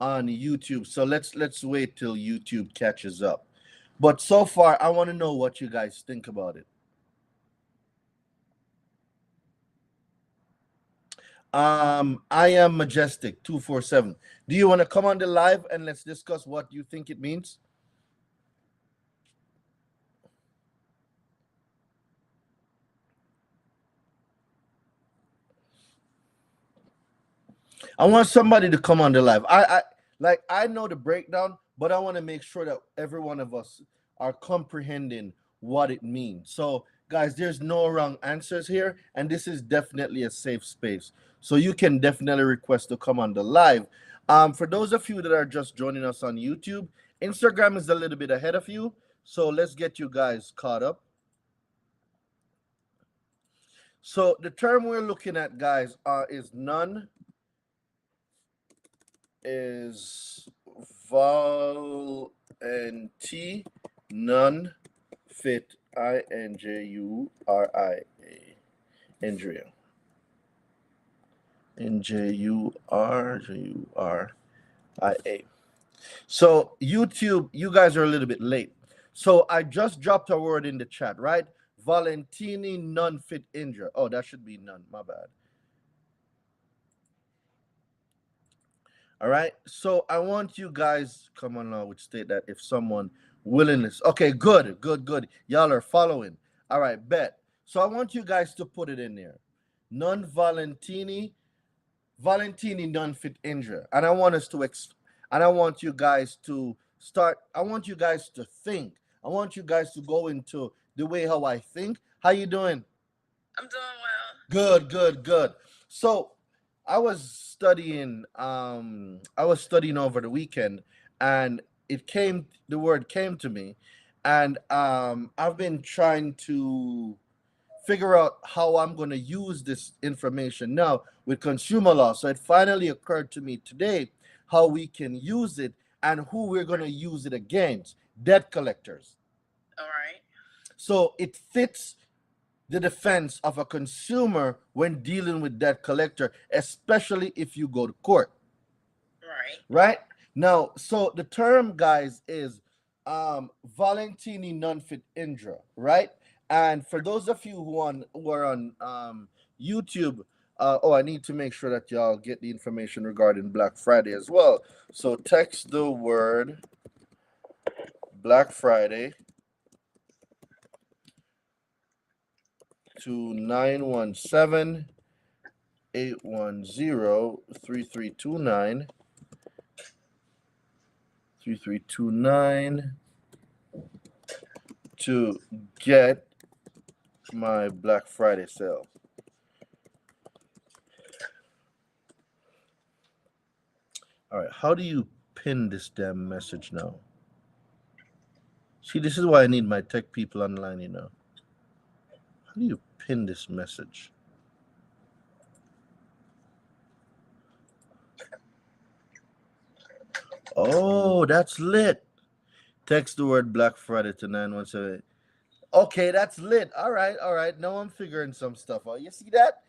on YouTube. So let's wait till YouTube catches up. But so far, I want to know what you guys think about it. I am Majestic 247. Do you want to come on the live and let's discuss what you think it means? I want somebody to come on the live. I know the breakdown, but I want to make sure that every one of us are comprehending what it means. So, guys, there's no wrong answers here, and this is definitely a safe space. So you can definitely request to come on the live. For those of you that are just joining us on YouTube, Instagram is a little bit ahead of you. So let's get you guys caught up. So the term we're looking at, guys, is none is volenti, none fit, injuria, injuria, injuria. So YouTube, you guys are a little bit late. So I just dropped a word in the chat, right? Valentini non fit injure. Oh, that should be none. My bad. All right. So I want you guys come on now, which state that if someone willingness. Okay, good. Y'all are following. All right, bet. So I want you guys to put it in there. Non Valentini non fit injure. And I want us to and I want you guys to start. I want you guys to think. I want you guys to go into the way how I think. How you doing? I'm doing well. Good. So I was studying over the weekend, and the word came to me, and I've been trying to figure out how I'm going to use this information now with consumer law. So it finally occurred to me today how we can use it and who we're going to use it against: debt collectors. All right. So it fits the defense of a consumer when dealing with debt collector, especially if you go to court. Right now, so the term, guys, is Valentini non fit indra, right? And for those of you who are on YouTube, oh, I need to make sure that y'all get the information regarding Black Friday as well. So text the word Black Friday to 917-810-3329. 3329 to get my Black Friday sale. All right, how do you pin this damn message now? See, this is why I need my tech people online, you know. How do you pin this message? Oh, that's lit. Text the word Black Friday to 917. Okay, that's lit. All right. Now I'm figuring some stuff out. You see that?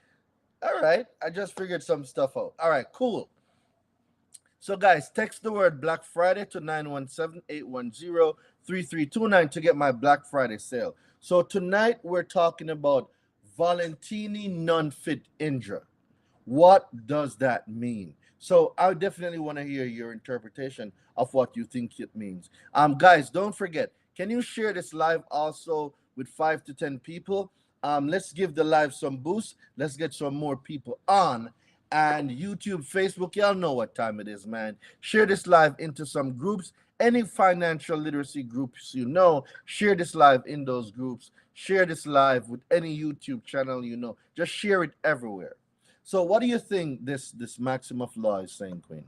All right. I just figured some stuff out. All right, cool. So, guys, text the word Black Friday to 917-810-3329 to get my Black Friday sale. So, tonight we're talking about Valentini non fit injure. What does that mean? So, I definitely want to hear your interpretation of what you think it means. Guys, don't forget, can you share this live also with 5 to 10 people? Let's give the live some boost. Let's get some more people on. And YouTube, Facebook, y'all know what time it is, man. Share this live into some groups. Any financial literacy groups you know, share this live in those groups. Share this live with any YouTube channel you know. Just share it everywhere. So, what do you think this maxim of law is saying, Queen?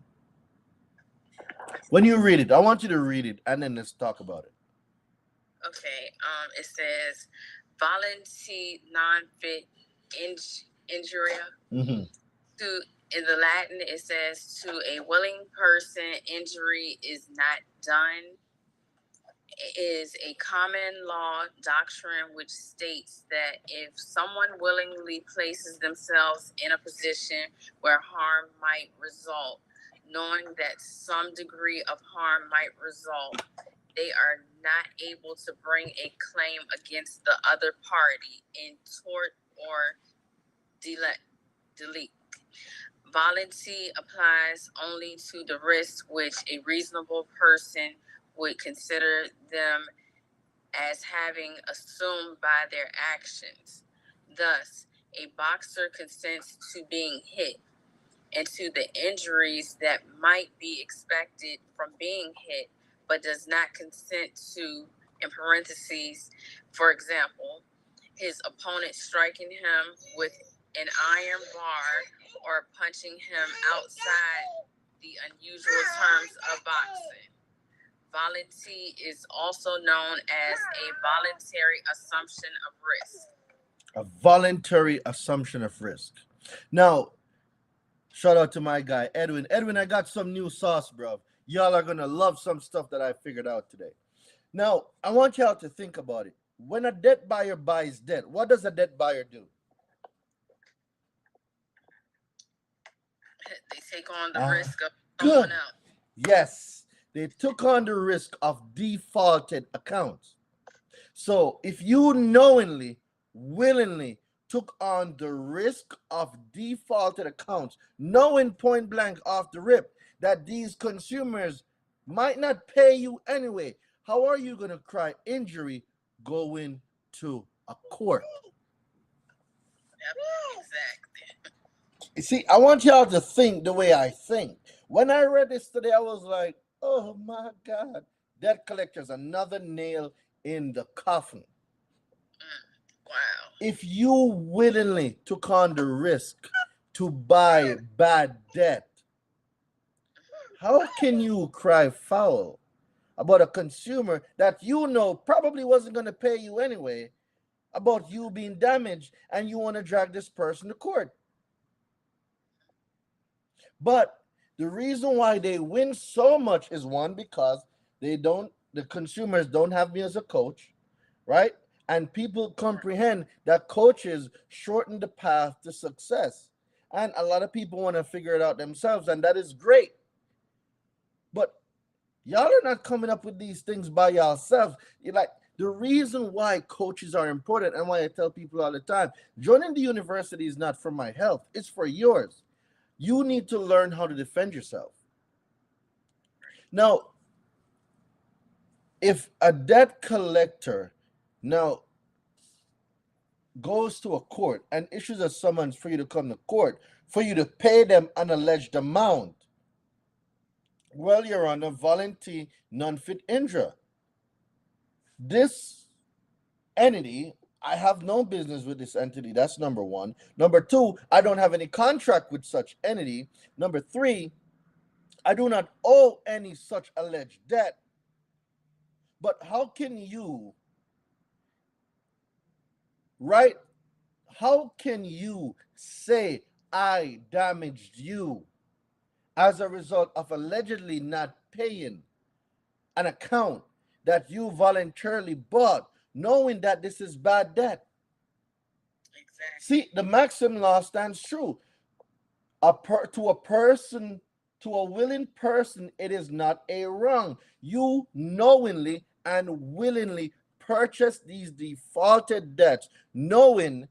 When you read it, I want you to read it, and then let's talk about it. Okay. It says, "Volenti non fit injuria." Mm-hmm. To in the Latin, it says, "To a willing person, injury is not done." It is a common law doctrine which states that if someone willingly places themselves in a position where harm might result, knowing that some degree of harm might result, they are not able to bring a claim against the other party in tort or delete. Volenti applies only to the risk which a reasonable person would consider them as having assumed by their actions. Thus, a boxer consents to being hit and to the injuries that might be expected from being hit, but does not consent to, in parentheses, for example, his opponent striking him with an iron bar or punching him outside the unusual terms of boxing. Volenti is also known as a voluntary assumption of risk. A voluntary assumption of risk. Now, shout out to my guy, Edwin. Edwin, I got some new sauce, bro. Y'all are going to love some stuff that I figured out today. Now, I want y'all to think about it. When a debt buyer buys debt, what does a debt buyer do? They take on the risk of someone else. Yes, they took on the risk of defaulted accounts. So if you knowingly, willingly took on the risk of defaulted accounts, knowing point blank off the rip that these consumers might not pay you anyway, how are you going to cry injury going to a court? Yep, exactly. You see, I want y'all to think the way I think. When I read this today, I was like, oh my God, debt collectors, another nail in the coffin. Wow. If you willingly took on the risk to buy bad debt, how can you cry foul about a consumer that you know probably wasn't going to pay you anyway, about you being damaged, and you want to drag this person to court? But the reason why they win so much is one, because the consumers don't have me as a coach, right? And people comprehend that coaches shorten the path to success. And a lot of people want to figure it out themselves, and that is great. But y'all are not coming up with these things by yourselves. You're like, the reason why coaches are important, and why I tell people all the time, joining the university is not for my health, it's for yours. You need to learn how to defend yourself. Now, if a debt collector now goes to a court and issues a summons for you to come to court for you to pay them an alleged amount, well, you're on a volenti non fit injuria. This entity, I have no business with this entity. That's number one. Number two, I don't have any contract with such entity. Number three, I do not owe any such alleged debt. But how can you, right? How can you say I damaged you as a result of allegedly not paying an account that you voluntarily bought, knowing that this is bad debt? Exactly. See, the maxim law stands true. To a person, to a willing person, it is not a wrong. You knowingly and willingly purchase these defaulted debts, knowing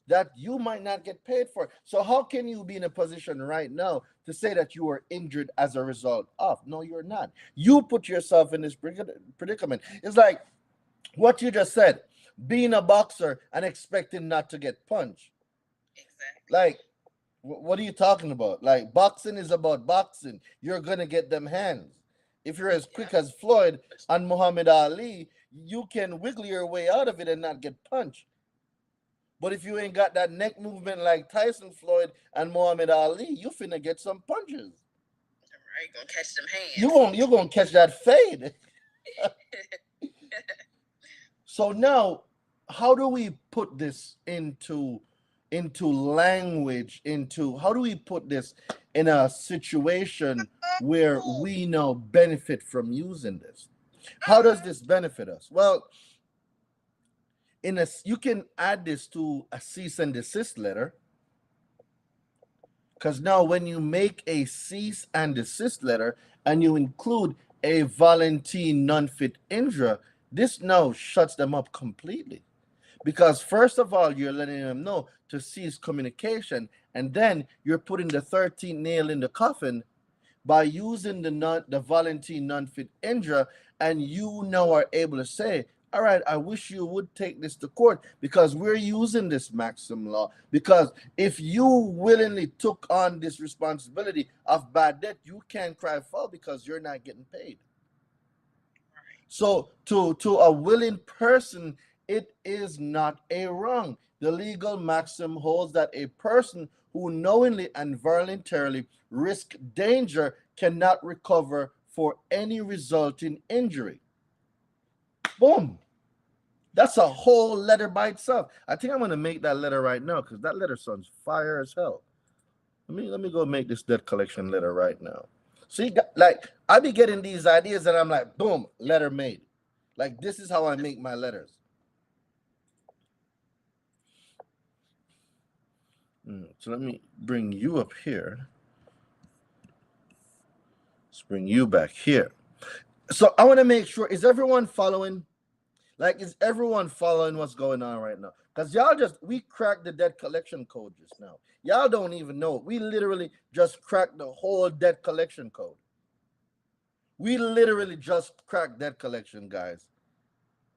that you might not get paid for. So how can you be in a position right now to say that you are injured as a result of? No, you're not. You put yourself in this predicament. It's like what you just said, being a boxer and expecting not to get punched. Exactly. Like, what are you talking about? Like, boxing is about boxing. You're gonna get them hands. If you're as quick as Floyd and Muhammad Ali, you can wiggle your way out of it and not get punched. But if you ain't got that neck movement like Tyson, Floyd, and Muhammad Ali, you finna get some punches. Right, gonna catch them hands. You're gonna catch that fade. So now, how do we put this into language? Into how do we put this in a situation where we now benefit from using this? How does this benefit us? Well, you can add this to a cease and desist letter, Because now when you make a cease and desist letter and you include a volunteer non-fit injurer, this now shuts them up completely. Because first of all, you're letting them know to cease communication, and then you're putting the 13th nail in the coffin by using the volunteer non-fit injurer, and you now are able to say, all right, I wish you would take this to court because we're using this maxim law. Because if you willingly took on this responsibility of bad debt, you can't cry foul because you're not getting paid. So to a willing person, it is not a wrong. The legal maxim holds that a person who knowingly and voluntarily risk danger cannot recover for any resulting injury. Boom. That's a whole letter by itself. I think I'm gonna make that letter right now because that letter sounds fire as hell. Let me go make this debt collection letter right now. See, like I be getting these ideas and I'm like, boom, letter made. Like this is how I make my letters. So let me bring you up here. Let's bring you back here. So I want to make sure, is everyone following? Like, is everyone following what's going on right now? Because we cracked the debt collection code just now. Y'all don't even know it. We literally just cracked the whole debt collection code. We literally just cracked debt collection, guys.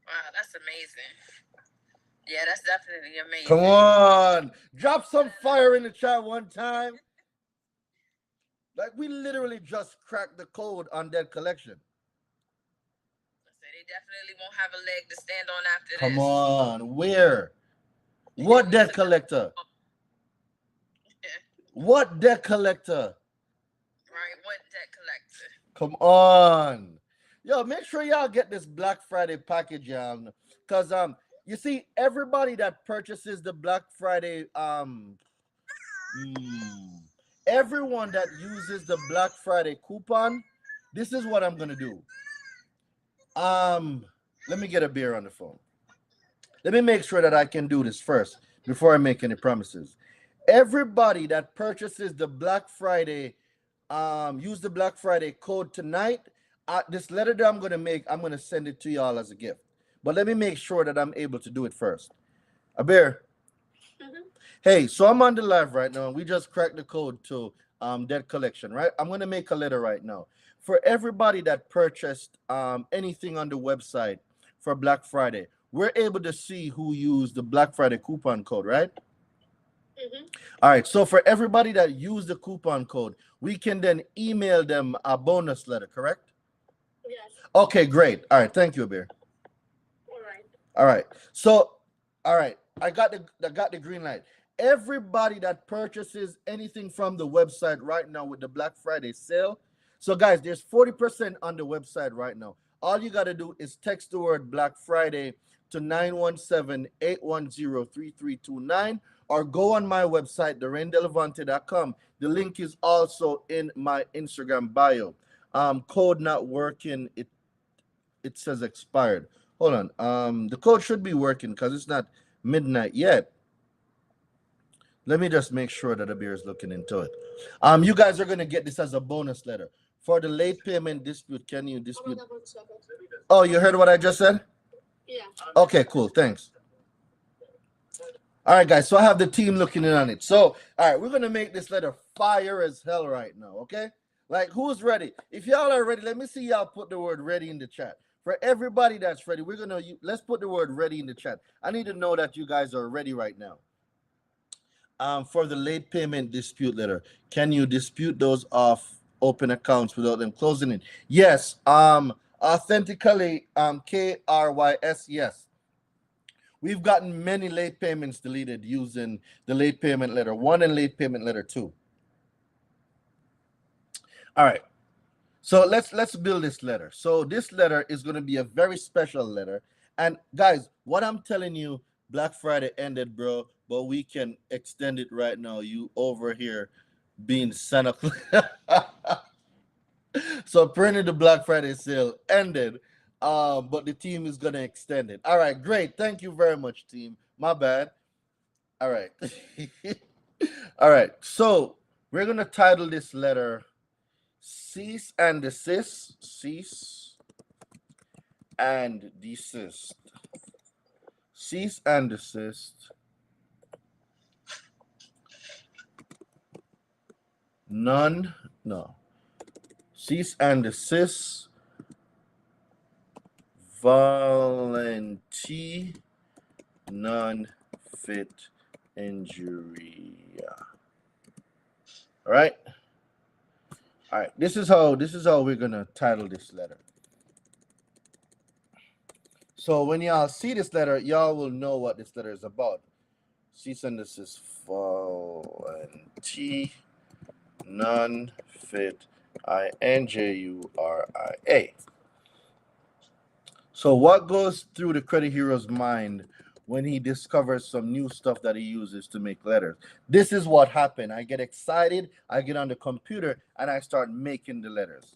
Wow, that's amazing. Yeah, that's definitely amazing. Come on. Drop some fire in the chat one time. Like, we literally just cracked the code on debt collection. So they definitely won't have a leg to stand on after this. Come on. Where? What debt collector? What debt collector? Right, what debt collector? Come on. Yo, make sure y'all get this Black Friday package, y'all. Because you see, everybody that purchases the Black Friday everyone that uses the Black Friday coupon, this is what I'm gonna do. Let me get a beer on the phone. Let me make sure that I can do this first before I make any promises. Everybody that purchases the Black Friday, use the Black Friday code tonight. This letter that I'm gonna make, I'm gonna send it to y'all as a gift. But let me make sure that I'm able to do it first. A beer. Hey, so I'm on the live right now, and we just cracked the code to debt collection, right? I'm gonna make a letter right now for everybody that purchased anything on the website for Black Friday. We're able to see who used the Black Friday coupon code, right? All right. So for everybody that used the coupon code, we can then email them a bonus letter, correct? Yes. Okay, great. All right. Thank you, Abir. All right. All right. So, all right. I got the green light. Everybody that purchases anything from the website right now with the Black Friday sale. So, guys, there's 40% on the website right now. All you got to do is text the word Black Friday to 917-810-3329 or go on my website, therendelevante.com. The link is also in my Instagram bio. Code not working. It says expired. Hold on. The code should be working because it's not midnight yet. Let me just make sure that the beer is looking into it. You guys are gonna get this as a bonus letter for the late payment dispute. Can you dispute? Oh, you heard what I just said? Yeah. Okay, cool. Thanks. All right, guys. So I have the team looking in on it. So, all right, we're gonna make this letter fire as hell right now. Okay, like who's ready? If y'all are ready, let me see y'all put the word ready in the chat. For everybody that's ready, let's put the word ready in the chat. I need to know that you guys are ready right now. For the late payment dispute letter, can you dispute those off open accounts without them closing it? Yes. Authentically, KRYS, yes. We've gotten many late payments deleted using the late payment letter 1 and late payment letter 2. All right. So let's build this letter. So this letter is going to be a very special letter. And guys, what I'm telling you, Black Friday ended, bro, but we can extend it right now. You over here being Santa Claus. So apparently the Black Friday sale ended, but the team is gonna extend it. All right, great. Thank you very much, team. My bad. All right. All right. So We're going to title this letter Cease and Desist. Cease and Desist. Cease and Desist. None. No. Cease and Desist. Volenti. None fit injuria. All right. All right. This is how we're gonna title this letter. So when y'all see this letter, y'all will know what this letter is about. Cease and desist volenti non fit injuria. So what goes through the credit hero's mind when he discovers some new stuff that he uses to make letters? This is what happened. I get excited, I get on the computer, and I start making the letters.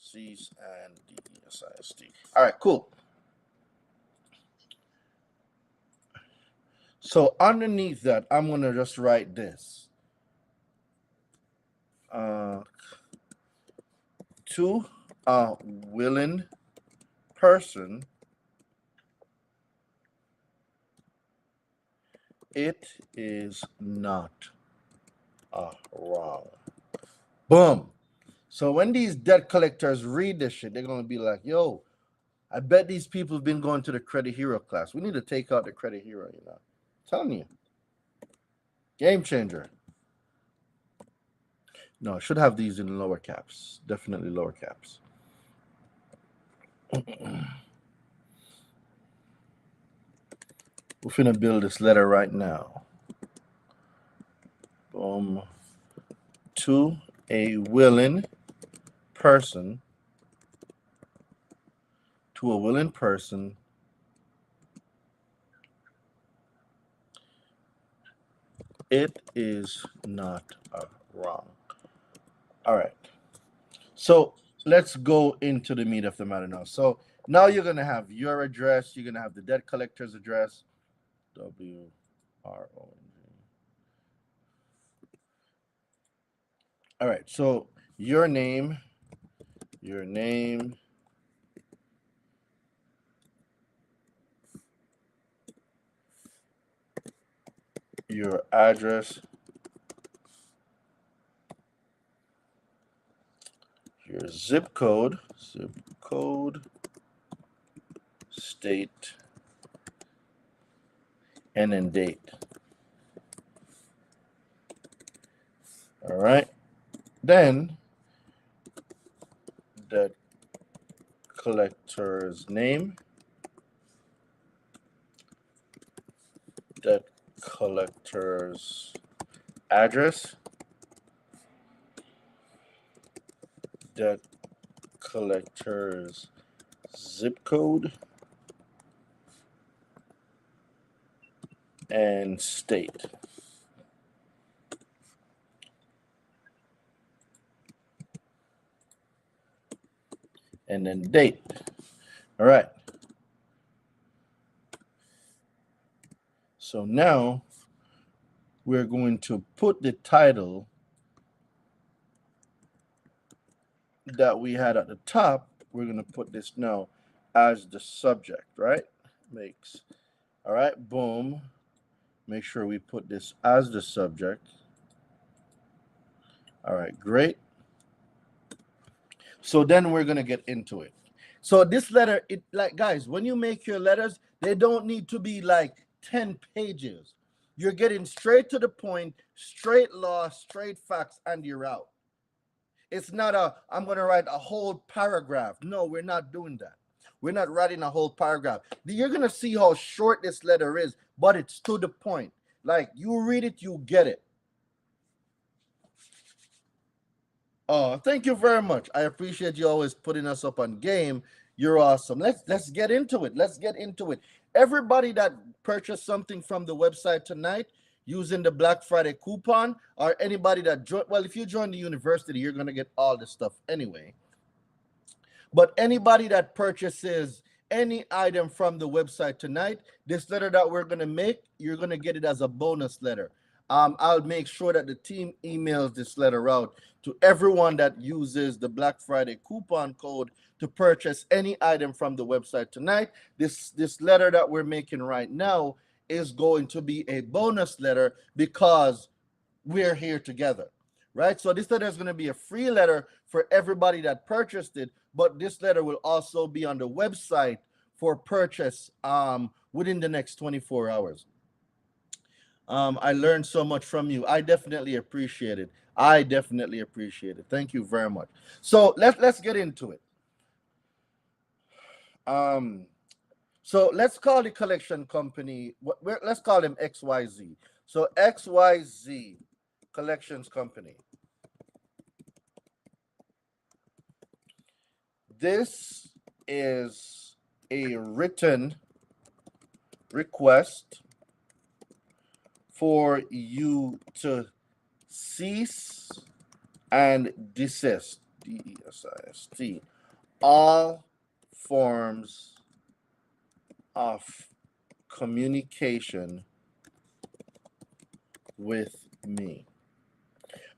Cease and desist. All right, cool. So underneath that, I'm going to just write this. To a willing person, it is not wrong. Boom. So when these debt collectors read this shit, they're going to be like, yo, I bet these people have been going to the credit hero class. We need to take out the credit hero, you know. I'm telling you. Game changer. No, I should have these in lower caps. Definitely lower caps. We're finna build this letter right now. Boom. To a willing person. To a willing person. It is not wrong. All right. So let's go into the meat of the matter now. So now you're going to have your address. You're going to have the debt collector's address. WRONG. All right. So your name, your address, your zip code, state, and then date. All right. Then the collector's name, debt collector's address, debt collector's zip code, and state. And then date. All right. So now we're going to put the title that we had at the top. We're going to put this now as the subject, right? Makes. All right. Boom. Make sure we put this as the subject. All right. Great. So then we're going to get into it. So this letter, it like, guys, when you make your letters, they don't need to be like 10 pages. You're getting straight to the point, straight law, straight facts, and you're out. It's not I'm going to write a whole paragraph. No, we're not doing that. We're not writing a whole paragraph. You're going to see how short this letter is, but it's to the point. Like, you read it, you get it. Thank you very much. I appreciate you always putting us up on game. You're awesome. Let's get into it. Let's get into it. Everybody that purchased something from the website tonight using the Black Friday coupon, or anybody that joined, well, if you join the university, you're going to get all this stuff anyway. But anybody that purchases any item from the website tonight, this letter that we're going to make, you're going to get it as a bonus letter. I'll make sure that the team emails this letter out to everyone that uses the Black Friday coupon code to purchase any item from the website tonight. This letter that we're making right now is going to be a bonus letter because we're here together, right? So this letter is going to be a free letter for everybody that purchased it, but this letter will also be on the website for purchase within the next 24 hours. I learned so much from you. I definitely appreciate it. I definitely appreciate it. Thank you very much. So let's get into it. Um, so let's call the collection company. Let's call them XYZ. So XYZ Collections Company. This is a written request for you to cease and desist, DESIST, all forms of communication with me.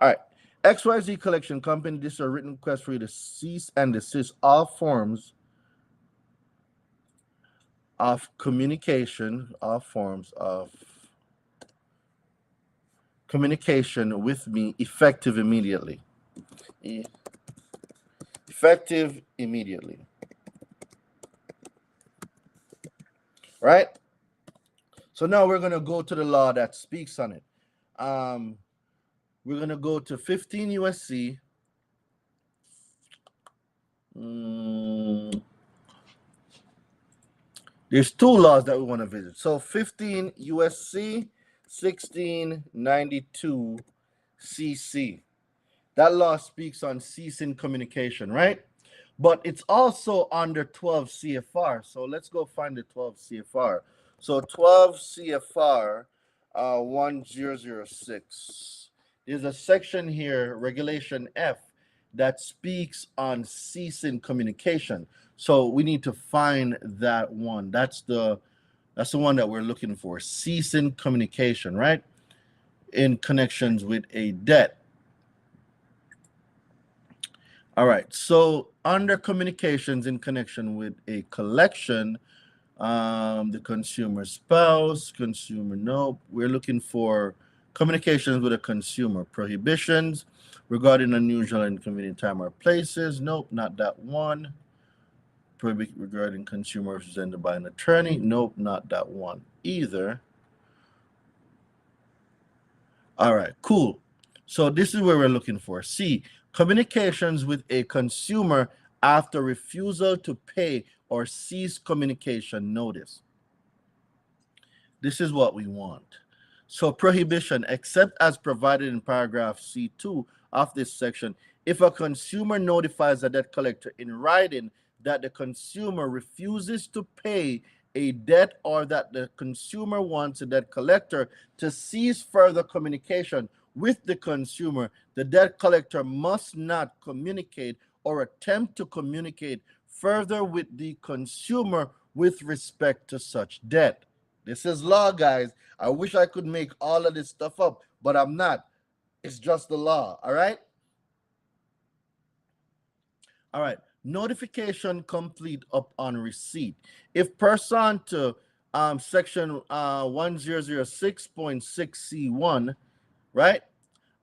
All right. XYZ Collection Company, this is a written request for you to cease and desist all forms of communication, all forms of communication with me effective immediately. Effective immediately. Right? So now we're going to go to the law that speaks on it. We're going to go to 15 USC. There's two laws that we want to visit. So 15 USC 1692 CC. That law speaks on ceasing communication, right? But it's also under 12 CFR. So let's go find the 12 CFR. So 12 CFR 1006. There's a section here, Regulation F, that speaks on ceasing communication. So we need to find that one. That's the one that we're looking for. Ceasing communication, right? In connections with a debt. All right. So under communications in connection with a collection, the consumer spouse, consumer nope. We're looking for communications with a consumer. Prohibitions regarding unusual and inconvenient time or places. Nope, not that one. Regarding consumer represented by an attorney. Nope, not that one either. All right, cool. So this is where we're looking for. C, communications with a consumer after refusal to pay or cease communication notice. This is what we want. So prohibition, except as provided in paragraph C2 of this section, if a consumer notifies a debt collector in writing that the consumer refuses to pay a debt or that the consumer wants a debt collector to cease further communication with the consumer, the debt collector must not communicate or attempt to communicate further with the consumer with respect to such debt. This is law, guys. I wish I could make all of this stuff up, but I'm not. It's just the law, all right? All right. Notification complete upon receipt. If pursuant to section 1006.6C1, right?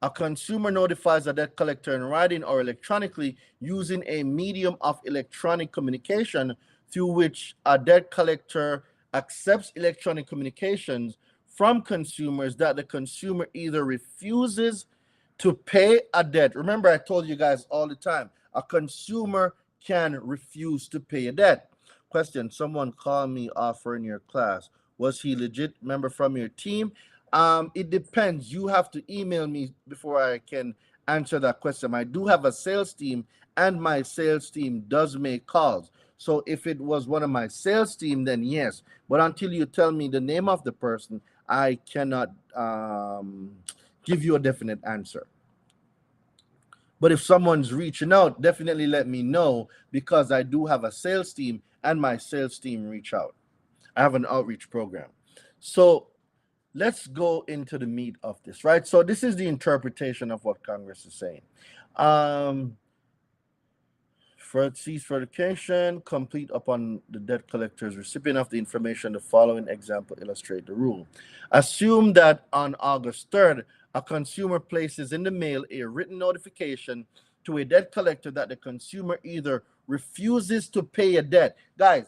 A consumer notifies a debt collector in writing or electronically using a medium of electronic communication through which a debt collector accepts electronic communications from consumers that the consumer either refuses to pay a debt. Remember, I told you guys all the time, a consumer can refuse to pay a debt. Question, someone called me offering your class. Was he legit member from your team? It depends. You have to email me before I can answer that question. I do have a sales team, and my sales team does make calls. So if it was one of my sales team, then yes. But until you tell me the name of the person, I cannot give you a definite answer. But if someone's reaching out, definitely let me know, because I do have a sales team and my sales team reach out. I have an outreach program. So let's go into the meat of this, right? So this is the interpretation of what Congress is saying. Um, For cease verification, complete upon the debt collector's recipient of the information. The following example illustrate the rule. Assume that on August 3rd, a consumer places in the mail a written notification to a debt collector that the consumer either refuses to pay a debt. Guys,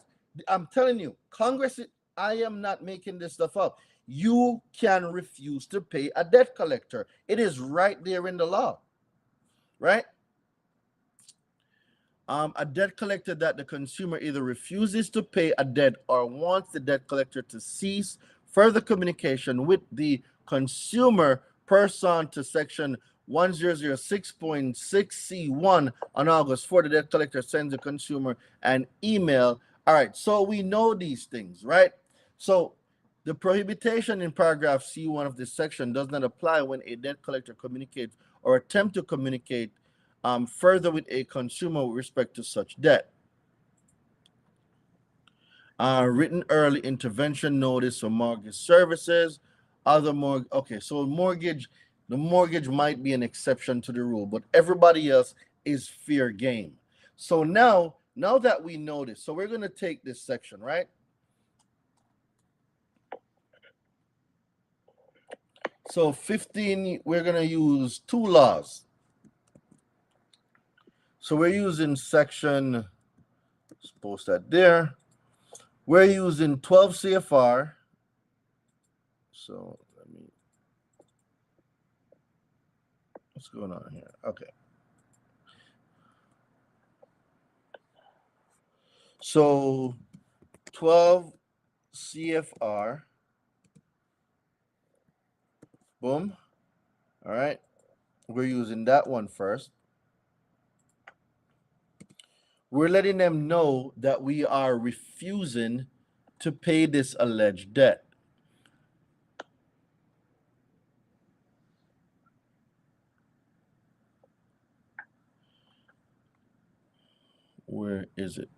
I'm telling you, Congress, I am not making this stuff up. You can refuse to pay a debt collector. It is right there in the law, right? A debt collector that the consumer either refuses to pay a debt or wants the debt collector to cease further communication with the consumer pursuant to section 1006.6C1 on August 4th, the debt collector sends the consumer an email. All right, so we know these things, right? So the prohibition in paragraph C1 of this section does not apply when a debt collector communicates or attempt to communicate further with a consumer with respect to such debt. Written early intervention notice for mortgage services, other mortgage. Okay, so the mortgage might be an exception to the rule, but everybody else is fair game. So now that we know this, so we're going to take this section, right? So 15, we're going to use two laws. So we're using section, let's post that there. We're using 12 CFR. So what's going on here? Okay. So 12 CFR. Boom. All right. We're using that one first. We're letting them know that we are refusing to pay this alleged debt. Where is it?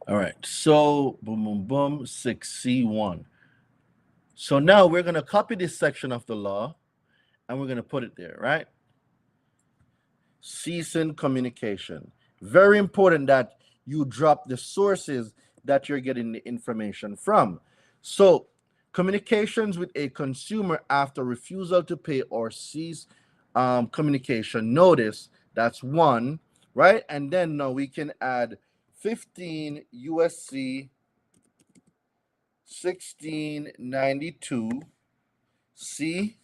All right, so boom, boom, boom, 6C1. So now we're going to copy this section of the law and we're going to put it there, right? Ceasing communication. Very important that you drop the sources that you're getting the information from. So communications with a consumer after refusal to pay or cease communication notice, that's one, right? And then now we can add 15 USC 1692 C.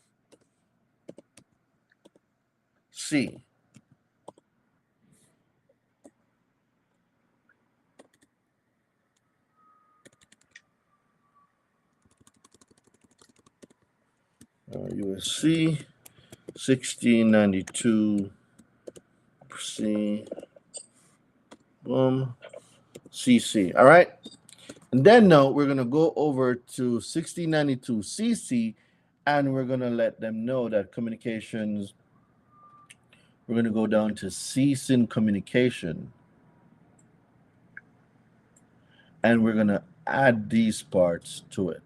USC 1692 C. Boom. CC. All right. And then now we're going to go over to 1692 CC and we're going to let them know that communications, we're going to go down to ceasing communication. And we're going to add these parts to it.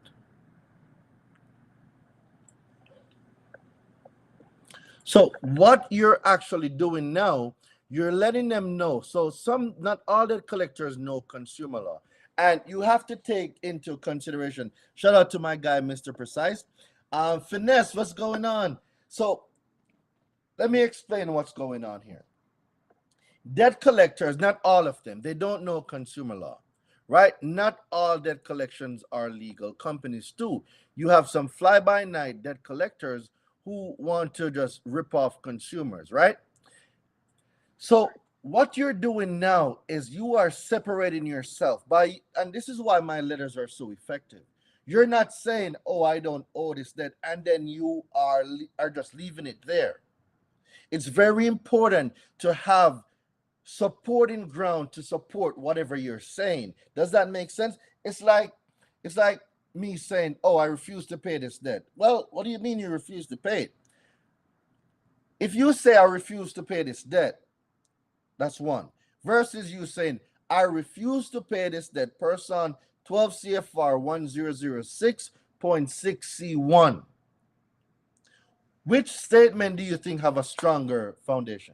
So what you're actually doing now, you're letting them know. So not all the collectors know consumer law. And you have to take into consideration, shout out to my guy, Mr. Precise. Finesse, what's going on? So let me explain what's going on here. Debt collectors, not all of them, they don't know consumer law, right? Not all debt collections are legal. Companies too. You have some fly-by-night debt collectors who want to just rip off consumers, right? So what you're doing now is you are separating yourself by, and this is why my letters are so effective. You're not saying, oh, I don't owe this debt, and then you are just leaving it there. It's very important to have supporting ground to support whatever you're saying. Does that make sense? It's like me saying, oh, I refuse to pay this debt. Well, what do you mean you refuse to pay it? If you say I refuse to pay this debt, that's one. Versus you saying, I refuse to pay this debt, person 12 CFR 1006.6C1. Which statement do you think have a stronger foundation?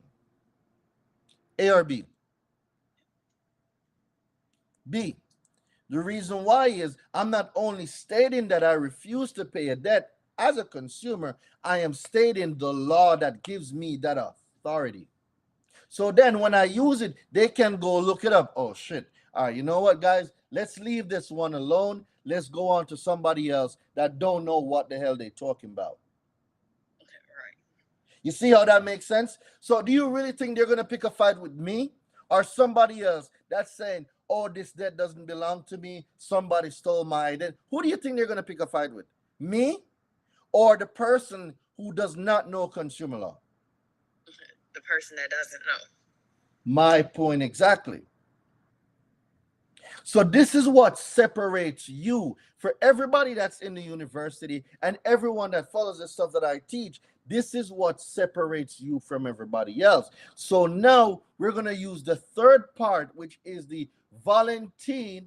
A or B? B. The reason why is I'm not only stating that I refuse to pay a debt as a consumer, I am stating the law that gives me that authority. So then when I use it, they can go look it up. Oh shit. All right, you know what, guys? Let's leave this one alone. Let's go on to somebody else that don't know what the hell they're talking about. Right. You see how that makes sense? So do you really think they're gonna pick a fight with me or somebody else that's saying, oh, this debt doesn't belong to me, somebody stole my identity? Who do you think they're gonna pick a fight with? Me or the person who does not know consumer law? The person that doesn't know. My point exactly. So this is what separates you. For everybody that's in the university and everyone that follows the stuff that I teach, this is what separates you from everybody else. So now we're going to use the third part, which is the Volenti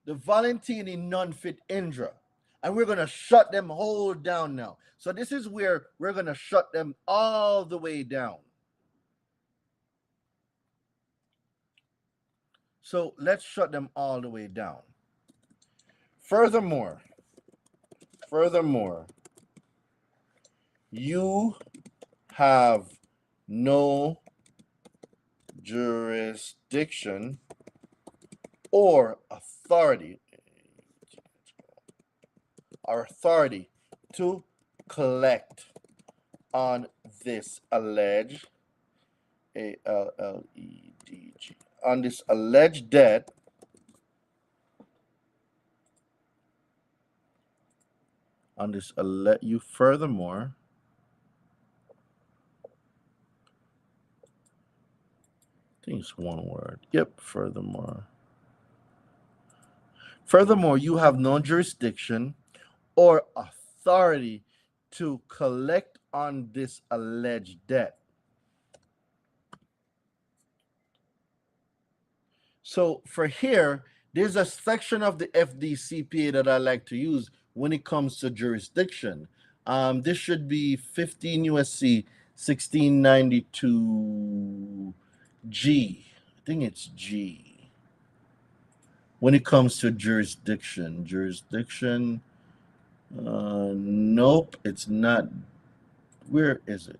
in non-fit injuria. And we're going to shut them whole down now. So this is where we're going to shut them all the way down. So let's shut them all the way down. Furthermore, you have no jurisdiction or authority to collect on this alleged ALLEDG on this alleged debt you furthermore I think it's one word. Yep, furthermore, you have no jurisdiction or authority to collect on this alleged debt. So for here, there's a section of the FDCPA that I like to use when it comes to jurisdiction. This should be 15 USC 1692 G. I think it's G. When it comes to jurisdiction, nope, it's not. Where is it?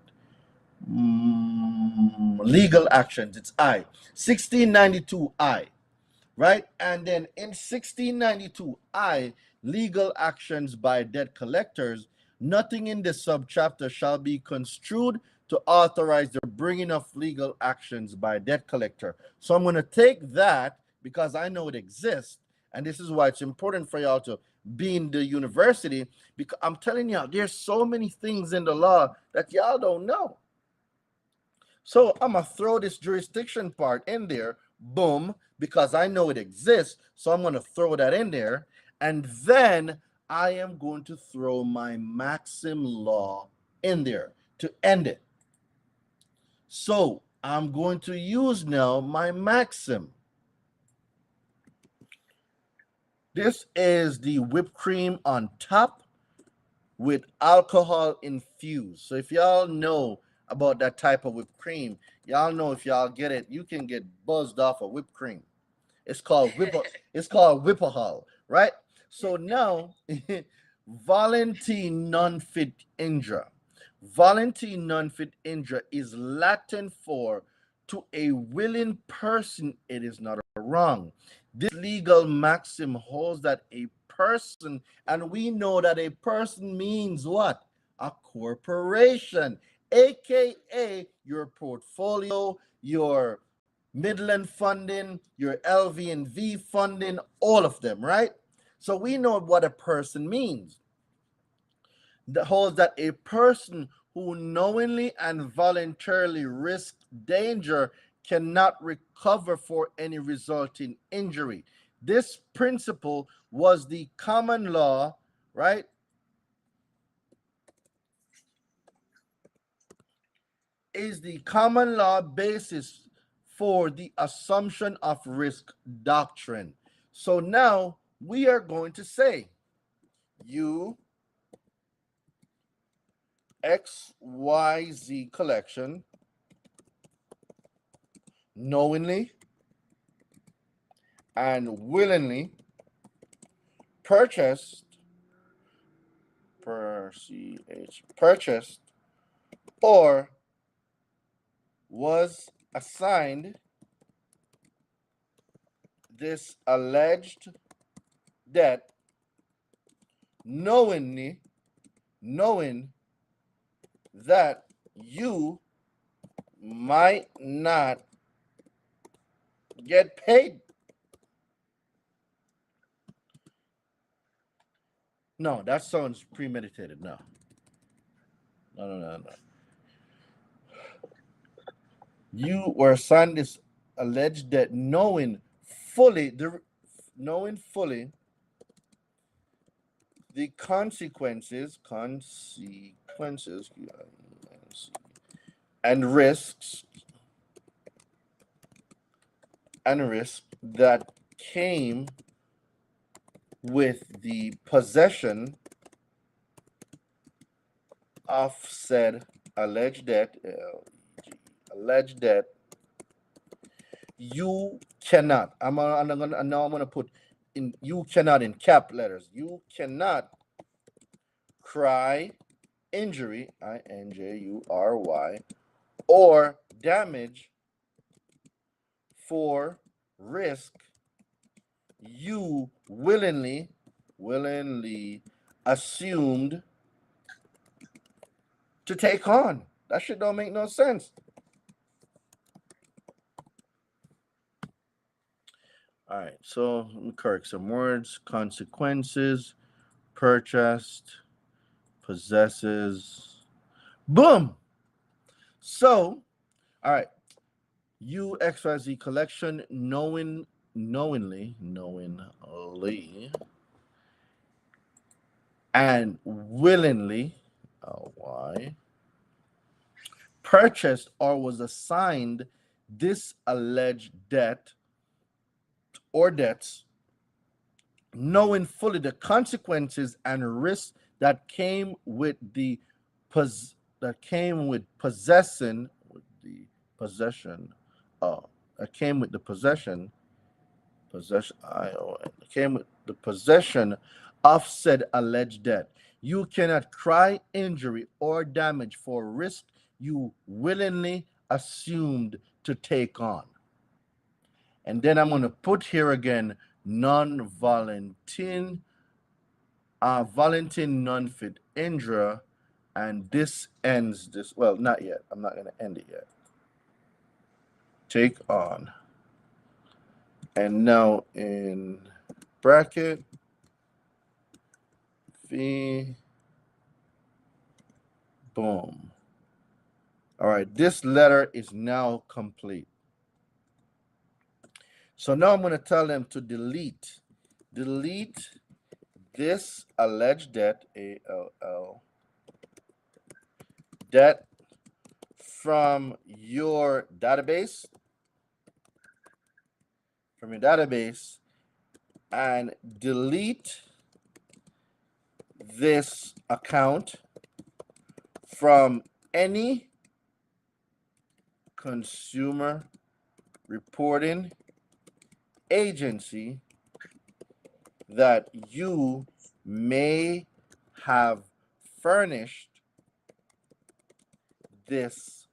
Legal actions, it's I. 1692 I. Right? And then in 1692 I, legal actions by debt collectors, nothing in this subchapter shall be construed to authorize the bringing of legal actions by debt collector. So I'm going to take that because I know it exists, and this is why it's important for y'all to be in the university, because I'm telling y'all, there's so many things in the law that y'all don't know. So I'm going to throw this jurisdiction part in there, boom, because I know it exists. So I'm going to throw that in there. And then I am going to throw my maxim law in there to end it. So I'm going to use now my maxim. This is the whipped cream on top with alcohol infused. So if y'all know about that type of whipped cream, y'all know if y'all get it, you can get buzzed off of whipped cream. It's called whippahol, right? So now, Volenti non-fit injuria. Volenti non-fit injuria is Latin for to a willing person it is not a wrong. This legal maxim holds that a person, and we know that a person means what? A corporation, aka your portfolio, your Midland funding, your LV&V funding, all of them, right? So we know what a person means. That holds that a person who knowingly and voluntarily risks danger cannot recover for any resulting injury. This principle was the common law, right? Is the common law basis for the assumption of risk doctrine. So now we are going to say you XYZ collection knowingly and willingly purchased purchased or was assigned this alleged debt knowing that you might not get paid. No, that sounds premeditated. No. No. You were assigned this alleged debt knowing fully the consequences and risks that came with the possession of said alleged debt, you cannot. Now I'm gonna put in you cannot in cap letters. You cannot cry, injury, injury, or damage for risk you willingly assumed to take on. That shit don't make no sense. All right, so let me correct some words. Consequences, purchased, possesses. Boom. So, all right, UXYZ collection knowingly, and willingly, why, purchased or was assigned this alleged debt or debts, knowing fully the consequences and risks that came with the possession that came with the possession came with the possession of said alleged debt. You cannot cry injury or damage for risk you willingly assumed to take on. And then I'm going to put here again non-Valentin, Valentin non-fit injuria, and this ends this. Well, not yet. I'm not going to end it yet. Take on. And now in bracket, V, boom. All right, this letter is now complete. So now I'm going to tell them to delete this alleged debt, ALL, debt from your database, and delete this account from any consumer reporting agency that you may have furnished this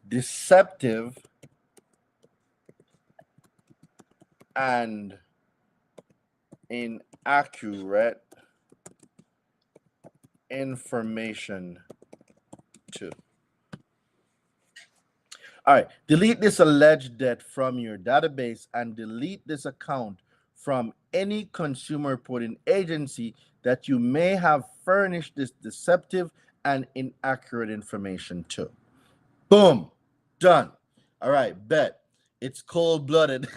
deceptive and inaccurate information to. All right, delete this alleged debt from your database and delete this account from any consumer reporting agency that you may have furnished this deceptive and inaccurate information to. Boom, done. All right, bet. It's cold-blooded.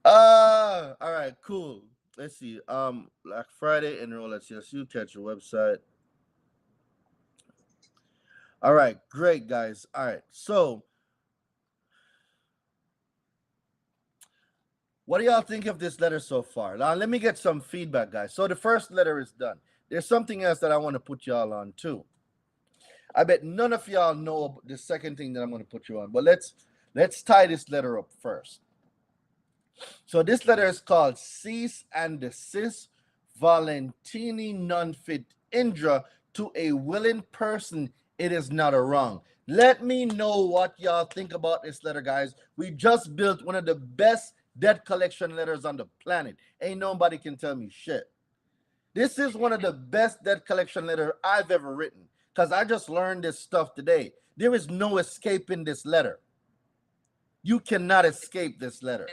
All right, cool. let's see. Black Friday, enroll at CLSU, catch your website. All right, great guys. All right, so what do y'all think of this letter so far? Now let me get some feedback, guys. So the first letter is done. There's something else that I want to put y'all on too. I bet none of y'all know the second thing that I'm going to put you on, but let's tie this letter up first. So this letter is called Cease and Desist Volenti Non Fit Injure to a willing person. It is not a wrong. Let me know what y'all think about this letter, guys. We just built one of the best debt collection letters on the planet. Ain't nobody can tell me shit. This is one of the best debt collection letter I've ever written because I just learned this stuff today. There is no escaping this letter. You cannot escape this letter.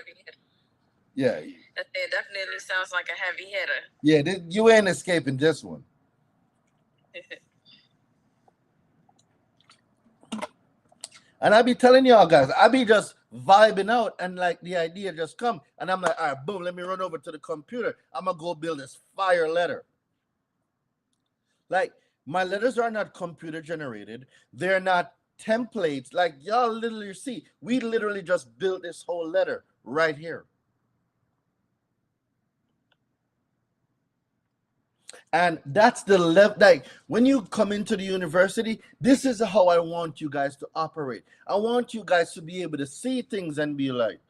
Yeah. It definitely sounds like a heavy hitter. Yeah, you ain't escaping this one. And I be telling y'all guys, I be just vibing out and like the idea just come. And I'm like, all right, boom, let me run over to the computer. I'm going to go build this fire letter. Like, my letters are not computer generated. They're not templates. Like, y'all literally see, we literally just built this whole letter right here. And that's the level. Like when you come into the university, this is how I want you guys to operate. I want you guys to be able to see things and be like,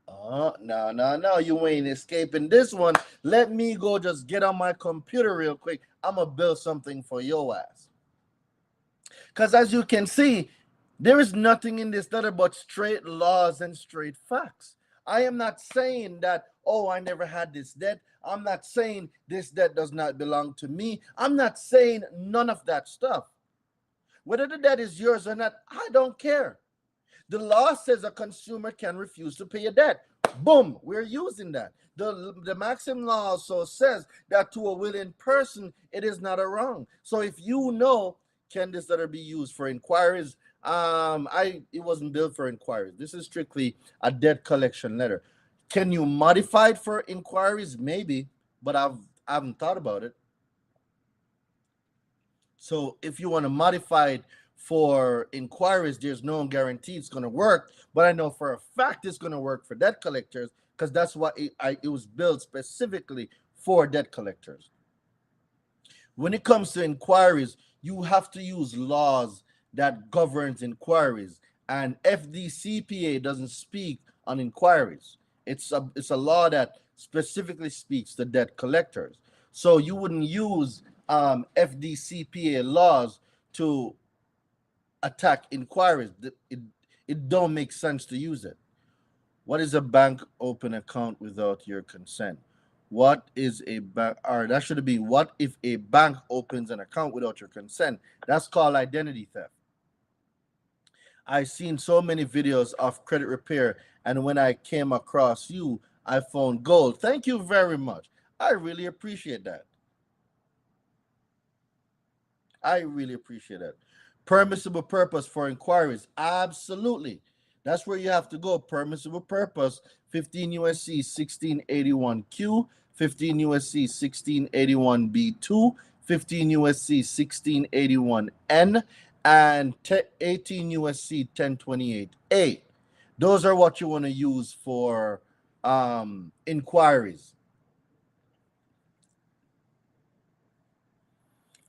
oh, no, you ain't escaping this one. Let me go just get on my computer real quick. I'm going to build something for your ass. Because as you can see, there is nothing in this letter but straight laws and straight facts. I am not saying that, oh, I never had this debt. I'm not saying this debt does not belong to me. I'm not saying none of that stuff. Whether the debt is yours or not, I don't care. The law says a consumer can refuse to pay a debt. Boom, we're using that. The Maxim law also says that to a willing person, it is not a wrong. So if you know, can this letter be used for inquiries? It wasn't built for inquiries. This is strictly a debt collection letter. Can you modify it for inquiries? Maybe, but I haven't thought about it. So if you want to modify it for inquiries, there's no guarantee it's going to work. But I know for a fact it's going to work for debt collectors because that's what it was built specifically for debt collectors. When it comes to inquiries, you have to use laws that governs inquiries, and FDCPA doesn't speak on inquiries. It's a law that specifically speaks to debt collectors. So you wouldn't use FDCPA laws to attack inquiries. It don't make sense to use it. What is a bank open account without your consent? What is a bank? Or that should be what if a bank opens an account without your consent? That's called identity theft. I've seen so many videos of credit repair, and when I came across you, I found gold. Thank you very much. I really appreciate that. I really appreciate that. Permissible purpose for inquiries. Absolutely. That's where you have to go. Permissible purpose, 15 USC 1681Q, 15 USC 1681B2, 15 USC 1681N, and 18 USC 1028A. Those are what you want to use for inquiries.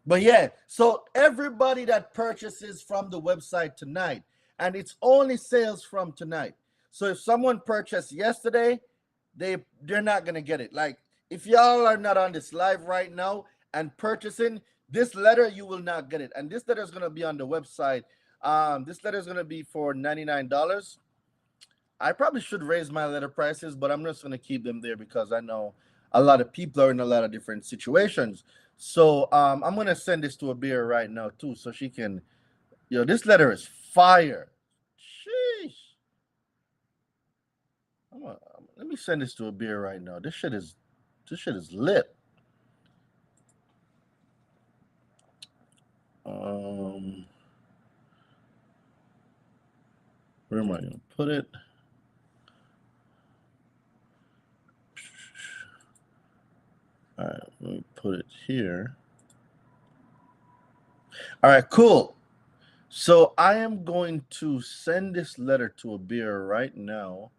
But yeah, so everybody that purchases from the website tonight, and it's only sales from tonight. So if someone purchased yesterday, they're not gonna get it. Like if y'all are not on this live right now and purchasing this letter, you will not get it. And this letter is gonna be on the website. This letter is gonna be for $99. I probably should raise my letter prices, but I'm just gonna keep them there because I know a lot of people are in a lot of different situations. So I'm gonna send this to a beer right now too, so she can. This letter is fire. Sheesh. Let me send this to a beer right now. This shit is lit. Where am I gonna put it? me put it here. All right, cool. So I am going to send this letter to Abir right now.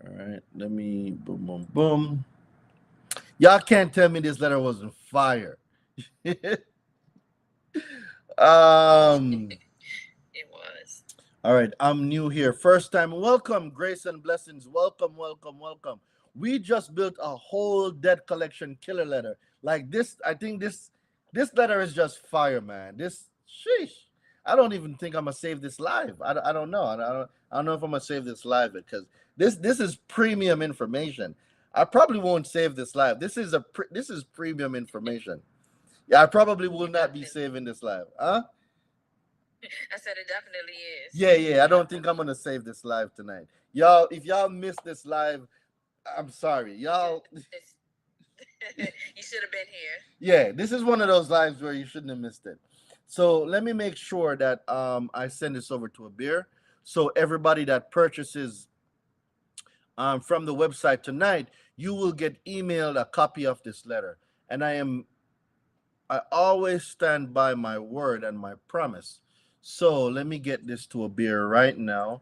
All right, let me boom, boom, boom. Y'all can't tell me this letter wasn't fire. um. It was. All right, I'm new here. First time, welcome, grace and blessings. Welcome, welcome, welcome. We just built a whole debt collection killer letter. Like this, I think this letter is just fire, man. This sheesh. I don't even think I'm gonna save this live. I don't know. I don't know if I'm gonna save this live because this is premium information. I probably won't save this live. This is premium information. Yeah, I probably will not be saving this live. Huh? I said it definitely is. Yeah. I don't think I'm gonna save this live tonight. Y'all, if y'all missed this live, I'm sorry. Y'all You should have been here. yeah, this is one of those lives where you shouldn't have missed it. So let me make sure that I send this over to Abir. So everybody that purchases from the website tonight, you will get emailed a copy of this letter. And I always stand by my word and my promise. So let me get this to Abir right now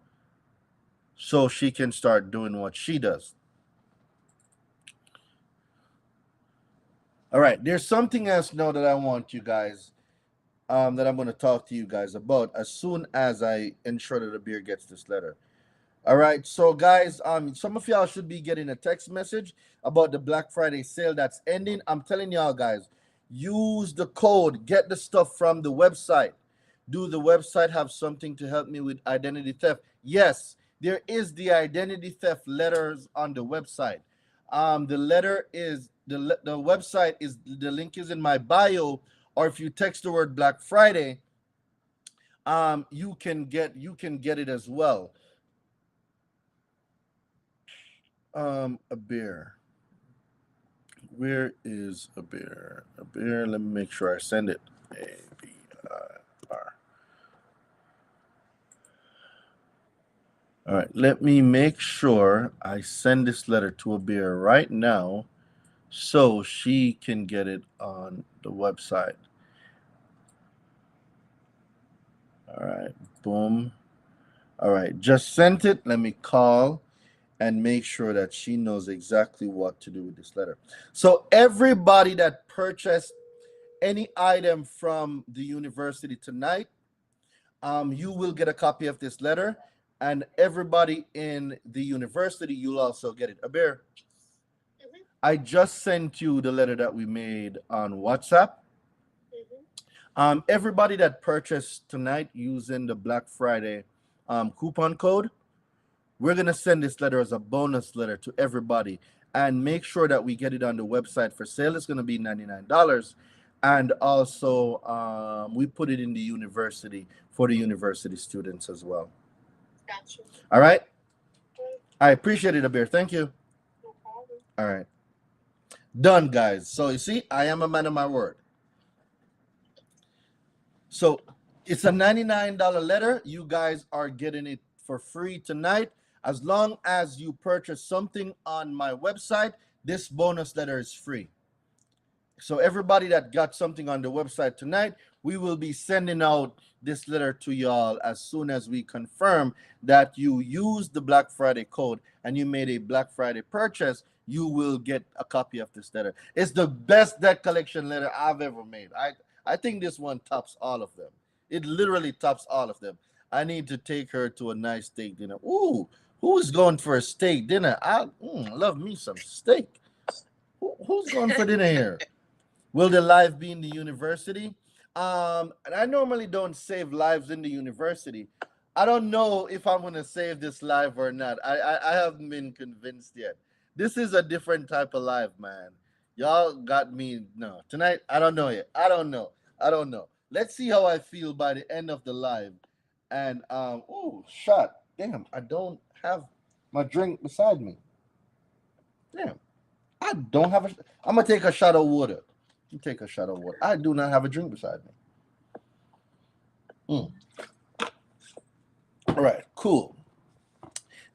so she can start doing what she does. All right, there's something else now that I want you guys, that I'm going to talk to you guys about as soon as I ensure that Abir gets this letter. All right, so guys, some of y'all should be getting a text message about the Black Friday sale that's ending. I'm telling y'all guys, use the code, get the stuff from the website. Do the website have something to help me with identity theft? Yes, there is the identity theft letters on the website. The letter is the website is the link is in my bio, or if you text the word Black Friday, you can get it as well. A beer. Where is a beer? A beer. Let me make sure I send it. A-B-I-R. All right. Let me make sure I send this letter to a beer right now, so she can get it on the website. All right. Boom. All right. Just sent it. Let me call and make sure that she knows exactly what to do with this letter. So everybody that purchased any item from the university tonight, you will get a copy of this letter, and everybody in the university, you'll also get it. Abir, I just sent you the letter that we made on WhatsApp. Everybody that purchased tonight using the Black Friday coupon code, we're going to send this letter as a bonus letter to everybody, and make sure that we get it on the website for sale. It's going to be $99. And also, we put it in the university for the university students as well. Gotcha. All right. I appreciate it, Abir. Thank you. No problem. All right. Done, guys. So you see, I am a man of my word. So it's a $99 letter. You guys are getting it for free tonight. As long as you purchase something on my website, this bonus letter is free. So everybody that got something on the website tonight, we will be sending out this letter to y'all as soon as we confirm that you used the Black Friday code and you made a Black Friday purchase. You will get a copy of this letter. It's the best debt collection letter I've ever made. I think this one tops all of them. It literally tops all of them. I need to take her to a nice steak dinner. Ooh, who's going for a steak dinner? I love me some steak. Who's going for dinner here? Will the live be in the university? And I normally don't save lives in the university. I don't know if I'm gonna save this live or not. I haven't been convinced yet. This is a different type of live, man. Y'all got me. No, tonight I don't know yet. I don't know. I don't know. Let's see how I feel by the end of the live. And oh, shot. Damn, I don't have my drink beside me. Damn, I don't have a. I'm gonna take a shot of water. You take a shot of water. I do not have a drink beside me. All right, cool.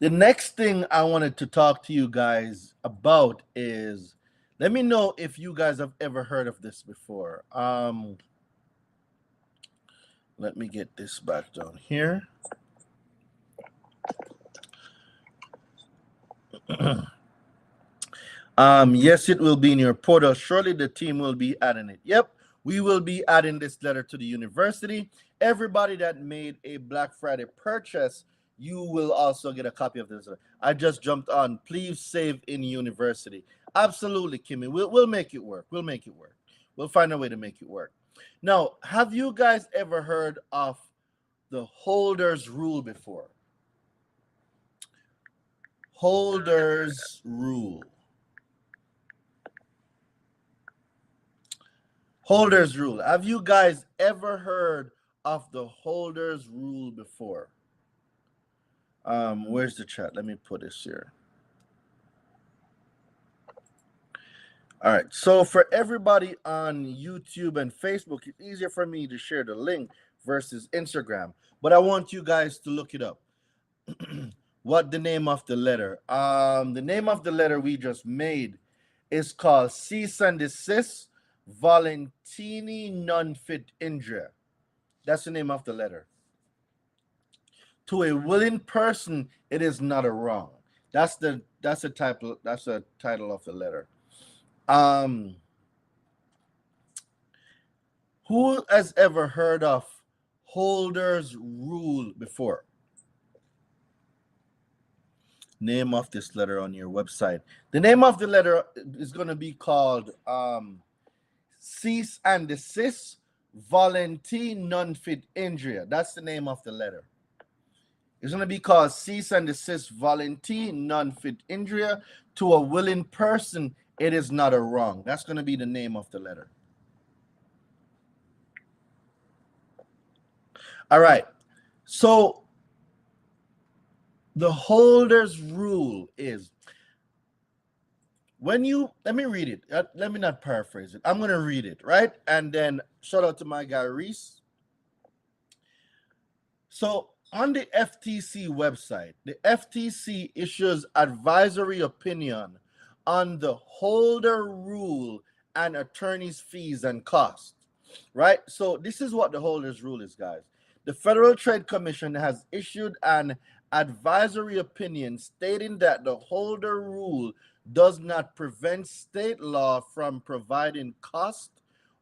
The next thing I wanted to talk to you guys about is, let me know if you guys have ever heard of this before. Let me get this back down here. Yes, it will be in your portal. Surely the team will be adding it. Yep, we will be adding this letter to the university. Everybody that made a Black Friday purchase, you will also get a copy of this. I just jumped on. Please save in university. Absolutely, Kimmy. We'll make it work. We'll make it work. We'll find a way to make it work. Now, have you guys ever heard of the holders rule before? Holders rule. Holders rule. Have you guys ever heard of the holders rule before? Where's the chat? Let me put this here. All right. So for everybody on YouTube and Facebook, it's easier for me to share the link versus Instagram. But I want you guys to look it up. What the name of the letter? The name of the letter we just made is called Cease and Desist Volenti Non Fit Injuria. That's the name of the letter. To a willing person, it is not a wrong. That's the title. That's the title of the letter. Who has ever heard of holders rule before? Name of this letter on your website. The name of the letter is going to be called Cease and Desist Volenti Non Fit Injuria. That's the name of the letter. It's going to be called Cease and Desist Volenti Non Fit Injuria. To a willing person, it is not a wrong. That's going to be the name of the letter. All right. So the holder's rule is, when you, let me read it. Let me not paraphrase it. I'm going to read it, right? And then shout out to my guy, Reese. So on the FTC website, the FTC issues advisory opinion on the holder rule and attorney's fees and costs, right? So this is what the holder's rule is, guys. The Federal Trade Commission has issued an advisory opinion stating that the holder rule does not prevent state law from providing cost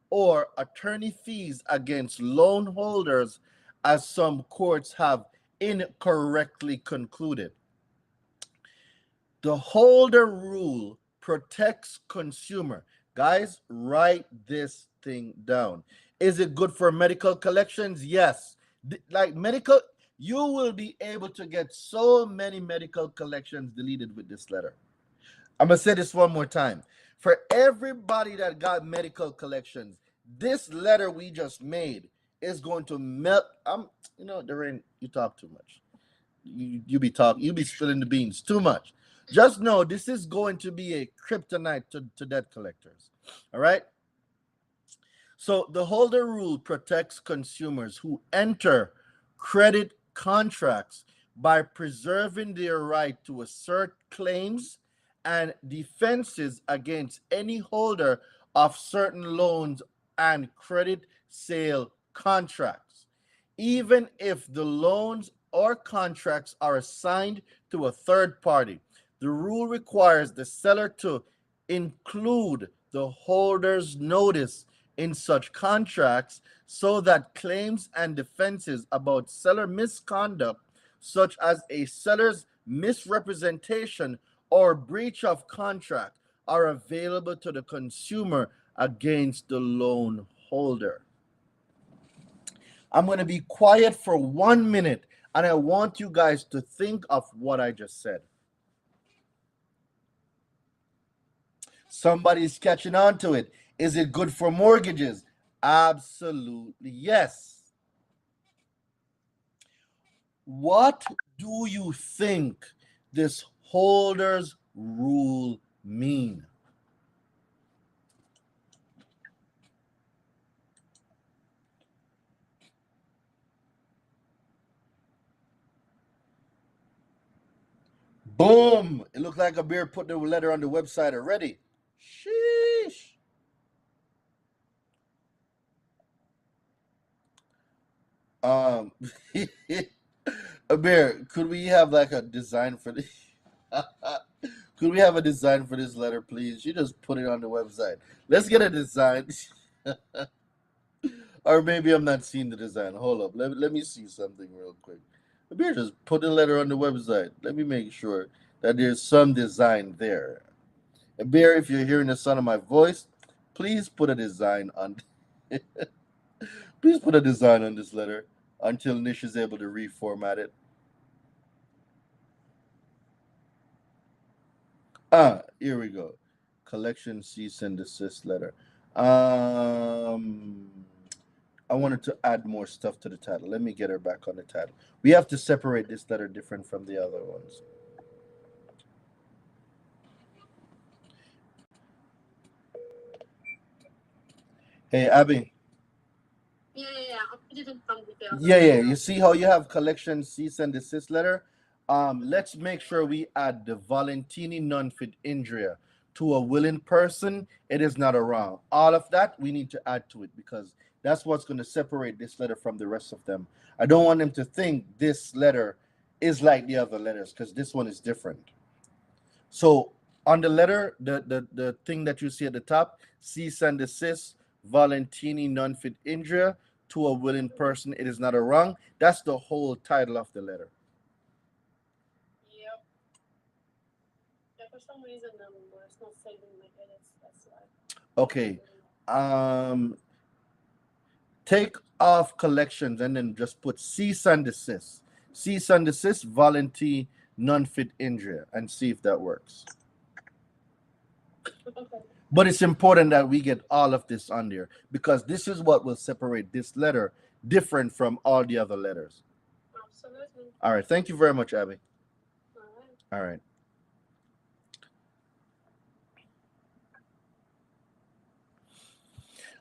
or attorney fees against loan holders, as some courts have incorrectly concluded. The holder rule protects consumer. Guys, write this thing down. Is it good for medical collections? Yes. Like medical, you will be able to get so many medical collections deleted with this letter. I'm going to say this one more time. For everybody that got medical collections, this letter we just made is going to melt. Doreen, you talk too much. You be spilling the beans too much. Just know this is going to be a kryptonite to debt collectors. All right. So the holder rule protects consumers who enter credit contracts by preserving their right to assert claims and defenses against any holder of certain loans and credit sale contracts, even if the loans or contracts are assigned to a third party. The rule requires the seller to include the holder's notice in such contracts so that claims and defenses about seller misconduct, such as a seller's misrepresentation or breach of contract, are available to the consumer against the loan holder. I'm going to be quiet for 1 minute, and I want you guys to think of what I just said. Somebody's catching on to it. Is it good for mortgages? Absolutely yes. What do you think this holder's rule mean? Boom! It looked like a bear put the letter on the website already. Sheesh. Um, a bear. Could we have like a design for this? Could we have a design for this letter, please? You just put it on the website. Let's get a design. Or maybe I'm not seeing the design. Hold up. Let me see something real quick. A bear just put the letter on the website. Let me make sure that there's some design there. A bear, if you're hearing the sound of my voice, please put a design on. Please put a design on this letter until Nish is able to reformat it. Here we go. Collection cease and desist letter. Um, I wanted to add more stuff to the title. Let me get her back on the title. We have to separate this letter different from the other ones. Hey, Abby. I'll put it in some details. Yeah. You see how you have collection cease and desist letter? Let's make sure we add the Valentini non-fit injuria to a willing person. It is not a wrong. All of that we need to add to it because that's what's going to separate this letter from the rest of them. I don't want them to think this letter is like the other letters because this one is different. So on the letter, the thing that you see at the top, cease and desist, Valentini non-fit injuria to a willing person. It is not a wrong. That's the whole title of the letter. Yep. Yeah, for some reason, it's not saving my edits. That's why. Okay. Take off collections and then just put cease and desist. Cease and desist, Valentini non-fit injuria, and see if that works. Okay. But it's important that we get all of this on there because this is what will separate this letter different from all the other letters. Absolutely. All right. Thank you very much, Abby. All right. All right.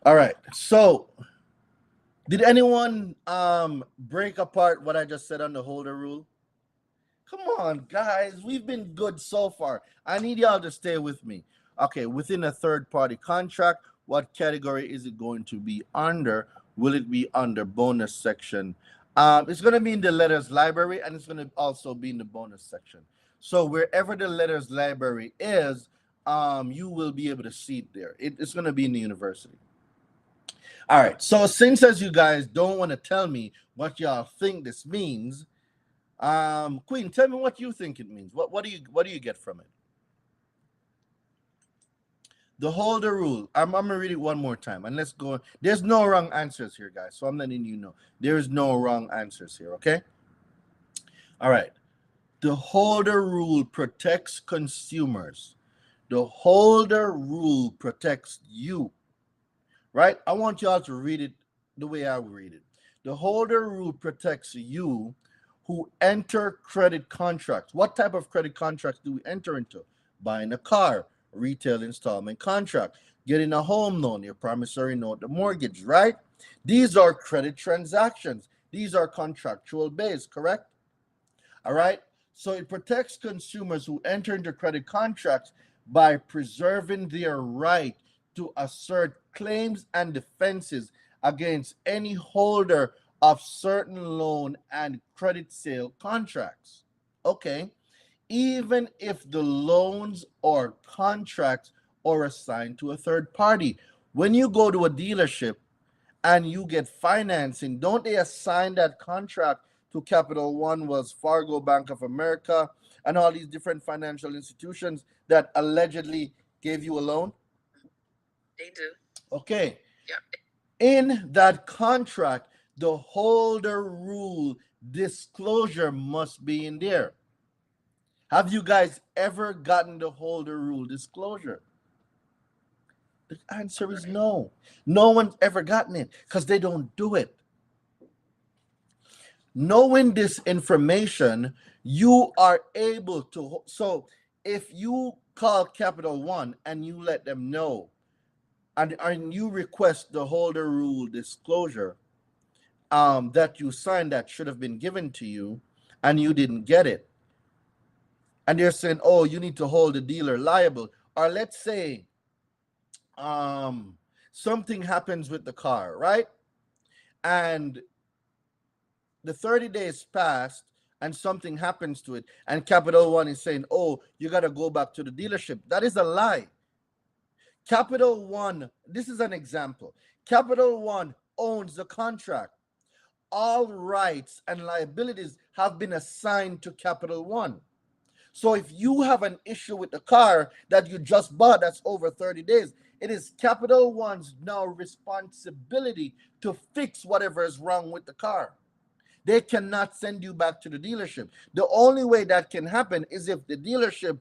All right. So, did anyone break apart what I just said on the holder rule? Come on, guys. We've been good so far. I need y'all to stay with me. Okay, within a third party contract, what category is it going to be under? Will it be under bonus section? It's going to be in the letters library and it's going to also be in the bonus section. So wherever the letters library is, you will be able to see it there. It's going to be in the university. All right. So since as you guys don't want to tell me what y'all think this means, Queen, tell me what you think it means. What do you get from it? The holder rule. I'm gonna read it one more time and let's go. There's no wrong answers here, guys. So I'm letting you know there is no wrong answers here. Okay. All right. The holder rule protects consumers. The holder rule protects you. Right? I want y'all to read it the way I read it. The holder rule protects you who enter credit contracts. What type of credit contracts do we enter into? Buying a car, retail installment contract, getting a home loan, your promissory note, the mortgage, right? These are credit transactions. These are contractual based, correct? All right. So it protects consumers who enter into credit contracts by preserving their right to assert claims and defenses against any holder of certain loan and credit sale contracts. Okay. Even if the loans or contracts are assigned to a third party. When you go to a dealership and you get financing, don't they assign that contract to Capital One, Wells Fargo, Bank of America, and all these different financial institutions that allegedly gave you a loan? They do. Okay. Yep. In that contract, the holder rule disclosure must be in there. Have you guys ever gotten the holder rule disclosure? The answer is no. No one's ever gotten it because they don't do it. Knowing this information, you are able to. So if you call Capital One and you let them know and you request the holder rule disclosure that you signed that should have been given to you and you didn't get it, and they're saying, oh, you need to hold the dealer liable. Or let's say something happens with the car, right? And the 30 days passed and something happens to it, and Capital One is saying, oh, you got to go back to the dealership. That is a lie. Capital One, this is an example. Capital One owns the contract. All rights and liabilities have been assigned to Capital One. So if you have an issue with the car that you just bought that's over 30 days, it is Capital One's now responsibility to fix whatever is wrong with the car. They cannot send you back to the dealership. The only way that can happen is if the dealership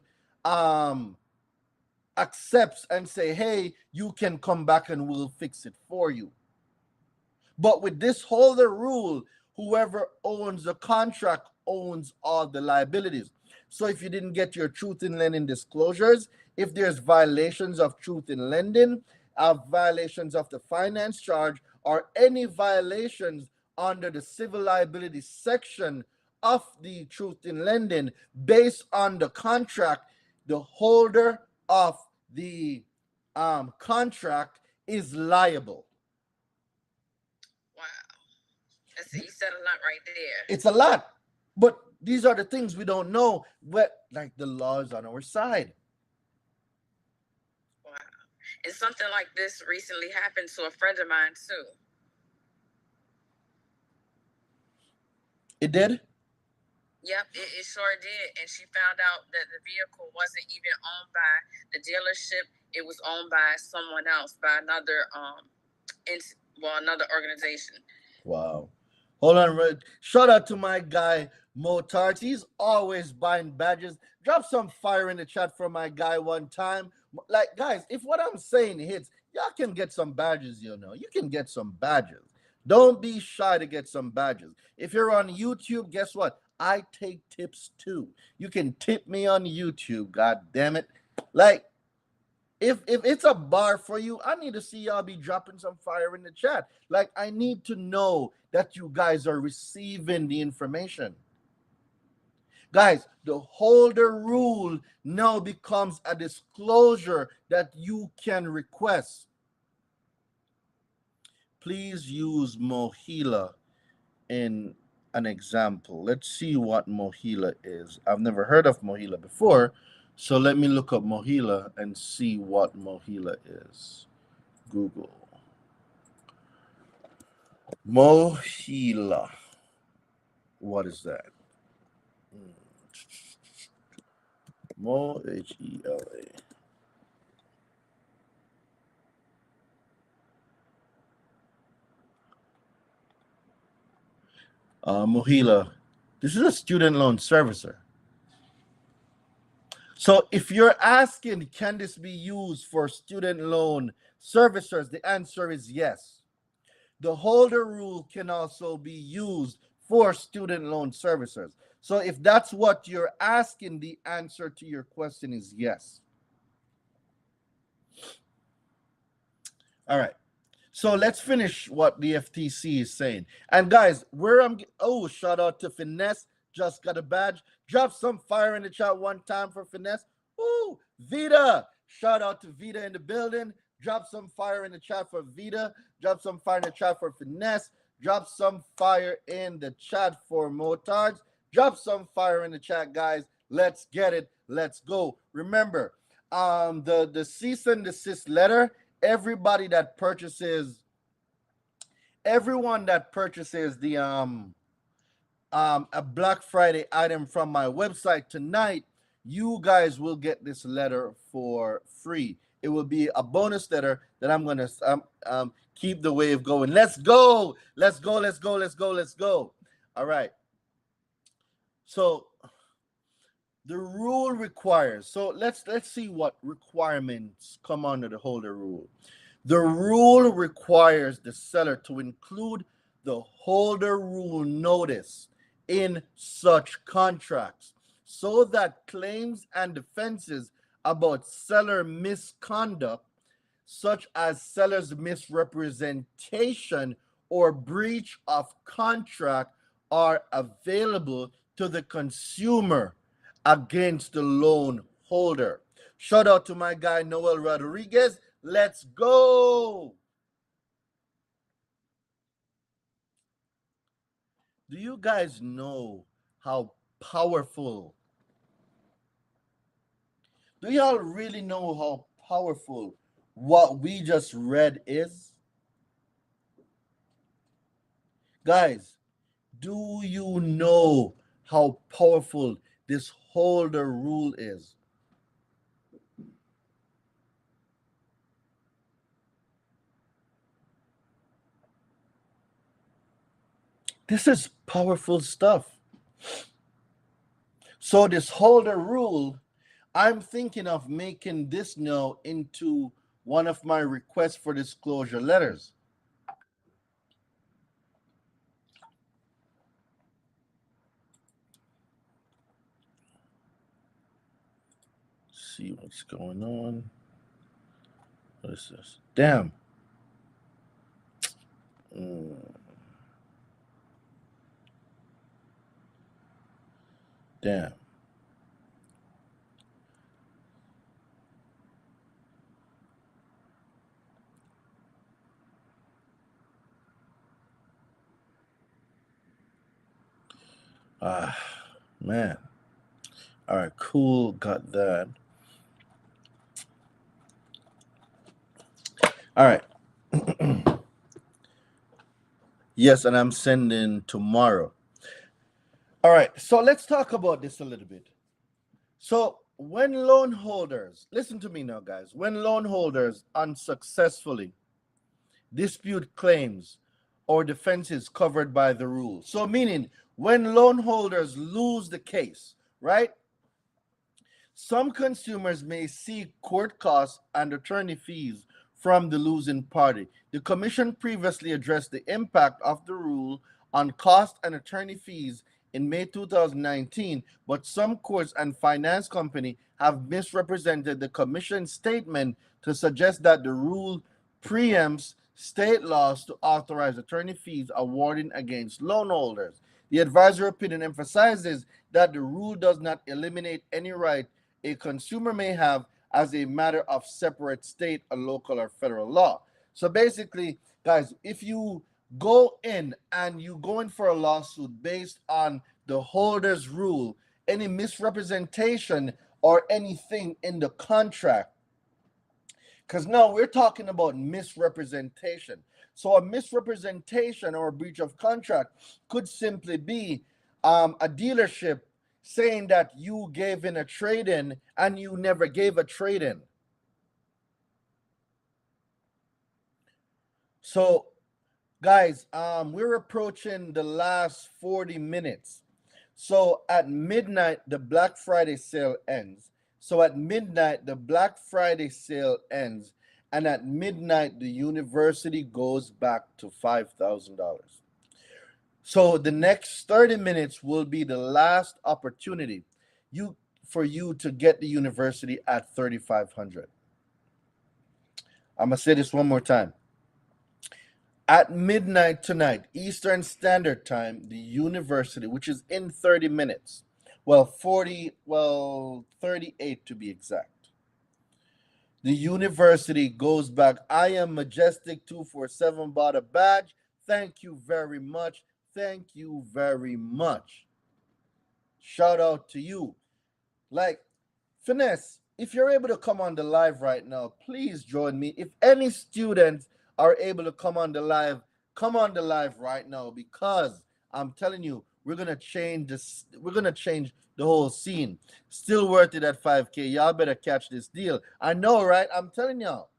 accepts and say, hey, you can come back and we'll fix it for you. But with this holder rule, whoever owns the contract owns all the liabilities. So if you didn't get your truth in lending disclosures, if there's violations of truth in lending, violations of the finance charge, or any violations under the civil liability section of the truth in lending based on the contract, the holder of the contract is liable. Wow. You said a lot right there. It's a lot. But these are the things we don't know, but like the law is on our side. Wow. And something like this recently happened to a friend of mine too. It did? Yep, it sure did. And she found out that the vehicle wasn't even owned by the dealership. It was owned by someone else, by another another organization. Wow. Hold on. Shout out to my guy Motart. He's always buying badges. Drop some fire in the chat for my guy one time. Like, guys, if what I'm saying hits, y'all can get some badges, you know. You can get some badges. Don't be shy to get some badges. If you're on YouTube, guess what? I take tips too. You can tip me on YouTube, god damn it. Like, if it's a bar for you, I need to see y'all be dropping some fire in the chat. Like, I need to know that you guys are receiving the information. Guys, the holder rule now becomes a disclosure that you can request. Please use Mohila in an example. Let's see what Mohila is. I've never heard of Mohila before. So let me look up Mohila and see what Mohila is. Google. Mohila. What is that? Mohela. Mohila. This is a student loan servicer. So if you're asking, can this be used for student loan servicers? The answer is yes. The holder rule can also be used for student loan servicers. So if that's what you're asking, the answer to your question is yes. All right. So let's finish what the FTC is saying. And guys, shout out to Finesse. Just got a badge. Drop some fire in the chat one time for Finesse. Ooh, Vita. Shout out to Vita in the building. Drop some fire in the chat for Vita. Drop some fire in the chat for Finesse. Drop some fire in the chat for Motards. Drop some fire in the chat, guys. Let's get it. Let's go. Remember, the cease and desist letter, everyone that purchases the a Black Friday item from my website tonight, you guys will get this letter for free. It will be a bonus letter that I'm gonna keep the wave going. Let's go. Let's go. Let's go. Let's go. Let's go. All right. So the rule requires. So let's see what requirements come under the holder rule. The rule requires the seller to include the holder rule notice in such contracts so that claims and defenses about seller misconduct, such as seller's misrepresentation or breach of contract, are available to the consumer against the loan holder. Shout out to my guy Noel Rodriguez. Let's go. Do you guys know how powerful? Do y'all really know how powerful what we just read is? Guys, do you know how powerful this holder rule is? This is powerful stuff. So, this holder rule, I'm thinking of making this now into one of my requests for disclosure letters. See what's going on. What is this? Damn. Damn. Ah, man. All right, cool. Got that. All right. Yes, and I'm sending tomorrow. All right, so let's talk about this a little bit. So, when loan holders, listen to me now, guys, when loan holders unsuccessfully dispute claims or defenses covered by the rule, so meaning when loan holders lose the case, right? Some consumers may seek court costs and attorney fees from the losing party. The Commission previously addressed the impact of the rule on cost and attorney fees in May 2019, but some courts and finance companies have misrepresented the Commission's statement to suggest that the rule preempts state laws to authorize attorney fees awarding against loan holders. The advisory opinion emphasizes that the rule does not eliminate any right a consumer may have as a matter of separate state or local or federal law. So basically, guys, if you go in and you go in for a lawsuit based on the holder's rule, any misrepresentation or anything in the contract, because now we're talking about misrepresentation. So a misrepresentation or a breach of contract could simply be a dealership saying that you gave in a trade-in and you never gave a trade-in. So, guys, we're approaching the last 40 minutes. So at midnight, the Black Friday sale ends. So at midnight, the Black Friday sale ends. And at midnight, the university goes back to $5,000. So the next 30 minutes will be the last opportunity for you to get the university at 3,500. I'm going to say this one more time. At midnight tonight, Eastern Standard Time, the university, which is in 30 minutes, 38 to be exact. The university goes back. I am Majestic 247 bought a badge. Thank you very much. Thank you very much. Shout out to you. Like, Finesse, if you're able to come on the live right now, please join me. If any students are able to come on the live right now, because I'm telling you, we're gonna change this. We're gonna change the whole scene. Still worth it at 5K. Y'all better catch this deal. I know, right? I'm telling y'all.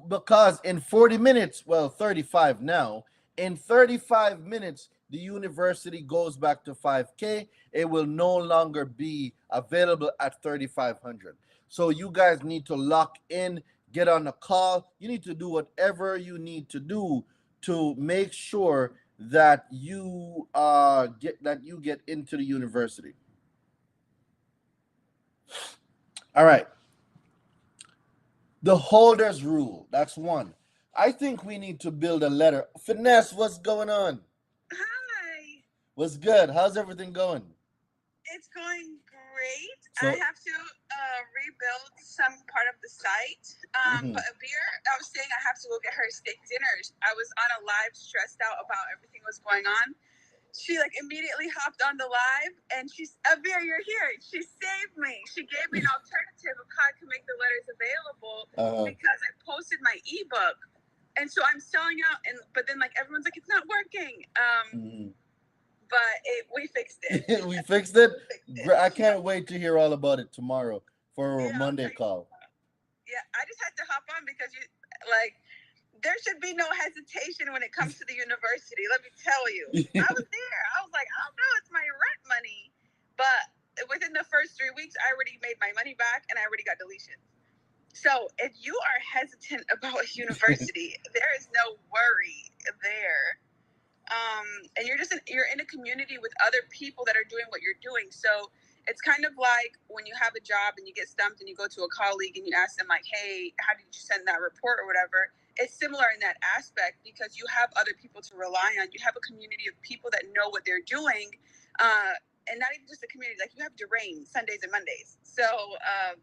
Because in 40 minutes, 35 now, in 35 minutes, the university goes back to 5K. It will no longer be available at 3,500. So you guys need to lock in, get on a call. You need to do whatever you need to do to make sure that you get into the university. All right. The holders rule. That's one. I think we need to build a letter. Finesse, what's going on? Hi. What's good? How's everything going? It's going great. So, I have to rebuild some part of the site. But Abir, I was saying I have to go get her steak dinners. I was on a live stressed out about everything was going on. She like immediately hopped on the live and she's, Abir, you're here. She saved me. She gave me an alternative of how I can make the letters available because I posted my ebook. And so I'm selling out, but then like everyone's like, it's not working. But we fixed it. we fixed it. I can't wait to hear all about it tomorrow for a Monday call. Yeah, I just had to hop on because there should be no hesitation when it comes to the university. Let me tell you, I was there. I was like, oh no, it's my rent money. But within the first 3 weeks, I already made my money back and I already got deletions. So if you are hesitant about university, there is no worry there. And you're in a community with other people that are doing what you're doing. So it's kind of like when you have a job and you get stumped and you go to a colleague and you ask them like, hey, how did you send that report or whatever? It's similar in that aspect because you have other people to rely on. You have a community of people that know what they're doing. And not even just a community, like you have Durain Sundays and Mondays. So I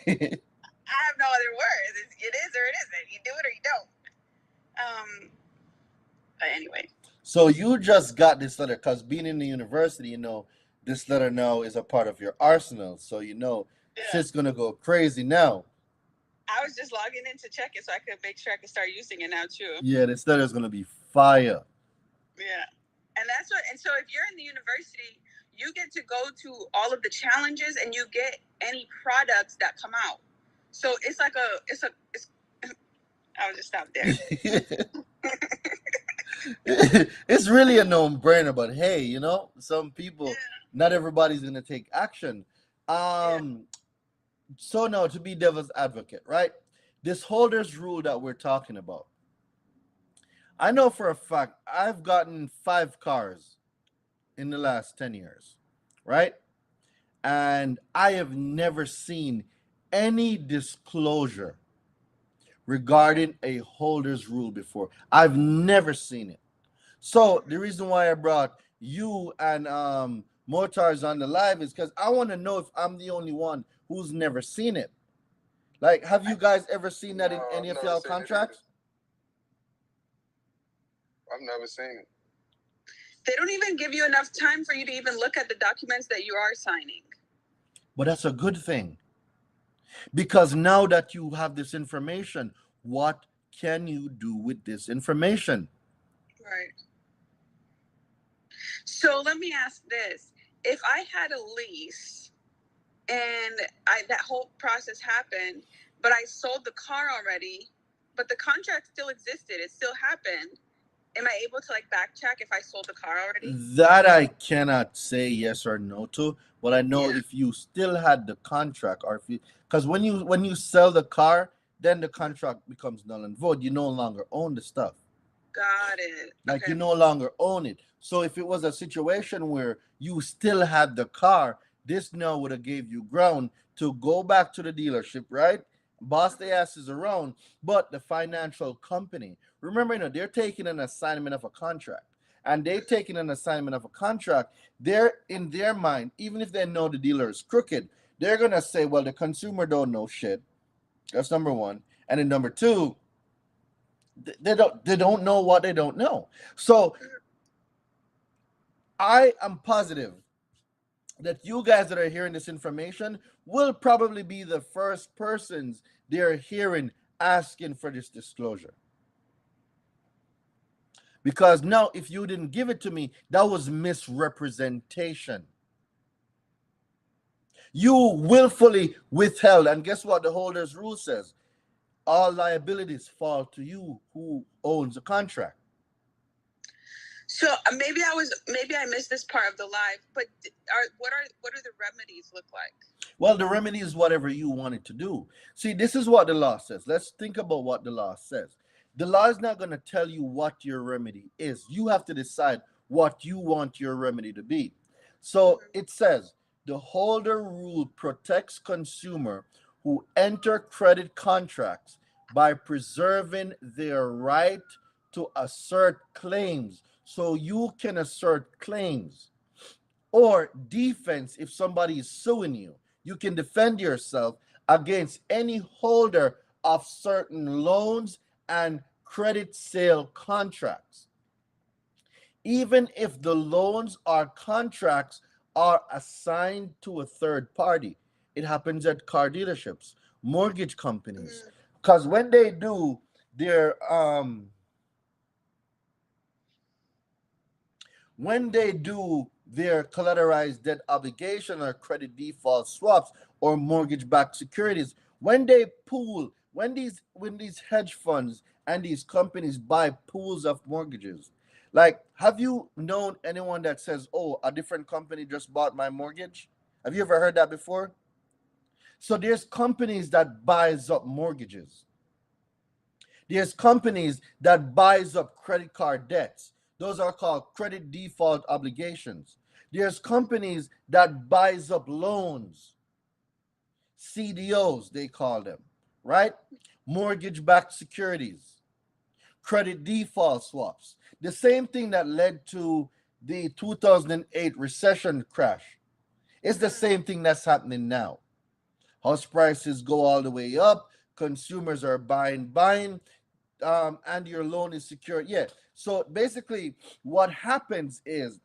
have no other words. It is or it isn't. You do it or you don't. But anyway. So you just got this letter because being in the university, this letter now is a part of your arsenal. So shit's gonna go crazy now. I was just logging in to check it so I could make sure I could start using it now too. Yeah, this letter is gonna be fire. Yeah. And so if you're in the university, you get to go to all of the challenges and you get any products that come out. So it's like I'll just stop there. It's really a no-brainer, but hey, some people, not everybody's gonna take action. So now to be devil's advocate, right? This holders rule that we're talking about. I know for a fact I've gotten 5 cars in the last 10 years, right? And I have never seen any disclosure regarding a holders rule before. I've never seen it. So the reason why I brought you and Mortars on the live is because I want to know if I'm the only one who's never seen it. Like, have you guys ever seen that in any of y'all contracts? I've never seen it. They don't even give you enough time for you to even look at the documents that you are signing. But that's a good thing. Because now that you have this information, what can you do with this information? Right. So let me ask this. If I had a lease and that whole process happened, but I sold the car already, but the contract still existed, it still happened, am I able to back check if I sold the car already? That I cannot say yes or no to, but I know if you still had the contract, or because when you sell the car, then the contract becomes null and void. You no longer own the stuff. Got it. Like you no longer own it. So if it was a situation where you still had the car, this now would have gave you ground to go back to the dealership, right? Boss the asses around, but the financial company, remember, they're taking an assignment of a contract, and they're taking an assignment of a contract. They're in their mind, even if they know the dealer is crooked, they're gonna say, well, the consumer don't know shit. That's number one, and then number two, they don't know what they don't know. So I am positive that you guys that are hearing this information will probably be the first persons they're hearing asking for this disclosure. Because now, if you didn't give it to me, that was misrepresentation. You willfully withheld, and guess what the holders rule says? All liabilities fall to you who owns the contract. So maybe I missed this part of the live, but what do the remedies look like? Well, the remedy is whatever you want it to do. See, this is what the law says. Let's think about what the law says. The law is not going to tell you what your remedy is. You have to decide what you want your remedy to be. So it says the holder rule protects consumer who enter credit contracts by preserving their right to assert claims. So you can assert claims. or defense if somebody is suing you. You can defend yourself against any holder of certain loans and credit sale contracts. Even if the loans or contracts are assigned to a third party. It happens at car dealerships, mortgage companies. Because their when they do their collateralized debt obligation or credit default swaps or mortgage backed securities, when these hedge funds and these companies buy pools of mortgages, like, have you known anyone that says, oh, a different company just bought my mortgage? Have you ever heard that before? So there's companies that buys up mortgages. There's companies that buys up credit card debts. Those are called credit default obligations. There's companies that buys up loans, CDOs they call them, right? Mortgage-backed securities, credit default swaps. The same thing that led to the 2008 recession crash. It's the same thing that's happening now. House prices go all the way up. Consumers are buying, and your loan is secured. Yeah. So basically, what happens is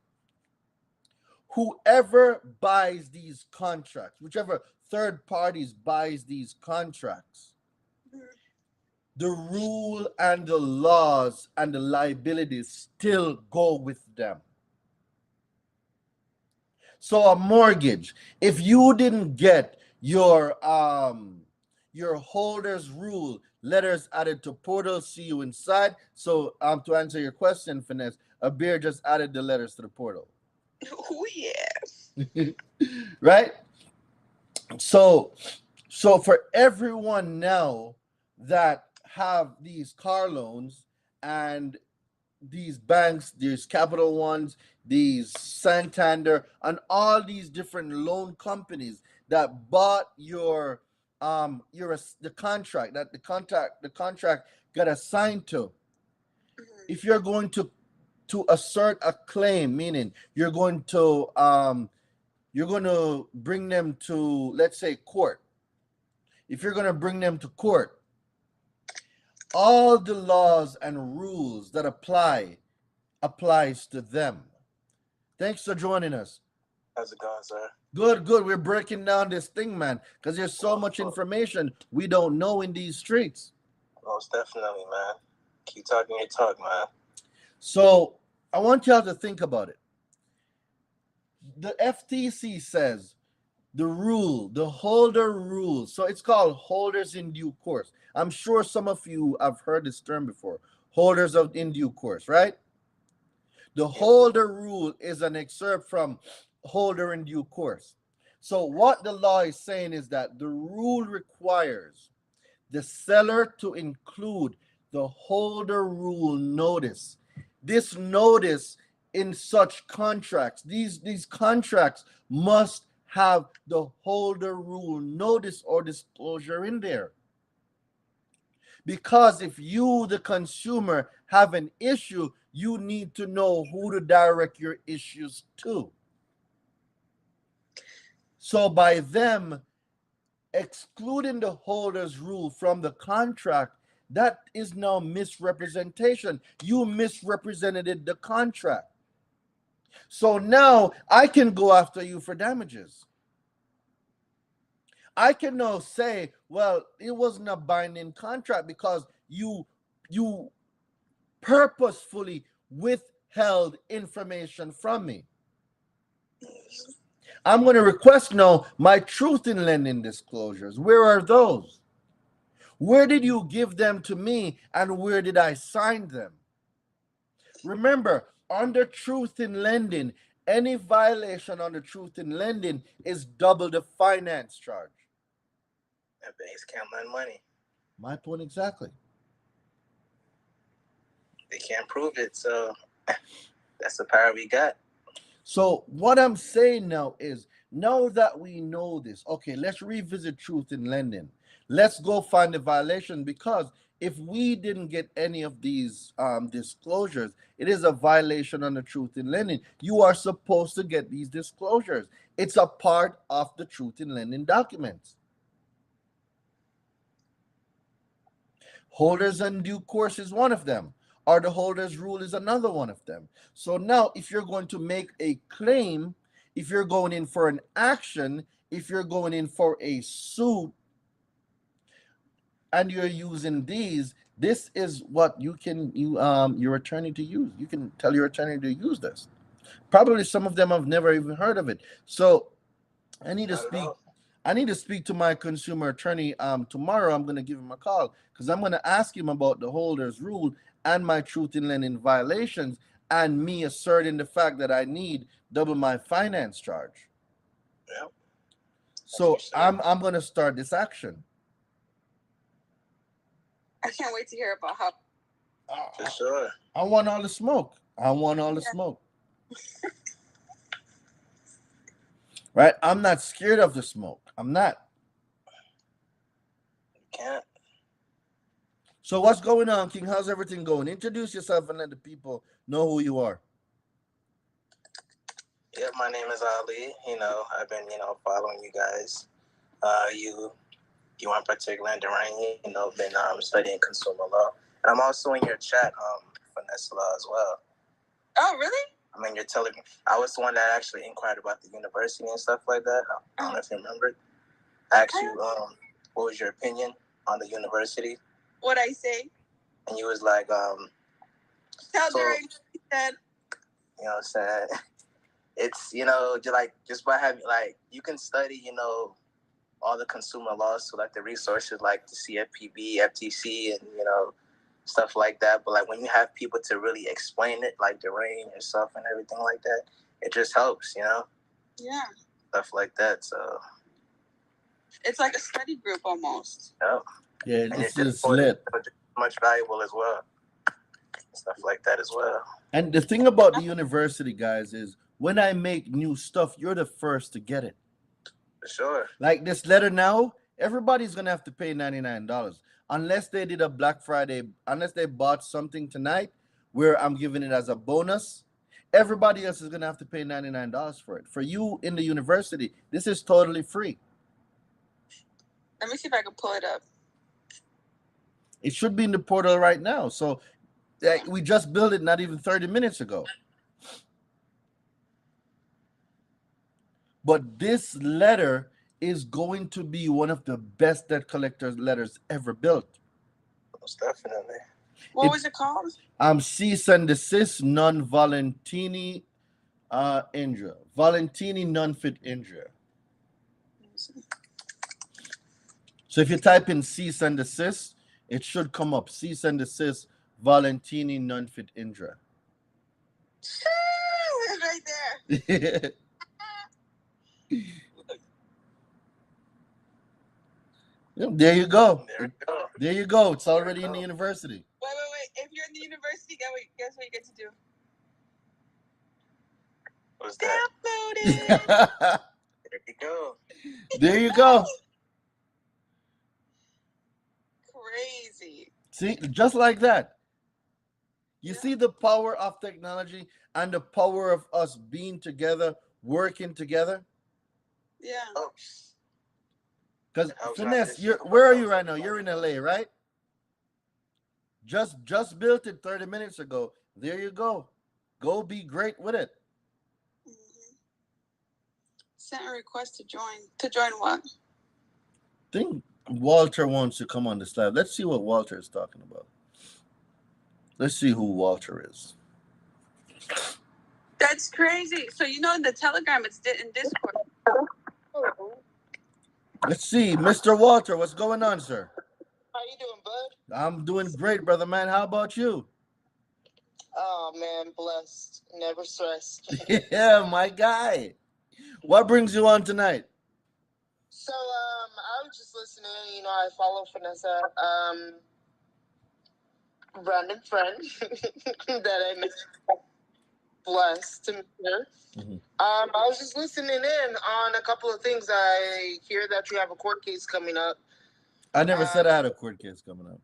whoever buys these contracts, whichever third parties buys these contracts, the rule and the laws and the liabilities still go with them. So a mortgage, if you didn't get your holders rule letters added to portal, see you inside. So to answer your question, Finesse, a beer just added the letters to the portal. Oh yeah. Right? So for everyone now that have these car loans and these banks, these Capital Ones, these Santander, and all these different loan companies that bought the contract that the contract got assigned to. If you're going to assert a claim, meaning you're going to bring them to, let's say, court. If you're going to bring them to court, all the laws and rules that applies to them. Thanks for joining us. How's it going, sir? Good. We're breaking down this thing, man, because there's so much information we don't know in these streets. Most definitely, man. Keep talking your talk, man. So I want y'all to think about it. The FTC says the holder rule. So it's called holders in due course. I'm sure some of you have heard this term before. Holders of in due course, right? The holder rule is an excerpt from holder in due course. So what the law is saying is that the rule requires the seller to include the holder rule notice. This notice in such contracts, these contracts must have the holder rule notice or disclosure in there. Because if you, the consumer, have an issue, you need to know who to direct your issues to. So by them excluding the holder's rule from the contract, that is now misrepresentation. You misrepresented the contract. So now I can go after you for damages. I can now say, well, it wasn't a binding contract because you purposefully withheld information from me. I'm going to request now my truth in lending disclosures. Where are those? Where did you give them to me and where did I sign them? Remember, under truth in lending, any violation under truth in lending is double the finance charge. And banks can't lend money. My point exactly. They can't prove it, so that's the power we got. So what I'm saying now is, now that we know this, okay, let's revisit truth in lending. Let's go find the violation, because If we didn't get any of these disclosures, it is a violation on the truth in lending. You are supposed to get these disclosures. It's a part of the truth in lending documents. Holders in due course is one of them, or the holders rule is another one of them. So now, if you're going to make a claim, if you're going in for an action, if you're going in for a suit, and you're using these, this is what your attorney to use. You can tell your attorney to use this. Probably some of them have never even heard of it. So I need to Not at speak. all. I need to speak to my consumer attorney tomorrow. I'm going to give him a call because I'm going to ask him about the holders rule and my truth in lending violations, and me asserting the fact that I need double my finance charge. Yep. So for sure. I'm going to start this action. I can't wait to hear about how. For sure. I want all the smoke. I want all the smoke. Right? I'm not scared of the smoke. I'm not. You can't. So what's going on, King? How's everything going? Introduce yourself and let the people know who you are. Yeah, my name is Ali. I've been, following you guys. You in particular, and Durang, been studying consumer law. And I'm also in your chat, finesse law as well. Oh, really? I mean, you're telling me. I was the one that actually inquired about the university and stuff like that. I don't know if you remember. I asked you, what was your opinion on the university? What'd I say? And you was like, Tell Durang what he said. You know what I'm saying? It's, just by having, you can study, all the consumer laws, so, the resources like the CFPB, FTC, and, stuff like that. But, when you have people to really explain it, like Durang yourself and everything like that, it just helps, Yeah. Stuff like that, so. It's like a study group almost. Yep. Yeah, And this is lit. Much valuable as well. Stuff like that as well. And the thing about the university, guys, is when I make new stuff, you're the first to get it. For sure. Like this letter now, everybody's going to have to pay $99. Unless they did a Black Friday, unless they bought something tonight where I'm giving it as a bonus, everybody else is going to have to pay $99 for it. For you in the university, this is totally free. Let me see if I can pull it up. It should be in the portal right now. So we just built it not even 30 minutes ago. But this letter is going to be one of the best debt collectors letters ever built. Most definitely. What was it called? Cease and desist non volentini injuria. Volentini non fit injuria. So if you type in cease and desist, it should come up. Cease and desist Volentini non fit injuria. Right there. There you go. There you go. It's already in the university. Wait. If you're in the university, guess what you get to do? What's that? Download it. There you go. There you go. Crazy. See, just like that. You see the power of technology and the power of us being together, working together? Yeah. Because Finesse, where are you right now? You're in LA, right? Just built it 30 minutes ago. There you go. Go be great with it. Mm-hmm. Sent a request to join. To join what? I think Walter wants to come on this live. Let's see what Walter is talking about. Let's see who Walter is. That's crazy. So in the Telegram, it's in Discord. Let's see, Mr. Walter, what's going on, sir? How you doing, bud? I'm doing great, brother man. How about you? Oh man, blessed, never stressed. Yeah, my guy. What brings you on tonight? So I was just listening. I follow Vanessa, random friend that I met. Blessed to meet her. Mm-hmm. I was just listening in on a couple of things. I hear that you have a court case coming up. I never said I had a court case coming up.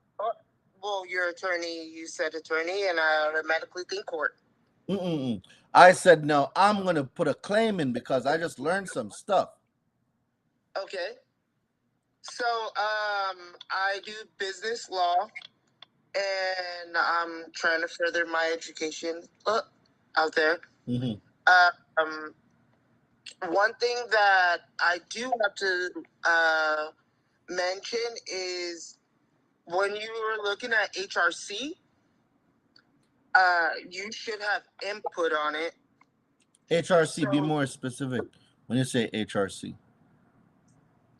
well, your attorney, you said attorney, and I automatically think court. I said, no, I'm going to put a claim in because I just learned some stuff. Okay. So, I do business law, and I'm trying to further my education out there. One thing that I do have to mention is when you are looking at HRC, you should have input on it. HRC, be more specific when you say HRC.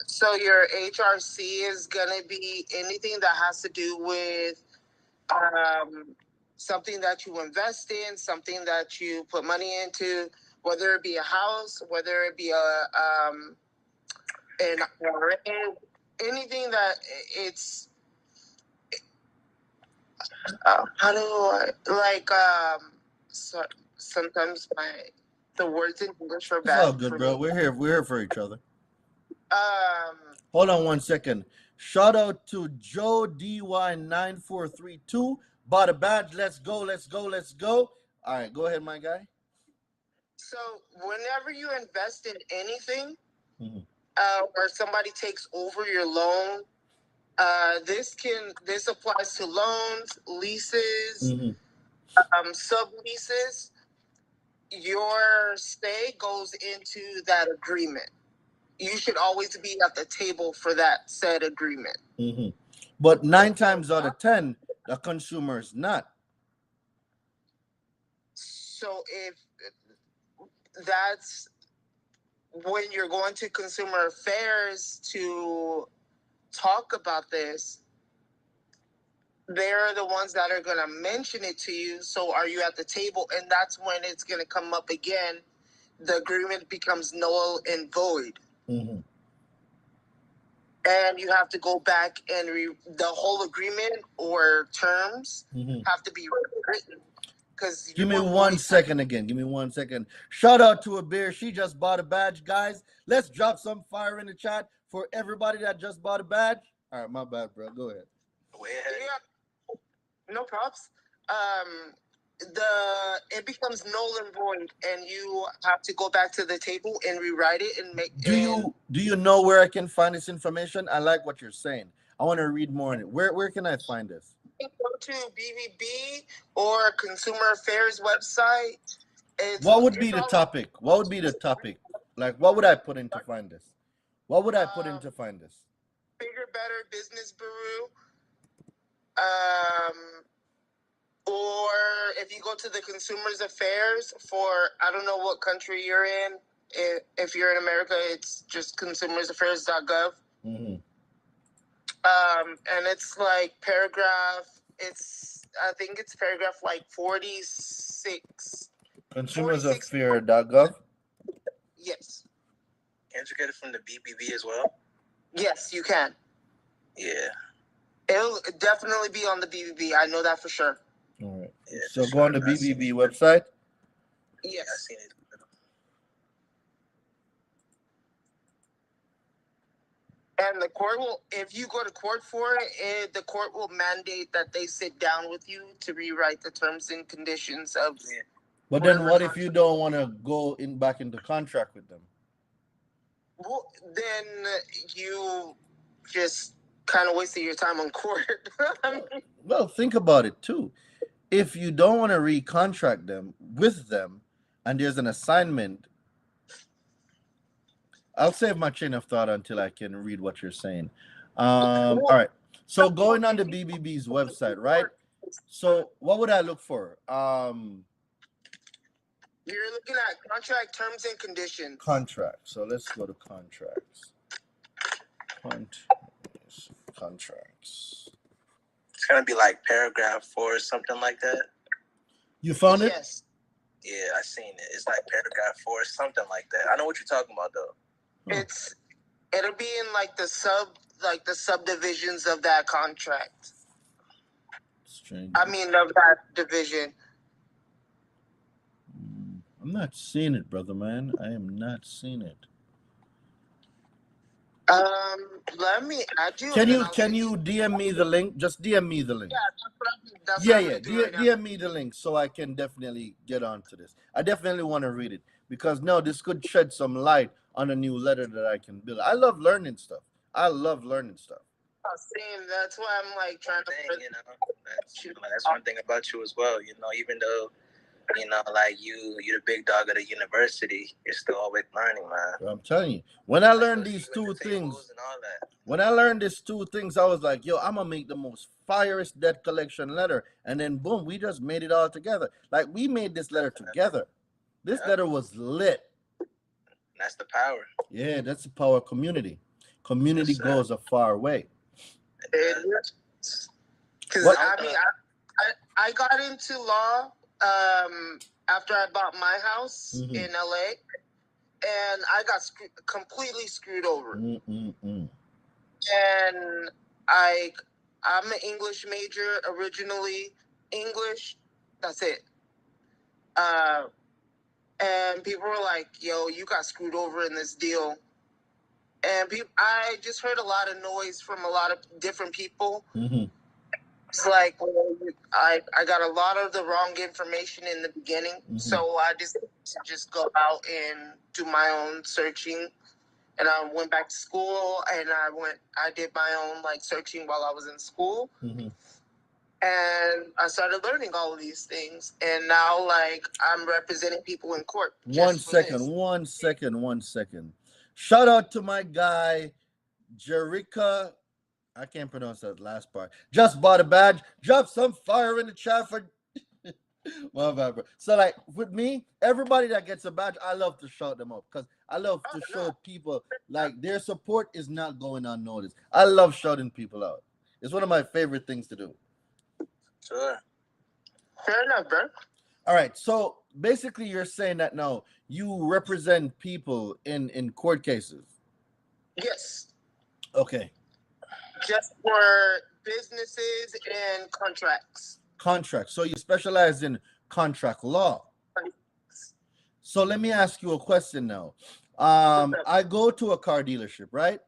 So your HRC is gonna be anything that has to do with something that you invest in, something that you put money into, whether it be a house, whether it be an IRA, anything that it's how do I like so sometimes the words in English are bad. It's all good, bro. We're here for each other. Hold on one second. Shout out to Joe DY9432. Bought a badge. Let's go. All right, go ahead, my guy. So whenever you invest in anything, or somebody takes over your loan, this applies to loans, leases, subleases. Your stay goes into that agreement. You should always be at the table for that said agreement. But 9 times out of 10, the consumer is not. So if that's when you're going to consumer affairs to talk about this, they're the ones that are going to mention it to you. So are you at the table? And that's when it's going to come up again. The agreement becomes null and void. And you have to go back and the whole agreement or terms have to be written. Give me 1 second again. Give me 1 second. Shout out to a beer. She just bought a badge, guys. Let's drop some fire in the chat for everybody that just bought a badge. All right, my bad, bro. Go ahead. Yeah, no props. It becomes null and void, and you have to go back to the table and rewrite it and make. Do you know where I can find this information? I like what you're saying. I want to read more on it. Where can I find this? Go to BVB or Consumer Affairs website. What would be the topic? What would be the topic? Like, what would I put in to find this? What would I put in to find this? Bigger, Better Business Bureau. Or if you go to the Consumers Affairs for, I don't know what country you're in. If you're in America, it's just consumersaffairs.gov. And it's like I think it's paragraph like 46. Consumersaffairs.gov? Yes. Can't you get it from the BBB as well? Yes, you can. Yeah. It'll definitely be on the BBB. I know that for sure. All right. Yeah, so go on the BBB website. Yes. I've seen it. And the court will, if you go to court for it, the court will mandate that they sit down with you to rewrite the terms and conditions of it. But then what if you don't want to go back into contract with them? Well, then you just kind of wasted your time on court. Well, think about it too. If you don't want to recontract them with them and there's an assignment, I'll save my chain of thought until I can read what you're saying. All right. So going on the BBB's website, right? So what would I look for? You're looking at contract terms and conditions. Contract. So let's go to contracts. Contracts. It's gonna be like paragraph 4 or something like that. You found it? Yes. Yeah, I seen it. It's like paragraph 4 or something like that. I know what you're talking about though. It'll be in like the subdivisions of that contract. Strange. I mean of that division. I'm not seeing it, brother man. I am not seeing it. let me add you. Can And then you I'll can send you DM me the link? Just DM me the link. Yeah, that's Yeah, what I'm yeah. gonna do right now. DM me the link so I can definitely get onto this. I definitely want to read it because no, this could shed some light on a new letter that I can build. I love learning stuff. I love learning stuff. Same. That's why I'm like trying Thing, to. that's one thing about you as well. Even though like you're the big dog of the university, you're still always learning, man. I'm telling you, when I learned these two things, and all that. when I learned these two things, I was like, yo, I'm gonna make the most fireest debt collection letter. And then boom, we just made it all together. Like we made this letter together. This letter was lit. That's the power. Yeah, that's the power of community. Community goes a far way. Because What? I mean, I got into law after I bought my house in LA, and I got completely screwed over. And I'm an English major originally. English, that's it. And people were like, "Yo, you got screwed over in this deal." And I just heard a lot of noise from a lot of different people. It's like, well, I got a lot of the wrong information in the beginning, so I just go out and do my own searching. And I went back to school, and I did my own like searching while I was in school. And I started learning all of these things, and now like I'm representing people in court. One second. Shout out to my guy, Jerica. I can't pronounce that last part. Just bought a badge. Drop some fire in the chat for my bad, bro. So like with me, everybody that gets a badge, I love to shout them up because I love to show people like their support is not going unnoticed. I love shouting people out. It's one of my favorite things to do. Sure. Fair enough, bro. All right. So basically, you're saying that now you represent people in court cases. Yes. Okay. Just for businesses and contracts. Contracts. So you specialize in contract law. So let me ask you a question now. I go to a car dealership, right?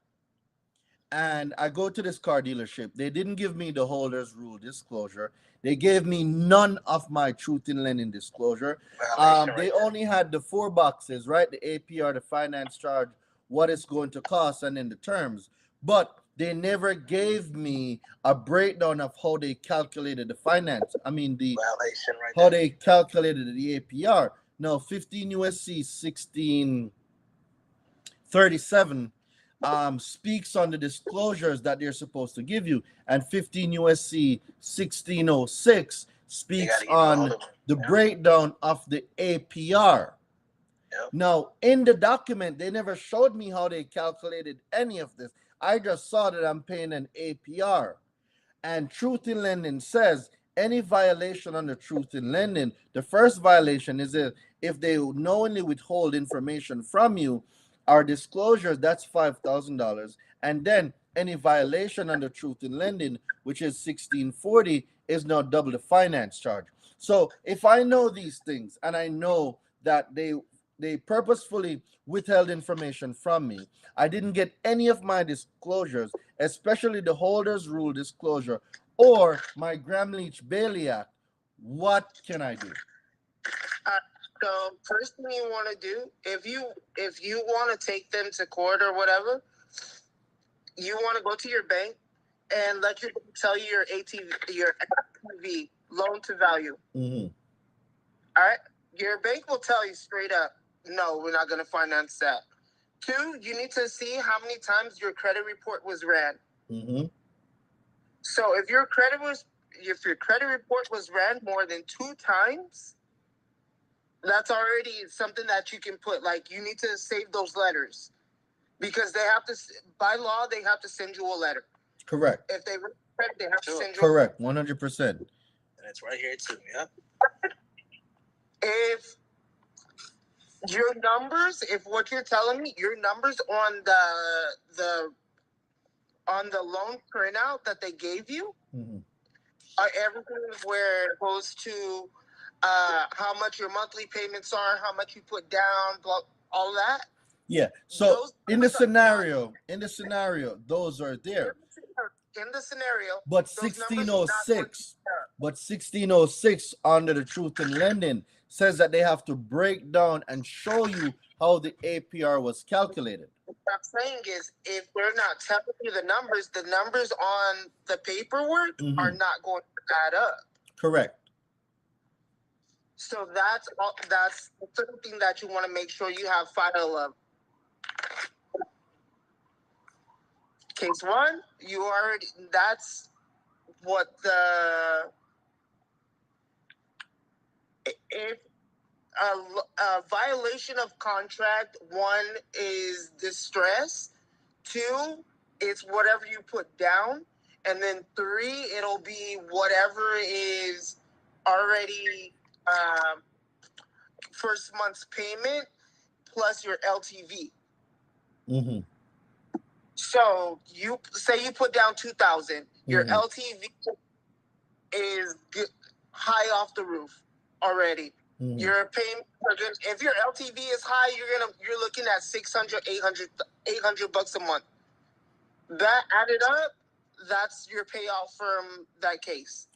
And I go to this car dealership. They didn't give me the holder's rule disclosure. They gave me none of my truth in lending disclosure. They only had the 4 boxes, right? The APR, the finance charge, what it's going to cost, and then the terms. But they never gave me a breakdown of how they calculated the finance. I mean, how they calculated the APR. Now, 15 USC 1637 speaks on the disclosures that they're supposed to give you, and 15 USC 1606 speaks on the breakdown of the APR. Now, in the document, they never showed me how they calculated any of this. I just saw that I'm paying an APR. And Truth in Lending says any violation under Truth in Lending, the first violation is if they knowingly withhold information from you, our disclosures, that's $5,000. And then any violation under Truth in Lending, which is 1640, is now double the finance charge. So if I know these things and I know that they purposefully withheld information from me, I didn't get any of my disclosures, especially the holder's rule disclosure or my Gramm-Leach-Bailey Act, what can I do? So first thing you want to do, if you want to take them to court or whatever, you want to go to your bank and let your bank tell you your ATV, loan to value. All right, your bank will tell you straight up, no, we're not going to finance that. 2, you need to see how many times your credit report was ran. So if your credit report was ran more than 2 times, that's already something that you can put. Like, you need to save those letters because they have to, by law, they have to send you a letter. Correct. If they have to send you. Correct. 100%. And it's right here too. Yeah. If your numbers, if what you're telling me, your numbers on the loan printout that they gave you, are everything where it goes to how much your monthly payments are, how much you put down, all that. Yeah. So in the scenario, those are there. In the scenario, But those numbers are not going to 1606, but 1606 under the truth in lending says that they have to break down and show you how the APR was calculated. What I'm saying is, if they're not telling you the numbers on the paperwork are not going to add up. Correct. So that's something that you want to make sure you have file of. Case one, you already, that's what the, if a violation of contract, one is distress, two, it's whatever you put down, and then three, it'll be whatever is already first month's payment plus your LTV. Mm-hmm. So you say you put down 2,000, your LTV is high off the roof already. Your payment, if your LTV is high, you're looking at 600, 800 bucks a month. That added up, that's your payoff from that case.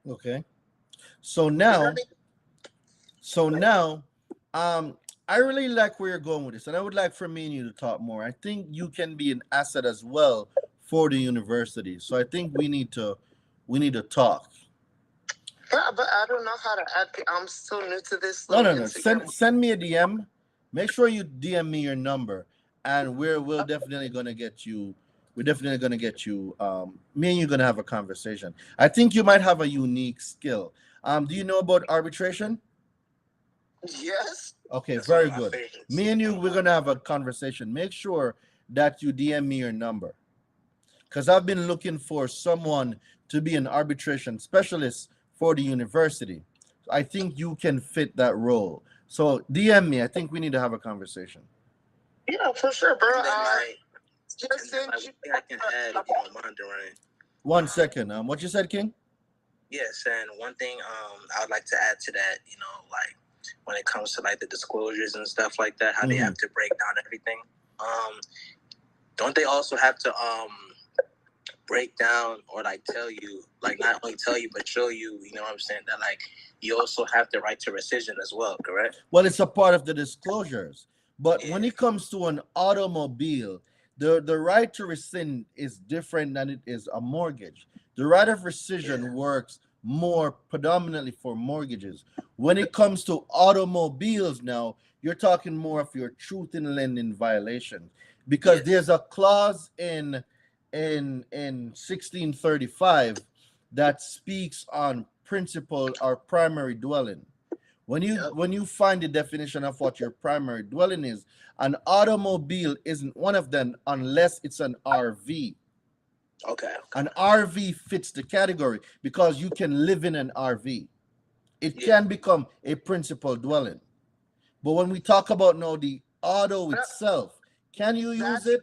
Okay. So now, I really like where you're going with this, and I would like for me and you to talk more. I think you can be an asset as well for the university. So I think we need to talk. Yeah, but I don't know how to add. I'm so new to this. No. Send me a DM. Make sure you DM me your number, and we're definitely gonna get you. We're definitely gonna get you. Me and you're gonna have a conversation. I think you might have a unique skill. Do you know about arbitration? Yes. Okay, that's very good. Me and you, we're gonna have a conversation. Make sure that you DM me your number, because I've been looking for someone to be an arbitration specialist for the university. I think you can fit that role. So DM me. I think we need to have a conversation. Yeah, for sure, bro. Just send you. I can add, if you don't mind, Dorian. 1 second. What you said, King? Yes, and one thing I would like to add to that, like when it comes to like the disclosures and stuff like that, how they have to break down everything. Don't they also have to break down or like tell you, like not only tell you but show you, you know what I'm saying, that like you also have the right to rescission as well, correct? Well, it's a part of the disclosures. But when it comes to an automobile, the right to rescind is different than it is a mortgage. The right of rescission works more predominantly for mortgages. When it comes to automobiles now, you're talking more of your truth in lending violation, because there's a clause in 1635 that speaks on principal or primary dwelling. When you find the definition of what your primary dwelling is, an automobile isn't one of them unless it's an RV. Okay. An RV fits the category because you can live in an RV. It can become a principal dwelling. But when we talk about now the auto itself, can you use it?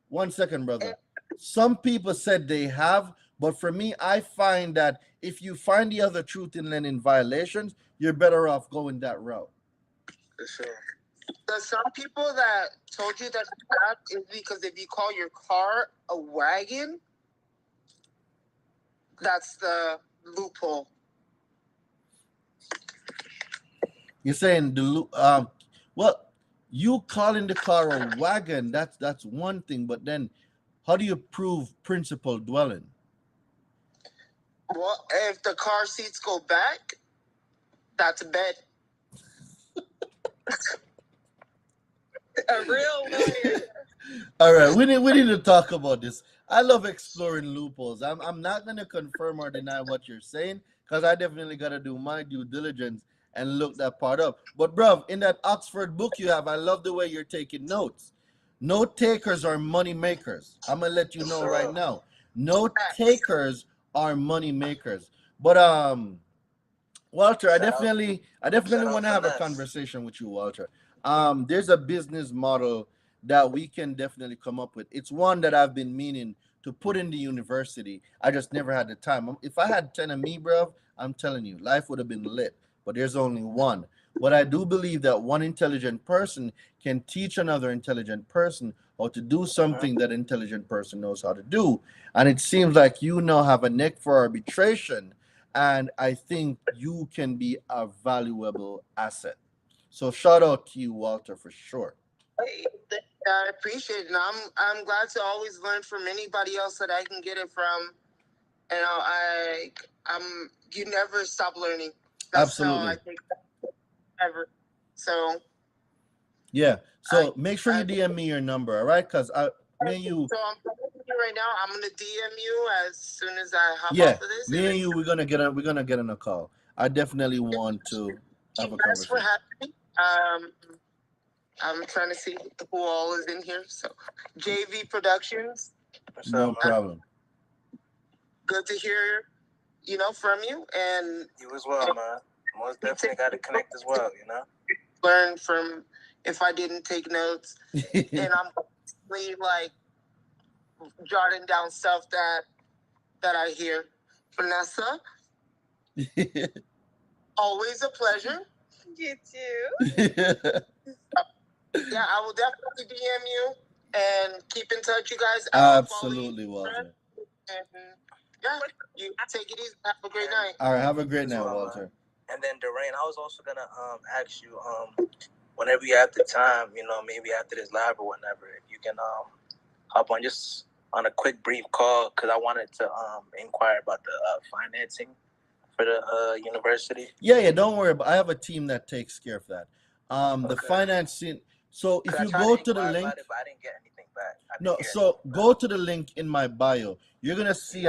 1 second, brother. Some people said they have, but for me, I find that if you find the other truth in lending violations, you're better off going that route. For sure. There's some people that told you that is because if you call your car a wagon, that's the loophole. You're saying well, you calling the car a wagon, that's one thing, but then how do you prove principal dwelling? Well, if the car seats go back, that's a bed. A real lawyer. All right, we need to talk about this. I love exploring loopholes. I'm not gonna confirm or deny what you're saying, because I definitely gotta do my due diligence and look that part up. But bruv, in that Oxford book you have, I love the way you're taking notes. Note takers are money makers. I'm gonna let you know right now. Note takers are money makers. But Walter, I definitely want to have a conversation with you, Walter. There's a business model that we can definitely come up with. It's one that I've been meaning to put in the university. I just never had the time. If I had 10 of me, bro, I'm telling you, life would have been lit. But there's only one. But I do believe that one intelligent person can teach another intelligent person how to do something that intelligent person knows how to do. And it seems like you now have a neck for arbitration, and I think you can be a valuable asset. So shout out to you, Walter, for sure. Hey, I appreciate it. And I'm glad to always learn from anybody else that I can get it from. You know, you never stop learning. That's Absolutely. how I think ever. So yeah. So make sure you DM me your number, all right? Because me and you. So I'm talking to you right now. I'm gonna DM you as soon as I hop Yeah, off of this. me and you, we're gonna get on a call. I definitely want to have a Thanks for conversation. having me. I'm trying to see who all is in here. So, JV Productions. No problem. Good to hear, from you, and You as well, man. Most definitely got to connect as well, learn from if I didn't take notes, and I'm really like jotting down stuff that I hear. Vanessa, always a pleasure. You too. Yeah, I will definitely DM you and keep in touch, you guys. Absolutely, Walter. And yeah, you take it easy. Have a great night. All right, have a great night, Walter. And then Darain, I was also gonna ask you whenever you have the time, maybe after this live or whatever, if you can hop on just on a quick brief call, because I wanted to inquire about the financing for the university. Yeah, don't worry. But I have a team that takes care of that. The financing. So if you go to the link, I didn't get anything back. no. So go to the link in my bio. You're gonna see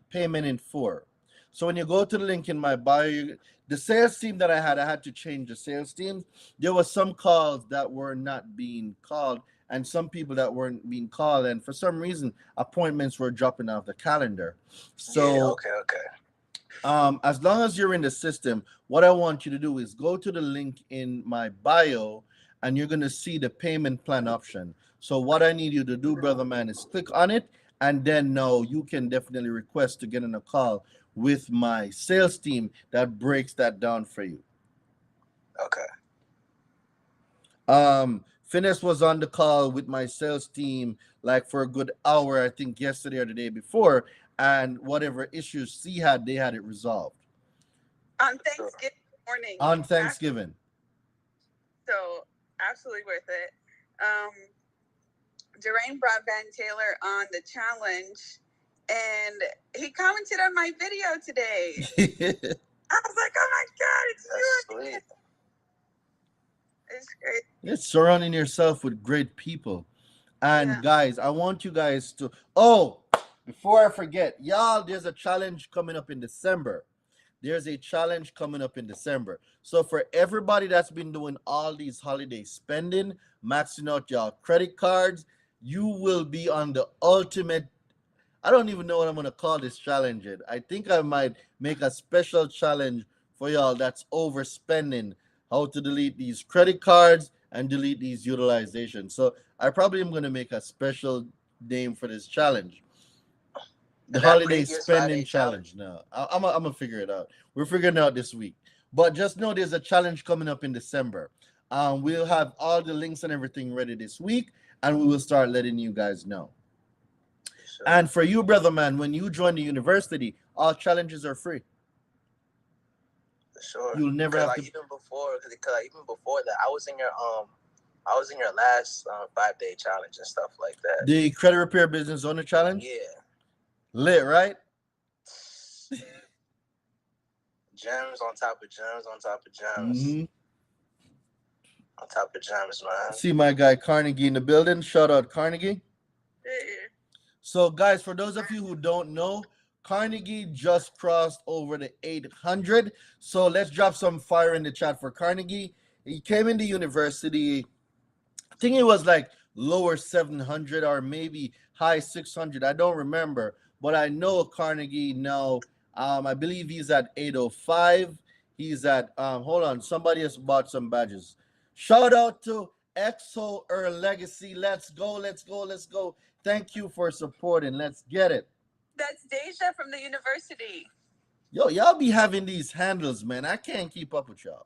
payment in 4. So when you go to the link in my bio, the sales team that I had to change the sales team. There were some calls that were not being called, and some people that weren't being called, and for some reason appointments were dropping off the calendar. So yeah, okay. As long as you're in the system, what I want you to do is go to the link in my bio, and you're going to see the payment plan option. So what I need you to do, brother man, is click on it, and then now you can definitely request to get in a call with my sales team that breaks that down for you. Okay. Finesse was on the call with my sales team like for a good hour, I think yesterday or the day before, and whatever issues he had, they had it resolved. On Thanksgiving morning. On Thanksgiving. So absolutely worth it. Darain brought Van Taylor on the challenge, and he commented on my video today. I was like, oh my God, it's you. Sweet. It's great. It's surrounding yourself with great people. And guys, I want you guys to, before I forget, y'all, there's a challenge coming up in December. So for everybody that's been doing all these holiday spending, maxing out y'all credit cards, you will be on the ultimate, I don't even know what I'm going to call this challenge yet. I think I might make a special challenge for y'all that's overspending, how to delete these credit cards and delete these utilizations. So I probably am going to make a special name for this challenge. The holiday spending challenge. Now I'm gonna figure it out. We're figuring it out this week, but just know there's a challenge coming up in December. We'll have all the links and everything ready this week, and we will start letting you guys know. Sure. And for you, brother man, when you join the university, all challenges are free. Sure. You'll never have to. Even before that, I was in your last 5-day challenge and stuff like that. The credit repair business owner challenge. Yeah. Lit, right? Gems on top of gems on top of gems. Mm-hmm. On top of gems, man. See my guy Carnegie in the building. Shout out Carnegie. So, guys, for those of you who don't know, Carnegie just crossed over the 800. So let's drop some fire in the chat for Carnegie. He came into university, I think it was like lower 700 or maybe high 600. I don't remember. But I know Carnegie now, I believe he's at 805. He's at, hold on, somebody has bought some badges. Shout out to Exo Legacy. Let's go. Thank you for supporting. Let's get it. That's Deja from the university. Yo, y'all be having these handles, man. I can't keep up with y'all.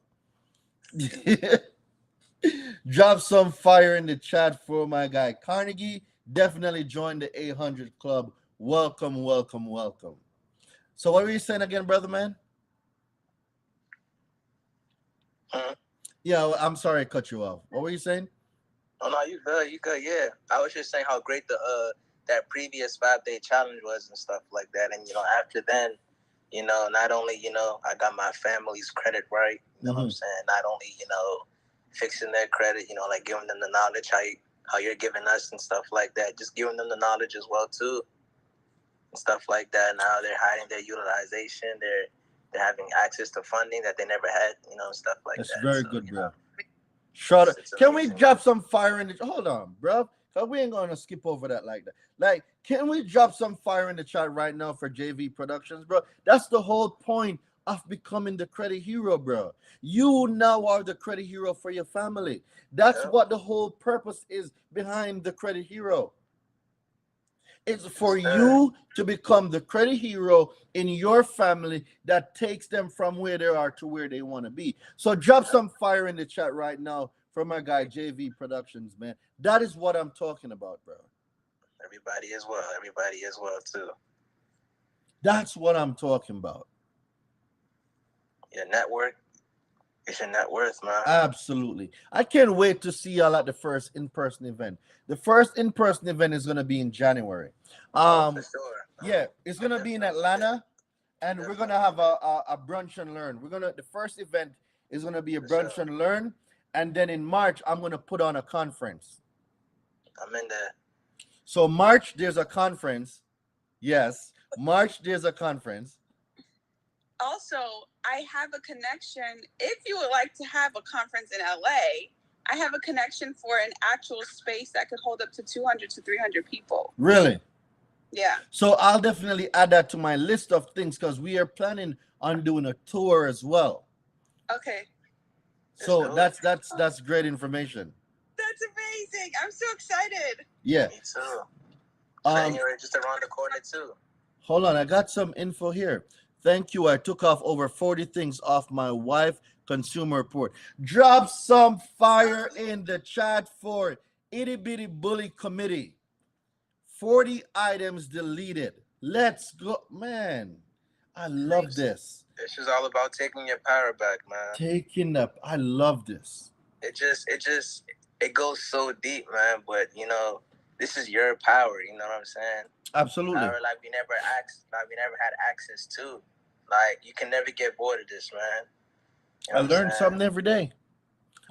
Drop some fire in the chat for my guy Carnegie. Definitely join the 800 club. Welcome, welcome, welcome. So what were you saying again, brother man? Yeah, I'm sorry I cut you off. What were you saying? Oh no, you good. Yeah, I was just saying how great the that previous 5-day challenge was and stuff like that. And after then, not only I got my family's credit right. You know what I'm saying? Not only fixing their credit, like giving them the knowledge how you're giving us and stuff like that. Just giving them the knowledge as well too, and stuff like that. Now they're hiding their utilization. They're having access to funding that they never had. Stuff like That's that. That's very So, good, bro. Shut up. it's Can we amazing. drop some fire in the hold on, bro? Cause we ain't gonna skip over that like that. Like, can we drop some fire in the chat right now for JV Productions, bro? That's the whole point of becoming the credit hero, bro. You now are the credit hero for your family. That's what the whole purpose is behind the credit hero. It's for you to become the credit hero in your family that takes them from where they are to where they want to be. So drop some fire in the chat right now for my guy JV Productions, man. That is what I'm talking about, bro. Everybody as well too. That's what I'm talking about. Your network is your net worth, man. Absolutely. I can't wait to see y'all at the first in-person event. The first in-person event is going to be in January. For sure. Yeah, it's going to be in Atlanta, and we're going to have a brunch and learn. The first event is going to be a brunch and learn, and then in March I'm going to put on a conference. I'm in there. So March there's a conference. Yes, March there's a conference. Also, I have a connection. If you would like to have a conference in LA, I have a connection for an actual space that could hold up to 200 to 300 people. Really? Yeah. So I'll definitely add that to my list of things because we are planning on doing a tour as well. Okay. So that's great information. That's amazing. I'm so excited. Yeah. Me too. January just around the corner too. Hold on, I got some info here. Thank you. I took off over 40 things off my wife consumer report. Drop some fire in the chat for Itty Bitty Bully Committee. 40 items deleted. Let's go, man. I love this. This is all about taking your power back, man. Taking up. I love this. It goes so deep, man. But this is your power. You know what I'm saying? Absolutely. Power like we never had access to. Like you can never get bored of this, man. I learn something every day.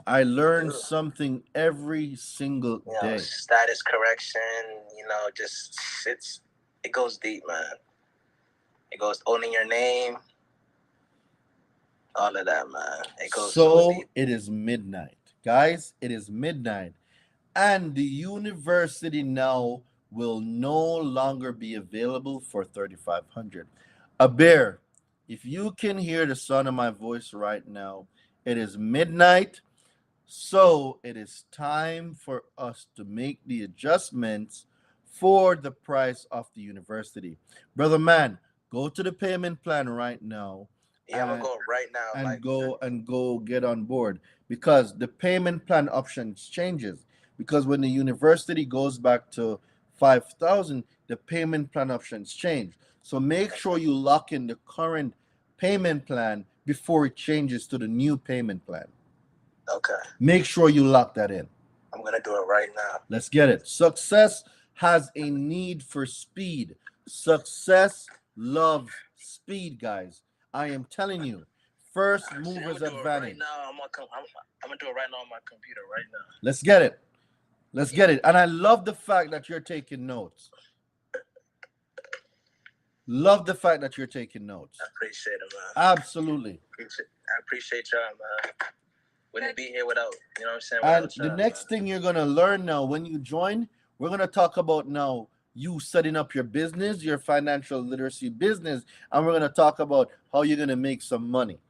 I learn something every single day. Status correction, it goes deep, man. It goes owning your name, all of that, man. It goes so deep. It is midnight. Guys, it is midnight. And the university now will no longer be available for 3,500. A bear, if you can hear the sound of my voice right now, it is midnight. So it is time for us to make the adjustments for the price of the university. Brother man, go to the payment plan right now. Yeah, I'm gonna go right now. And go get on board because the payment plan options changes. Because when the university goes back to 5,000, the payment plan options change. So make sure you lock in the current payment plan before it changes to the new payment plan. Okay. Make sure you lock that in. I'm going to do it right now. Let's get it. Success has a need for speed. Success loves speed, guys. I am telling you. First movers advantage. Right now. I'm going to do it right now on my computer right now. Let's get it. Let's get it. And I love the fact that you're taking notes. Love the fact that you're taking notes. I appreciate it, man. Absolutely. I appreciate y'all, man. Wouldn't be here without, you know what I'm saying? And the next thing you're going to learn now when you join, we're going to talk about now you setting up your business, your financial literacy business, and we're going to talk about how you're going to make some money.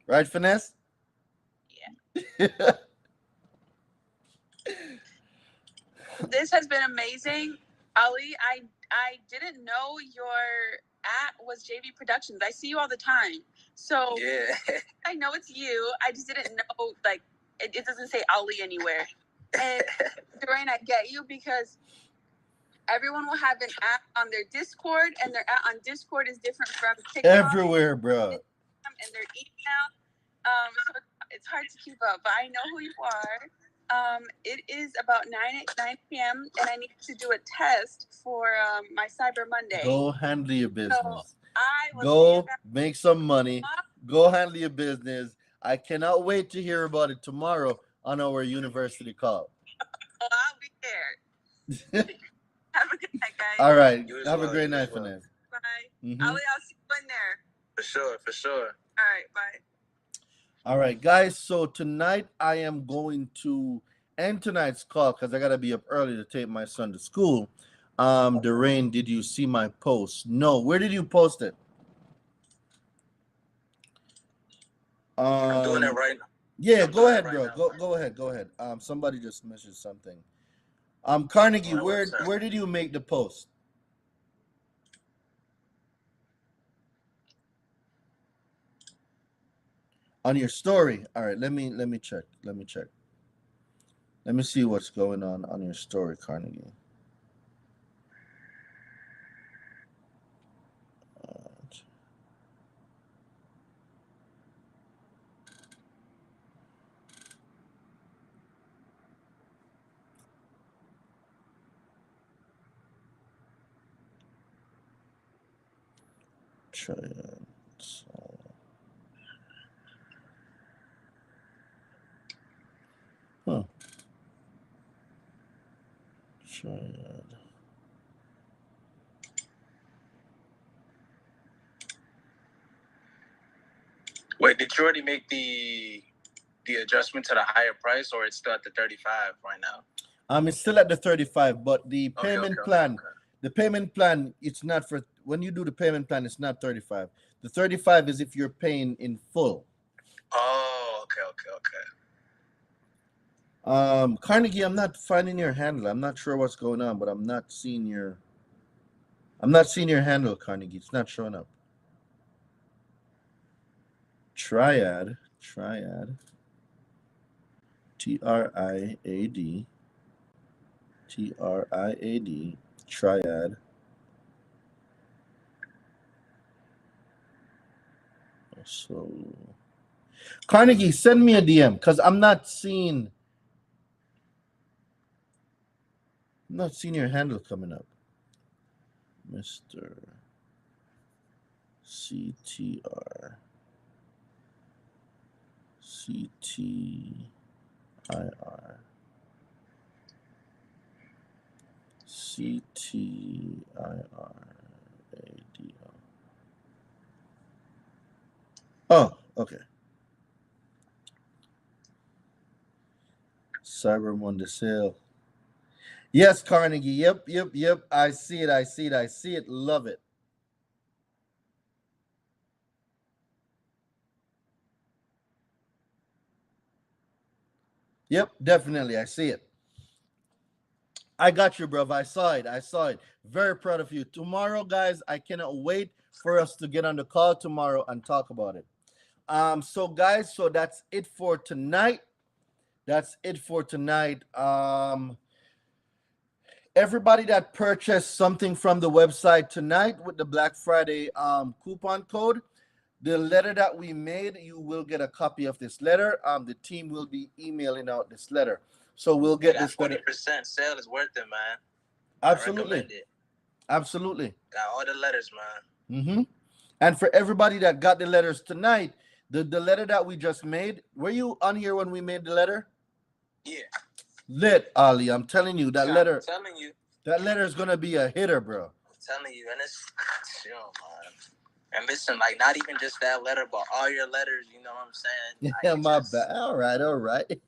Right, Finesse? Yeah. This has been amazing. Ali, I didn't know your was JV Productions. I see you all the time. So Yeah. I know it's you. I just didn't know, like, it doesn't say Ali anywhere. And Dorian, I get you because everyone will have an app on their Discord, and their app on Discord is different from TikTok. Everywhere, bro. And their email. So it's hard to keep up, but I know who you are. It is about 9 p.m. and I need to do a test for my Cyber Monday. Go handle your business. So I will Go make some money. Go handle your business. I cannot wait to hear about it tomorrow on our university call. Oh, I'll be there. Have a good night, guys. All right. You as Have well, a great you night, as well. Finesse. Bye. Mhm. I'll see you in there. For sure, for sure. All right, bye. All right, guys. So tonight I am going to end tonight's call because I gotta be up early to take my son to school. Dorian, did you see my post? No. Where did you post it? I'm doing it right now. Yeah, I'm go doing it ahead, right bro. now. Go ahead. Go ahead. Somebody just messaged something. Carnegie, Alright, where what's up? where did you make the post? On your story. All right, let me check. Let me check. Let me see what's going on your story, Carnegie. Triad. Huh. Triad. Wait, did you already make the adjustment to the higher price, or it's still at the 35 right now? It's still at the 35, but the payment plan, okay. the payment plan, it's not for when you do the payment plan, it's not 35. The 35 is if you're paying in full. Oh, okay. Carnegie, I'm not finding your handle. I'm not sure what's going on, but I'm not seeing your handle, Carnegie. It's not showing up. Triad. TRIAD. Triad. So Carnegie, send me a DM because I'm not seeing your handle coming up. Mr. CTR. CTIR. CTIRADO. Oh, okay. Cyber Monday sale. Yes, Carnegie. Yep. I see it. Love it. Yep, definitely. I see it. I got you, bruv. I saw it. Very proud of you. Tomorrow, guys, I cannot wait for us to get on the call tomorrow and talk about it. So guys, so that's it for tonight. Everybody that purchased something from the website tonight with the Black Friday coupon code, the letter that we made, you will get a copy of this letter. The team will be emailing out this letter. So we'll get this 40% sale is worth it, man. Absolutely. It. Absolutely. Got all the letters, man. Mm-hmm. And for everybody that got the letters tonight, the letter that we just made, were you on here when we made the letter? Yeah. Lit, Ali. I'm telling you, that letter. I'm telling you. That letter is gonna be a hitter, bro. I'm telling you, and it's chill, man. And listen, like not even just that letter, but all your letters, you know what I'm saying? Yeah, my bad. All right.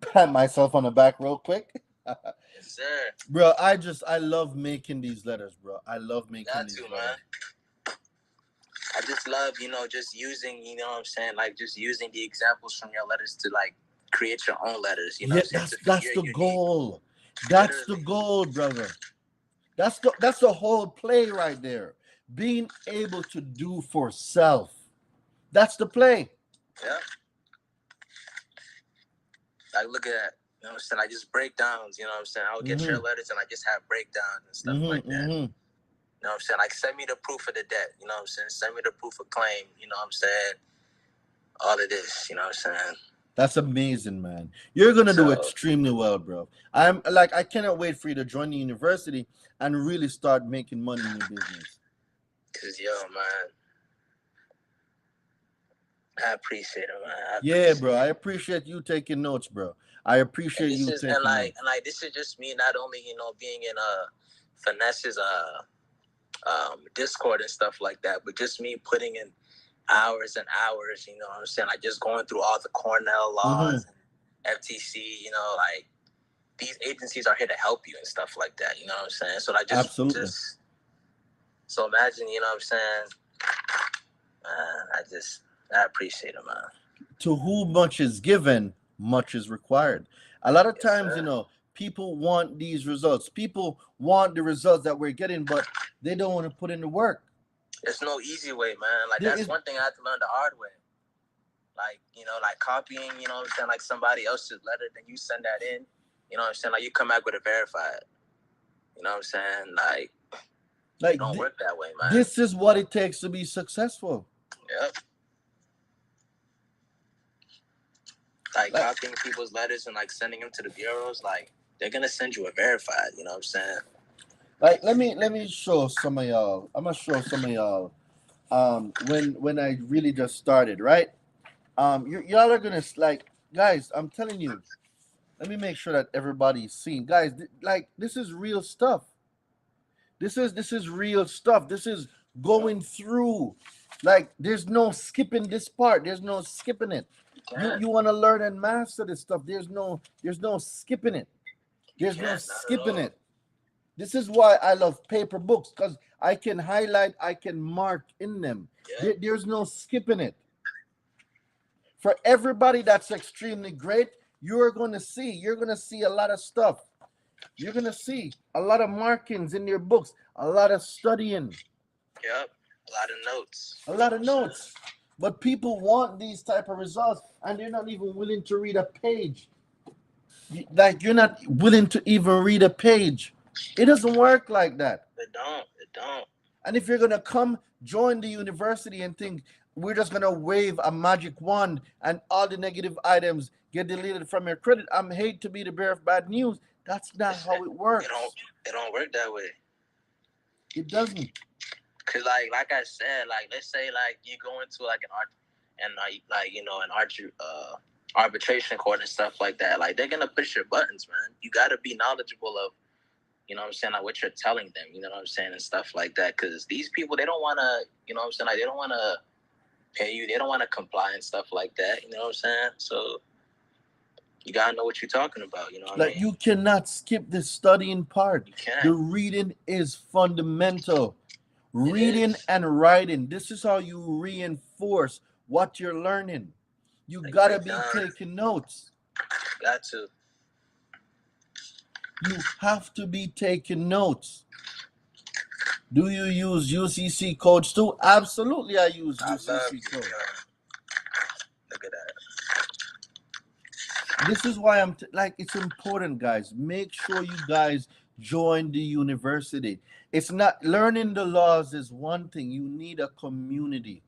Pat myself on the back real quick. Yes, sir. Bro, I love making these letters, bro. I love making these letters. Man. I just love, just using, you know what I'm saying, like just using the examples from your letters to like create your own letters. You know, yeah, that's the goal. That's the goal, brother. That's the whole play right there. being able to do for self. That's the play. Yeah. Like, look at that. You know what I'm saying? I just breakdowns, you know what I'm saying? I would get your letters and I just have breakdowns and stuff like that. You know what I'm saying? Like, send me the proof of the debt. You know what I'm saying? Send me the proof of claim. You know what I'm saying? All of this. You know what I'm saying? That's amazing, man. You're gonna do extremely well, bro. I cannot wait for you to join the university and really start making money in your business. Cause man, I appreciate it, man. Yeah, bro. I appreciate you taking notes, bro. I appreciate you taking and notes. And like this is just me not only, being in Finesse's Discord and stuff like that, but just me putting in hours and hours, you know what I'm saying? Like just going through all the Cornell laws, FTC, like these agencies are here to help you and stuff like that, you know what I'm saying? So I just Absolutely. So imagine, you know what I'm saying? I appreciate it, man. To whom much is given, much is required. A lot of times, people want these results. People want the results that we're getting, but they don't want to put in the work. There's no easy way, man. Like, that's one thing I had to learn the hard way. Like, like copying, you know what I'm saying, like somebody else's letter, then you send that in, you know what I'm saying? Like, you come back with it verified. You know what I'm saying? Like it don't work that way, man. This is what it takes to be successful. Yep. Like copying people's letters and like sending them to the bureaus, like they're gonna send you a verified, you know what I'm saying? Like let me show some of y'all. I'm gonna show some of y'all when I really just started, right? Y'all are gonna guys, I'm telling you, let me make sure that everybody's seen. Guys, this is real stuff. This is real stuff. This is going through. Like, there's no skipping this part. There's no skipping it. You want to learn and master this stuff. There's no skipping it. There's no skipping it. This is why I love paper books, because I can highlight, I can mark in them. There's no skipping it. For everybody that's extremely great, you're going to see a lot of stuff. You're going to see a lot of markings in your books, a lot of studying. Yep, a lot of notes. A lot of notes. But people want these type of results, and they're not even willing to read a page. Like, you're not willing to even read a page. It doesn't work like that. It don't. And if you're going to come join the university and think we're just going to wave a magic wand and all the negative items get deleted from your credit, I'm hate to be the bearer of bad news. That's not how it works. It don't work that way. It doesn't. Cause like I said, like let's say like you go into like an arbitration court and stuff like that. Like they're gonna push your buttons, man. You gotta be knowledgeable of, you know what I'm saying, like what you're telling them, you know what I'm saying, and stuff like that. Cause these people, they don't wanna, you know what I'm saying, like they don't wanna pay you, they don't wanna comply and stuff like that, you know what I'm saying? So you gotta know what you're talking about, you know what I mean? You cannot skip the studying part. You can't. The reading is fundamental. Reading and writing. This is how you reinforce what you're learning. You gotta be taking notes. Got to. You have to be taking notes. Do you use UCC codes too? Absolutely, I use UCC codes. Look at that. This is why it's important, guys. Make sure you guys join the university. It's not learning the laws is one thing. You need a community.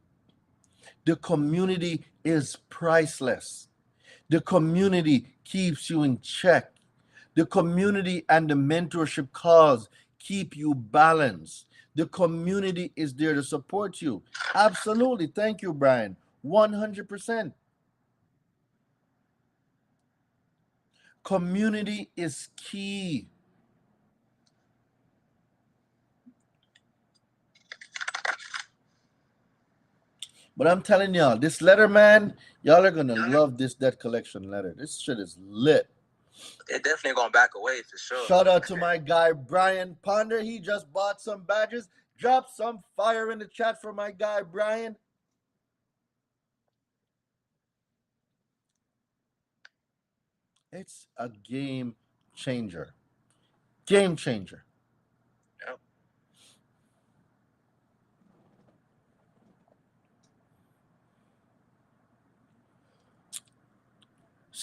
The community is priceless. The community keeps you in check. The community and the mentorship calls keep you balanced. The community is there to support you. Absolutely. Thank you, Brian. 100%. Community is key. But I'm telling y'all, this letter, man, y'all are gonna love this debt collection letter. This shit is lit. They're definitely gonna back away for sure. Shout out to my guy Brian Ponder. He just bought some badges. Drop some fire in the chat for my guy Brian. It's a game changer. Game changer. Yep.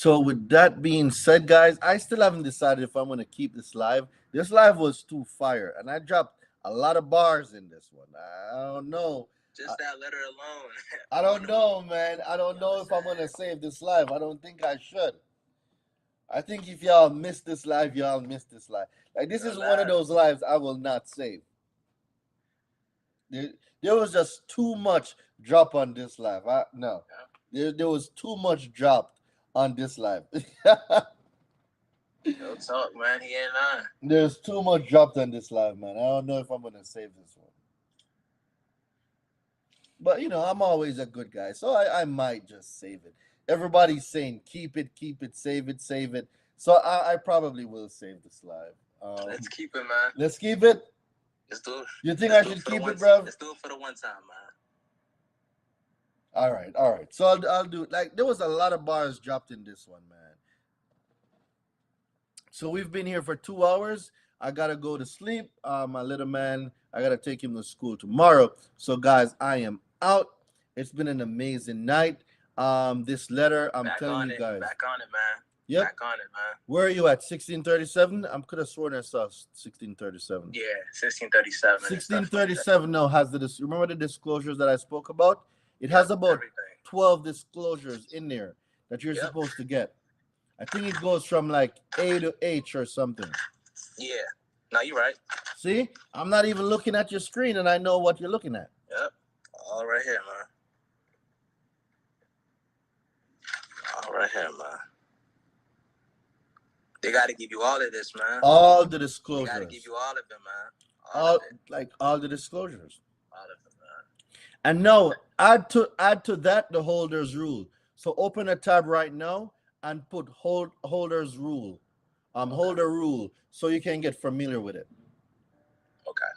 So with that being said, guys, I still haven't decided if I'm gonna keep this live. This live was too fire, and I dropped a lot of bars in this one. I don't know. Just that letter alone. I don't know, man. I don't know if I'm gonna save this live. I don't think I should. I think if y'all miss this live, y'all miss this live. Like this is one of those lives I will not save. There was just too much drop on this live. No, there was too much dropped on this live. No talk, man. He ain't lying. There's too much dropped on this live, man. I don't know if I'm gonna save this one. But I'm always a good guy, so I might just save it. Everybody's saying keep it, save it, save it. So I probably will save this live. Let's keep it, man. Let's keep it. Let's do it. You think I should keep it, bro? Let's do it for the one time, man. All right. So I'll do it. Like there was a lot of bars dropped in this one, man. So we've been here for 2 hours. I gotta go to sleep. My little man, I gotta take him to school tomorrow. So guys, I am out. It's been an amazing night. This letter, I'm telling you guys. Back on it, man. Yep. Back on it, man. Where are you at? 1637? I could have sworn I saw 1637. Yeah, 1637. 1637 now has remember the disclosures that I spoke about? It has about everything. 12 disclosures in there that you're supposed to get. I think it goes from like A to H or something. Yeah. No, you're right. See? I'm not even looking at your screen and I know what you're looking at. Yep. All right here, man. All right here, man. They got to give you all of this, man. All the disclosures. They got to give you all of them, man. All the disclosures. All of them, man. And no, add to that the holders rule. So open a tab right now and put holders rule. Holder rule, so you can get familiar with it. Okay.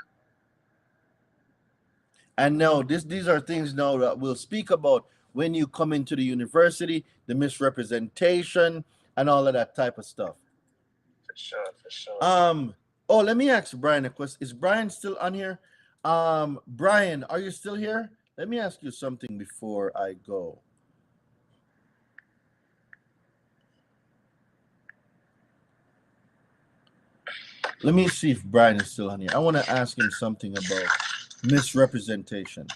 And now these are things now that we'll speak about when you come into the university, the misrepresentation and all of that type of stuff. For sure. Oh, let me ask Brian a question. Is Brian still on here? Brian, are you still here? Let me ask you something before I go. Let me see if Brian is still on here. I want to ask him something about misrepresentation.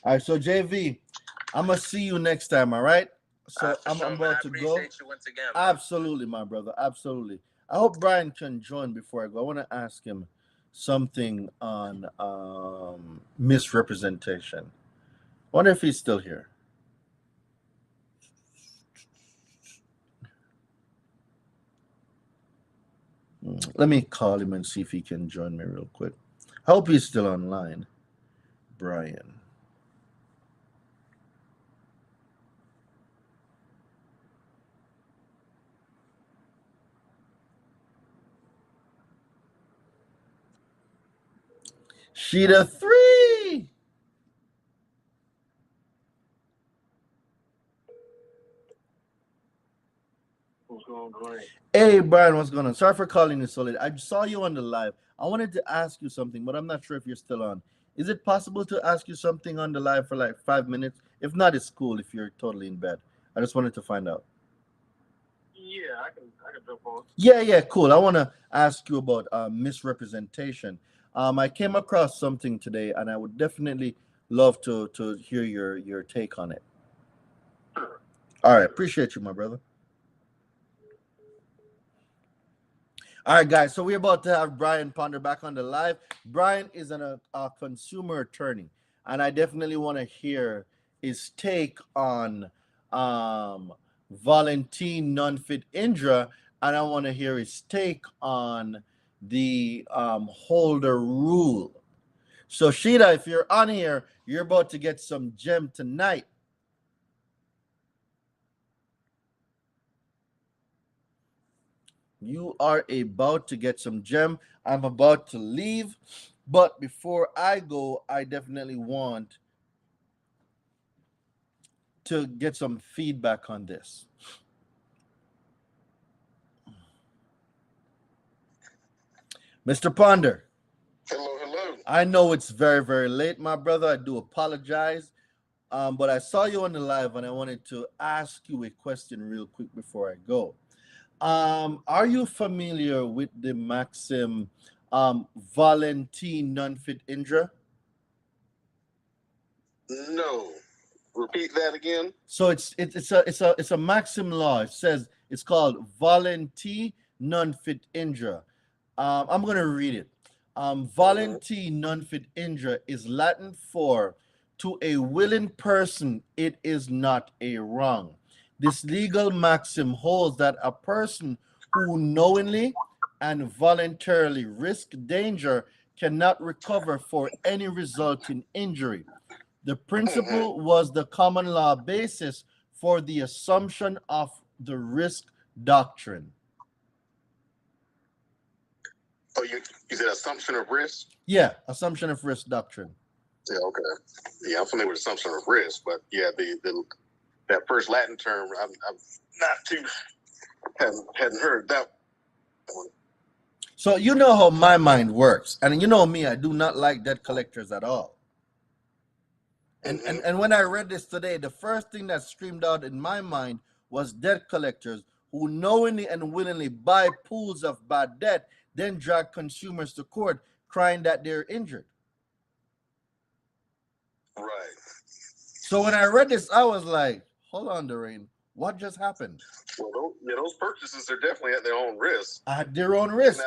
All right, so JV, I'm gonna see you next time. All right. So I'm about to go. You once again, absolutely, my brother. Absolutely. I hope Brian can join before I go. I want to ask him something on misrepresentation. Wonder if he's still here. Let me call him and see if he can join me real quick. I hope he's still online. Brian. Sheeta 3. What's going on? Hey, Brian, what's going on? Sorry for calling you so late. I saw you on the live. I wanted to ask you something, but I'm not sure if you're still on. Is it possible to ask you something on the live for like 5 minutes? If not, it's cool if you're totally in bed. I just wanted to find out. Yeah, I can jump on. Yeah, cool. I want to ask you about misrepresentation. I came across something today, and I would definitely love to hear your take on it. Sure. All right, appreciate you, my brother. All right, guys, so we're about to have Brian Ponder back on the live. Brian is a consumer attorney, and I definitely want to hear his take on Volenti non-fit injuria, and I want to hear his take on the holder rule. So, Sheeta, if you're on here, you're about to get some gem tonight. You are about to get some gem. I'm about to leave. But before I go, I definitely want to get some feedback on this. Mr. Ponder. Hello. I know it's very, very late, my brother. I do apologize. But I saw you on the live and I wanted to ask you a question real quick before I go. Are you familiar with the maxim Volenti non fit injure? No. Repeat that again. So it's a maxim law. It says it's called Volenti non fit injure. I'm gonna read it. Volenti non fit injure is Latin for to a willing person it is not a wrong. This legal maxim holds that a person who knowingly and voluntarily risk danger cannot recover for any resulting injury. The principle was the common law basis for the assumption of the risk doctrine. Oh, you said assumption of risk? Yeah, assumption of risk doctrine. Yeah, okay. Yeah, I'm familiar with assumption of risk, but yeah, the that first Latin term, I'm not too hadn't heard that one. So you know how my mind works, and you know me, I do not like debt collectors at all. And when I read this today, the first thing that screamed out in my mind was debt collectors who knowingly and willingly buy pools of bad debt, then drag consumers to court crying that they're injured. Right. So when I read this, I was like, hold on, Doreen, what just happened? Well, those purchases are definitely at their own risk. At their own risk.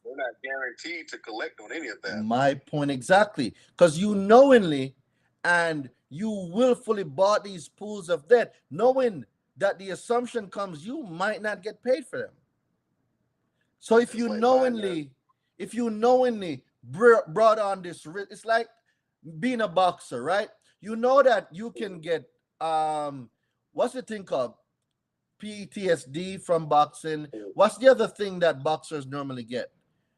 They're not guaranteed to collect on any of that. My point exactly. Because you knowingly and you willfully bought these pools of debt, knowing that the assumption comes you might not get paid for them. So if you knowingly brought on this risk, it's like being a boxer, right? You know that you can get what's the thing called? PTSD from boxing. What's the other thing that boxers normally get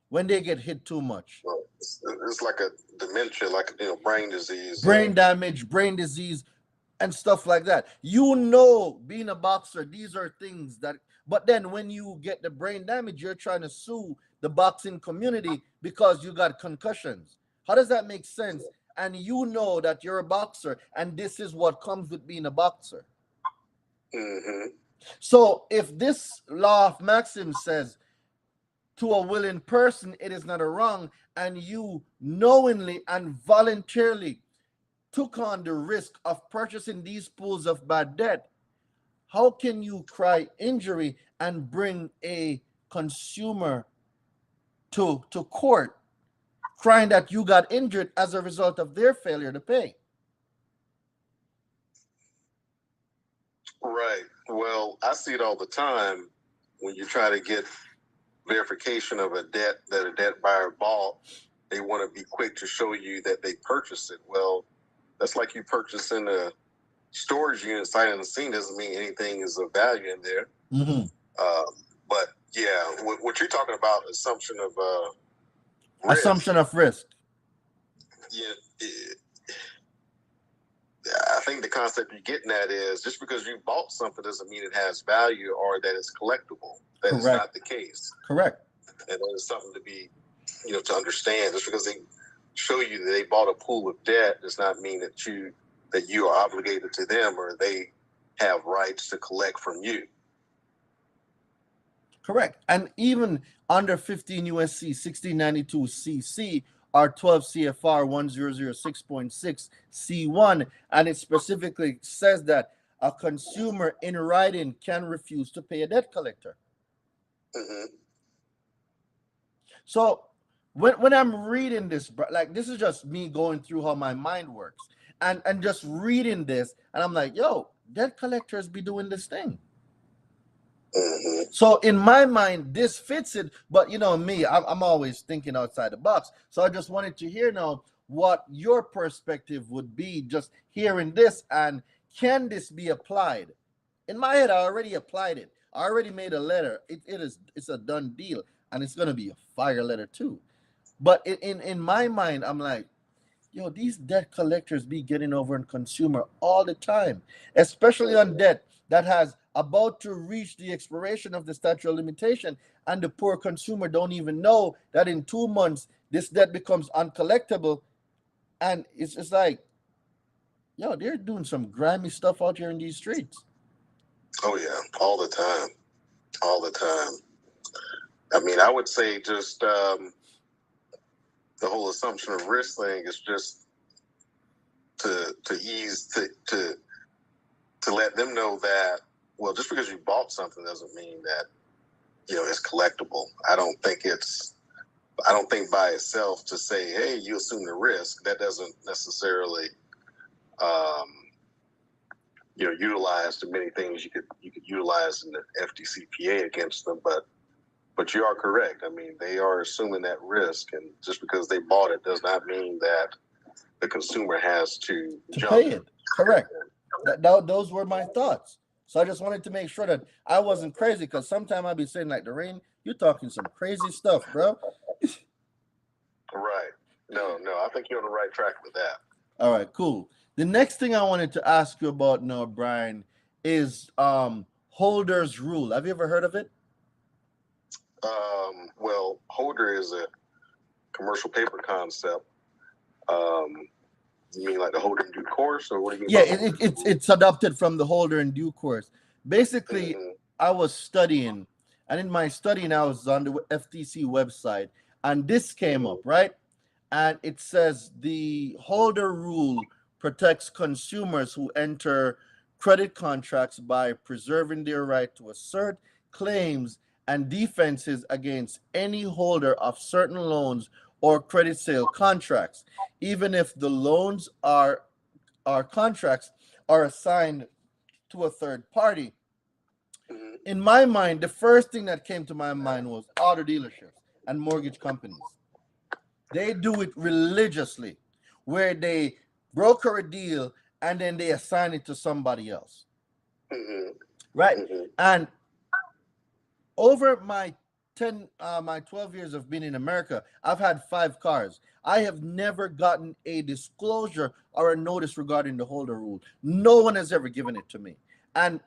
when they get hit too much? It's like a dementia, like brain disease, brain damage, brain disease, and stuff like that. You know, being a boxer, these are things that. But then when you get the brain damage, you're trying to sue the boxing community because you got concussions. How does that make sense? And you know that you're a boxer, and this is what comes with being a boxer. So if this law of maxim says to a willing person it is not a wrong, and you knowingly and voluntarily took on the risk of purchasing these pools of bad debt, how can you cry injury and bring a consumer to court crying that you got injured as a result of their failure to pay? Right. Well, I see it all the time when you try to get verification of a debt that a debt buyer bought. They want to be quick to show you that they purchased it. Well, that's like you purchasing a storage unit sight unseen. Doesn't mean anything is of value in there. But yeah, what you're talking about, assumption of risk. Assumption of risk. Yeah. I think the concept you're getting at is just because you bought something doesn't mean it has value or that it's collectible. That is not the case. Correct. And that is something to be, to understand. Just because they show you that they bought a pool of debt does not mean that you are obligated to them or they have rights to collect from you. Correct. And even under 15 USC 1692 CC or 12 CFR 1006.6 C1, and it specifically says that a consumer in writing can refuse to pay a debt collector. So when I'm reading this, like, this is just me going through how my mind works and just reading this, and I'm like, yo, debt collectors be doing this thing. So in my mind, this fits it, but me, I'm always thinking outside the box. So I just wanted to hear now what your perspective would be just hearing this, and can this be applied? In my head, I already applied it. I already made a letter. It's a done deal, and it's gonna be a fire letter too. But in my mind, I'm like, yo, these debt collectors be getting over on consumer all the time, especially on debt that has about to reach the expiration of the statute of limitation, and the poor consumer don't even know that in 2 months this debt becomes uncollectible, and it's just like, yo, they're doing some grimy stuff out here in these streets. Oh yeah, all the time, all the time. I mean, I would say just the whole assumption of risk thing is just to ease to let them know that, well, just because you bought something doesn't mean that, you know, it's collectible. I don't think by itself to say, hey, you assume the risk, that doesn't necessarily you know, utilize the many things you could utilize in the FDCPA against them, but you are correct. I mean, they are assuming that risk, and just because they bought it does not mean that the consumer has to pay it. Correct. Those were my thoughts. So I just wanted to make sure that I wasn't crazy, because sometimes I'd be saying like, Doreen, you're talking some crazy stuff, bro. Right. No, I think you're on the right track with that. All right, cool. The next thing I wanted to ask you about now, Brian, is Holder's rule. Have you ever heard of it? Well, Holder is a commercial paper concept. You mean like the holder in due course, or what do you mean? Yeah, it's adopted from the holder in due course. Basically, I was studying, and in my studying, I was on the FTC website, and this came up, right? And it says the holder rule protects consumers who enter credit contracts by preserving their right to assert claims and defenses against any holder of certain loans or credit sale contracts, even if the loans are contracts are assigned to a third party. In my mind, the first thing that came to my mind was auto dealerships and mortgage companies. They do it religiously, where they broker a deal and then they assign it to somebody else. Right? And over my 12 years of being in America, I've had 5 cars. I have never gotten a disclosure or a notice regarding the holder rule. No one has ever given it to me. And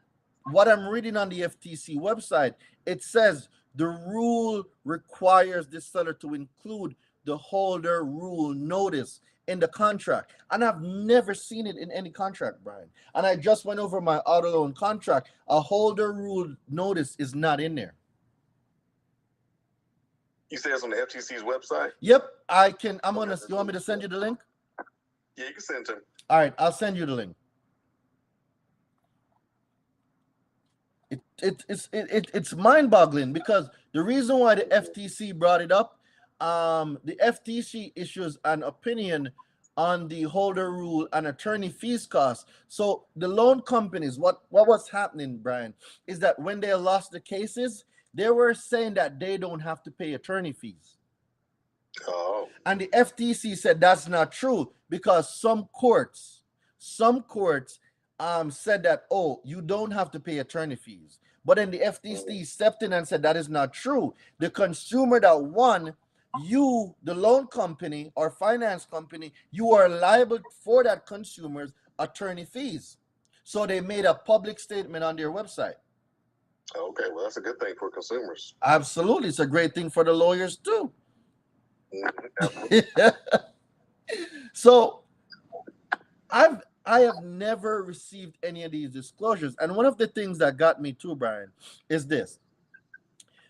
what I'm reading on the FTC website, it says the rule requires the seller to include the holder rule notice in the contract. And I've never seen it in any contract, Brian. And I just went over my auto loan contract. A holder rule notice is not in there. You say it's on the FTC's website? Yep, I can. You want me to send you the link? Yeah, you can send it to me. All right, I'll send you the link. It's mind-boggling, because the reason why the FTC brought it up, the FTC issues an opinion on the holder rule and attorney fees costs. So the loan companies, what was happening, Brian, is that when they lost the cases, they were saying that they don't have to pay attorney fees. Oh. And the FTC said that's not true, because some courts said that, oh, you don't have to pay attorney fees. But then the FTC stepped in and said that is not true. The consumer that won, you, the loan company or finance company, you are liable for that consumer's attorney fees. So they made a public statement on their website. Okay, well, that's a good thing for consumers. Absolutely. It's a great thing for the lawyers too. So I have never received any of these disclosures. And one of the things that got me too, Brian, is this.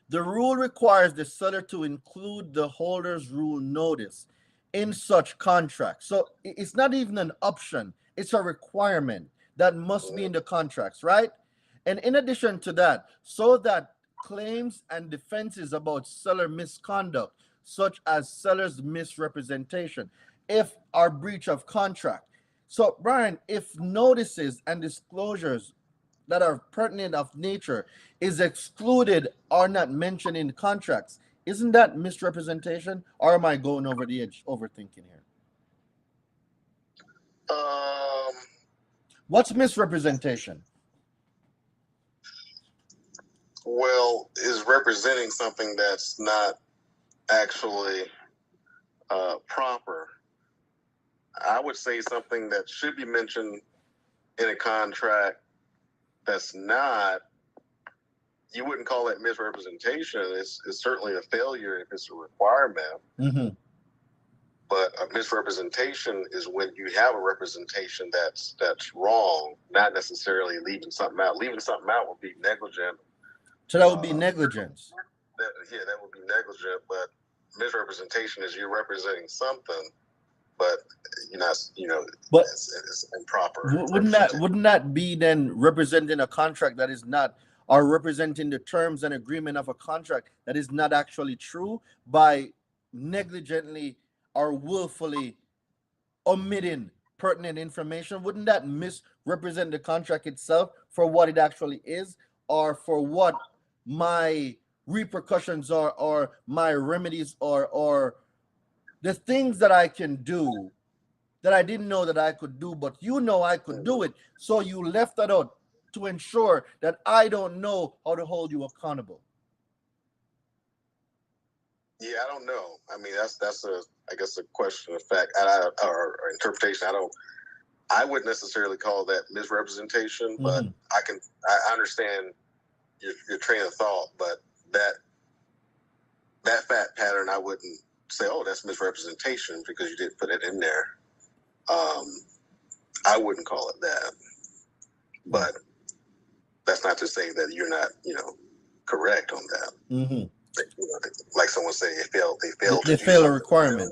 The rule requires the seller to include the holder's rule notice in such contracts. So it's not even an option. It's a requirement that must be in the contracts, right? And in addition to that, so that claims and defenses about seller misconduct, such as seller's misrepresentation, if are breach of contract. So, Brian, if notices and disclosures that are pertinent of nature is excluded or not mentioned in contracts, isn't that misrepresentation, or am I going over the edge, overthinking here? What's misrepresentation? Well, is representing something that's not actually proper. I would say something that should be mentioned in a contract that's not, you wouldn't call it misrepresentation. It's certainly a failure if it's a requirement. But a misrepresentation is when you have a representation that's wrong, not necessarily leaving something out. Leaving something out would be negligent. So that would be negligence. That would be negligent. But misrepresentation is you're representing something, but you're not. But it's improper. Wouldn't that be then representing a contract that is not, or representing the terms and agreement of a contract that is not actually true by negligently or willfully omitting pertinent information? Wouldn't that misrepresent the contract itself for what it actually is, or for what my repercussions are, or my remedies, or the things that I can do that I didn't know that I could do, but I could do it, so you left that out to ensure that I don't know how to hold you accountable? Yeah, I don't know. I mean, that's I guess a question of fact or interpretation. I wouldn't necessarily call that misrepresentation, but I understand your train of thought, but that fact pattern, I wouldn't say, oh, that's misrepresentation because you didn't put it in there. I wouldn't call it that, but that's not to say that you're not, correct on that. Like someone say, they fail a requirement.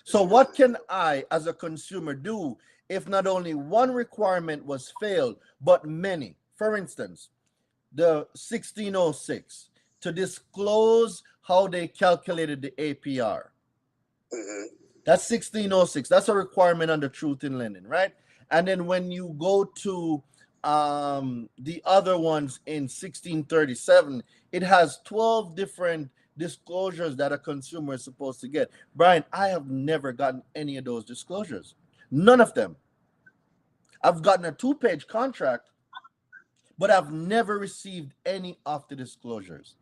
So what can I, as a consumer, do if not only one requirement was failed, but many? For instance, the 1606, to disclose how they calculated the APR. That's 1606. That's a requirement under Truth in Lending, right? And then when you go to the other ones in 1637, it has 12 different disclosures that a consumer is supposed to get. Brian, I have never gotten any of those disclosures. None of them. I've gotten a 2-page contract, but I've never received any of the disclosures.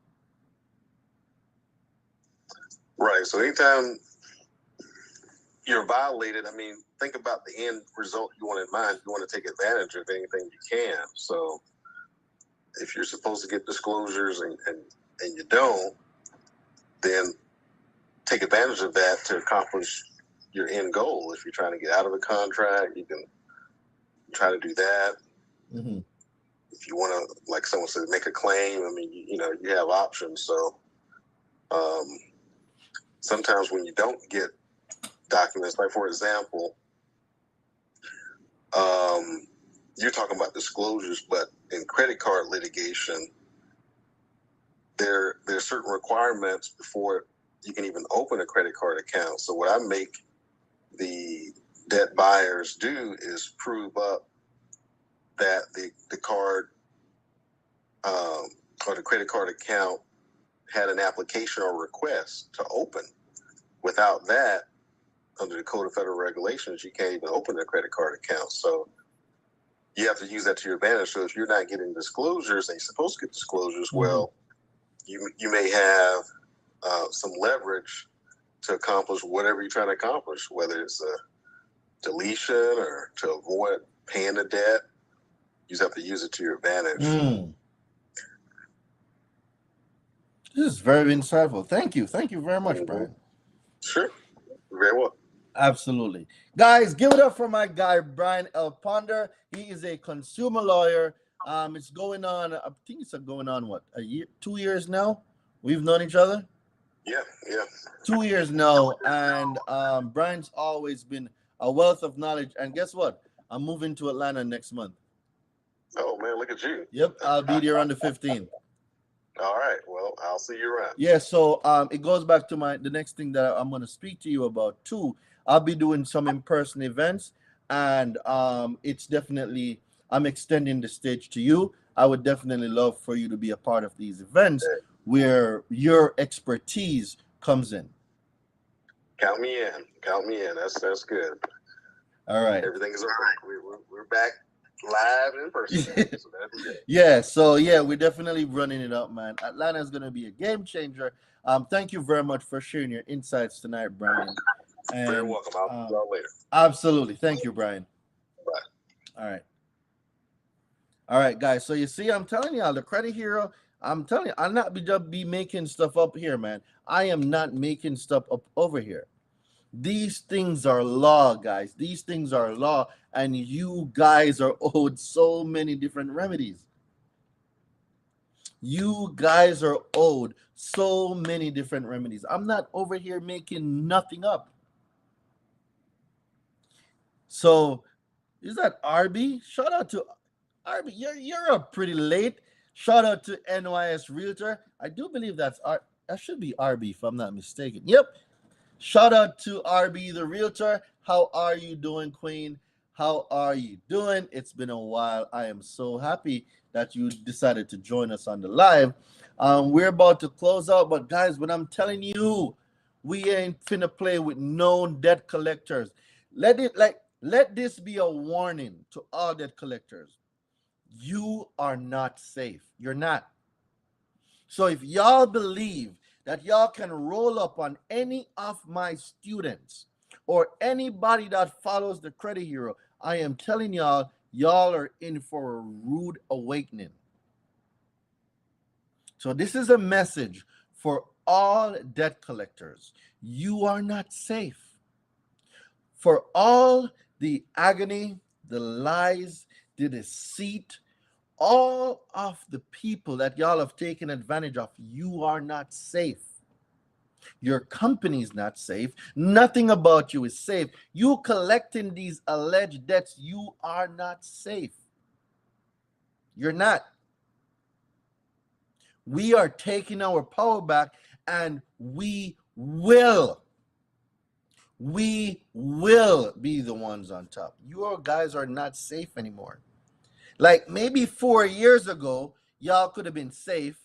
Right. So anytime you're violated, I mean, think about the end result you want in mind. You want to take advantage of anything you can. So if you're supposed to get disclosures and you don't, then take advantage of that to accomplish your end goal. If you're trying to get out of a contract, you can try to do that. If you want to, like someone said, make a claim, I mean, you have options. So sometimes when you don't get documents, like for example, you're talking about disclosures, but in credit card litigation, there's certain requirements before you can even open a credit card account. So what I make the debt buyers do is prove up that the card or the credit card account had an application or request to open. Without that, under the Code of Federal Regulations, you can't even open a credit card account. So you have to use that to your advantage. So if you're not getting disclosures and you're supposed to get disclosures, well, you may have some leverage to accomplish whatever you're trying to accomplish, whether it's a deletion or to avoid paying the debt. You just have to use it to your advantage. This is very insightful. Thank you. Thank you very much, Brian. Sure. Very well. Absolutely. Guys, give it up for my guy, Brian L. Ponder. He is a consumer lawyer. It's going on, I think it's going on, what, a year, 2 years now? We've known each other? Yeah. 2 years now. And Brian's always been a wealth of knowledge. And guess what? I'm moving to Atlanta next month. Oh, man, look at you. Yep, I'll be there on the 15th. All right. Well, I'll see you around. Yeah, so it goes back to the next thing that I'm going to speak to you about too. I'll be doing some in-person events, and it's definitely, I'm extending the stage to you. I would definitely love for you to be a part of these events where your expertise comes in. Count me in. That's good. All right. Everything is all right. We're back live in person. So that'd be good. Yeah, so yeah, we're definitely running it up, man. Atlanta is going to be a game changer. Thank you very much for sharing your insights tonight, Brian. And, very welcome. I'll see y'all later. Absolutely. Thank you, Brian. Bye. All right, guys. So you see, I'm telling y'all, the credit hero, I'm telling you, I'll not be making stuff up here, man. I am not making stuff up over here. These things are law, guys. These things are law, and you guys are owed so many different remedies. You guys are owed so many different remedies. I'm not over here making nothing up. So, is that RB? Shout out to RB. You're up pretty late. Shout out to NYS Realtor. I do believe that should be RB if I'm not mistaken. Yep. Shout out to RB the Realtor. How are you doing, Queen? How are you doing? It's been a while. I am so happy that you decided to join us on the live. We're about to close out, but guys, when I'm telling you, we ain't finna play with known debt collectors. Let this be a warning to all debt collectors. You are not safe. You're not. So if y'all believe that y'all can roll up on any of my students or anybody that follows the credit hero, I am telling y'all, y'all are in for a rude awakening. So this is a message for all debt collectors. You are not safe. For all the agony, the lies, the deceit, all of the people that y'all have taken advantage of, you are not safe. Your company's not safe. Nothing about you is safe. You collecting these alleged debts, you are not safe. You're not. We are taking our power back, and we will be the ones on top. You guys are not safe anymore. Like maybe 4 years ago, y'all could have been safe,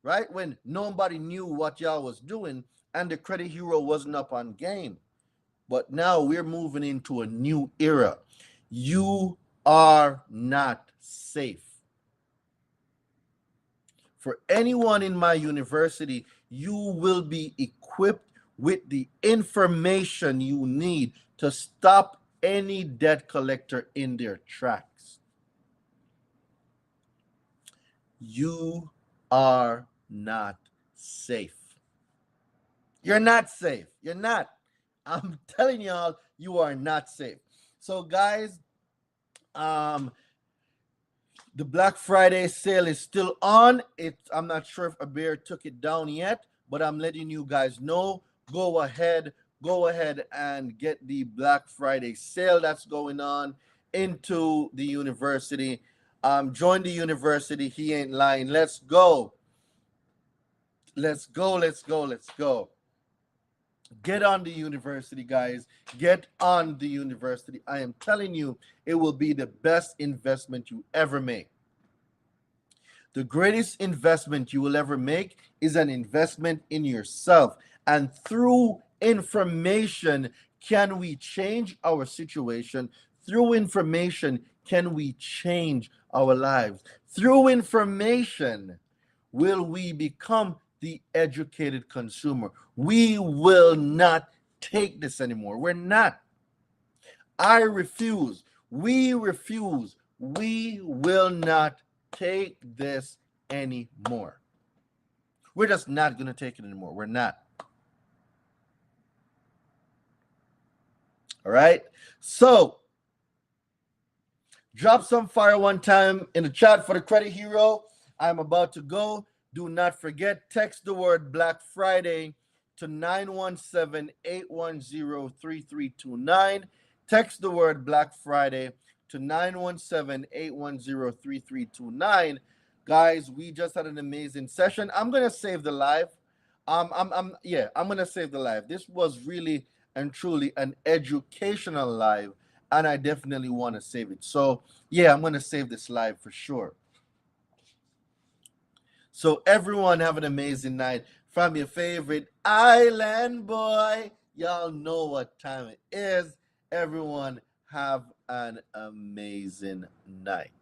right? When nobody knew what y'all was doing and the credit hero wasn't up on game. But now we're moving into a new era. You are not safe. For anyone in my university, you will be equipped with the information you need to stop any debt collector in their tracks. You are not safe. You're not safe. You're not. I'm telling y'all, you are not safe. So, guys, the Black Friday sale is still on. I'm not sure if Abir took it down yet, but I'm letting you guys know. Go ahead and get the Black Friday sale that's going on into the university. Join the university. He ain't lying. Let's go. Let's go. Get on the university, guys. Get on the university. I am telling you, it will be the best investment you ever make. The greatest investment you will ever make is an investment in yourself. And through information, can we change our situation? Through information, can we change our lives? Through information, will we become the educated consumer? We will not take this anymore. We're not. I refuse. We refuse. We will not take this anymore. We're just not going to take it anymore. We're not. All right. So drop some fire one time in the chat for the credit hero. I'm about to go. Do not forget, text the word Black Friday to 917-810-3329. Text the word Black Friday to 917-810-3329. Guys, we just had an amazing session. I'm gonna save the live. I'm gonna save the live. This was really and truly an educational live, and I definitely want to save it. So yeah, I'm gonna save this live for sure. So everyone have an amazing night from your favorite island boy. Y'all know what time it is. Everyone have an amazing night.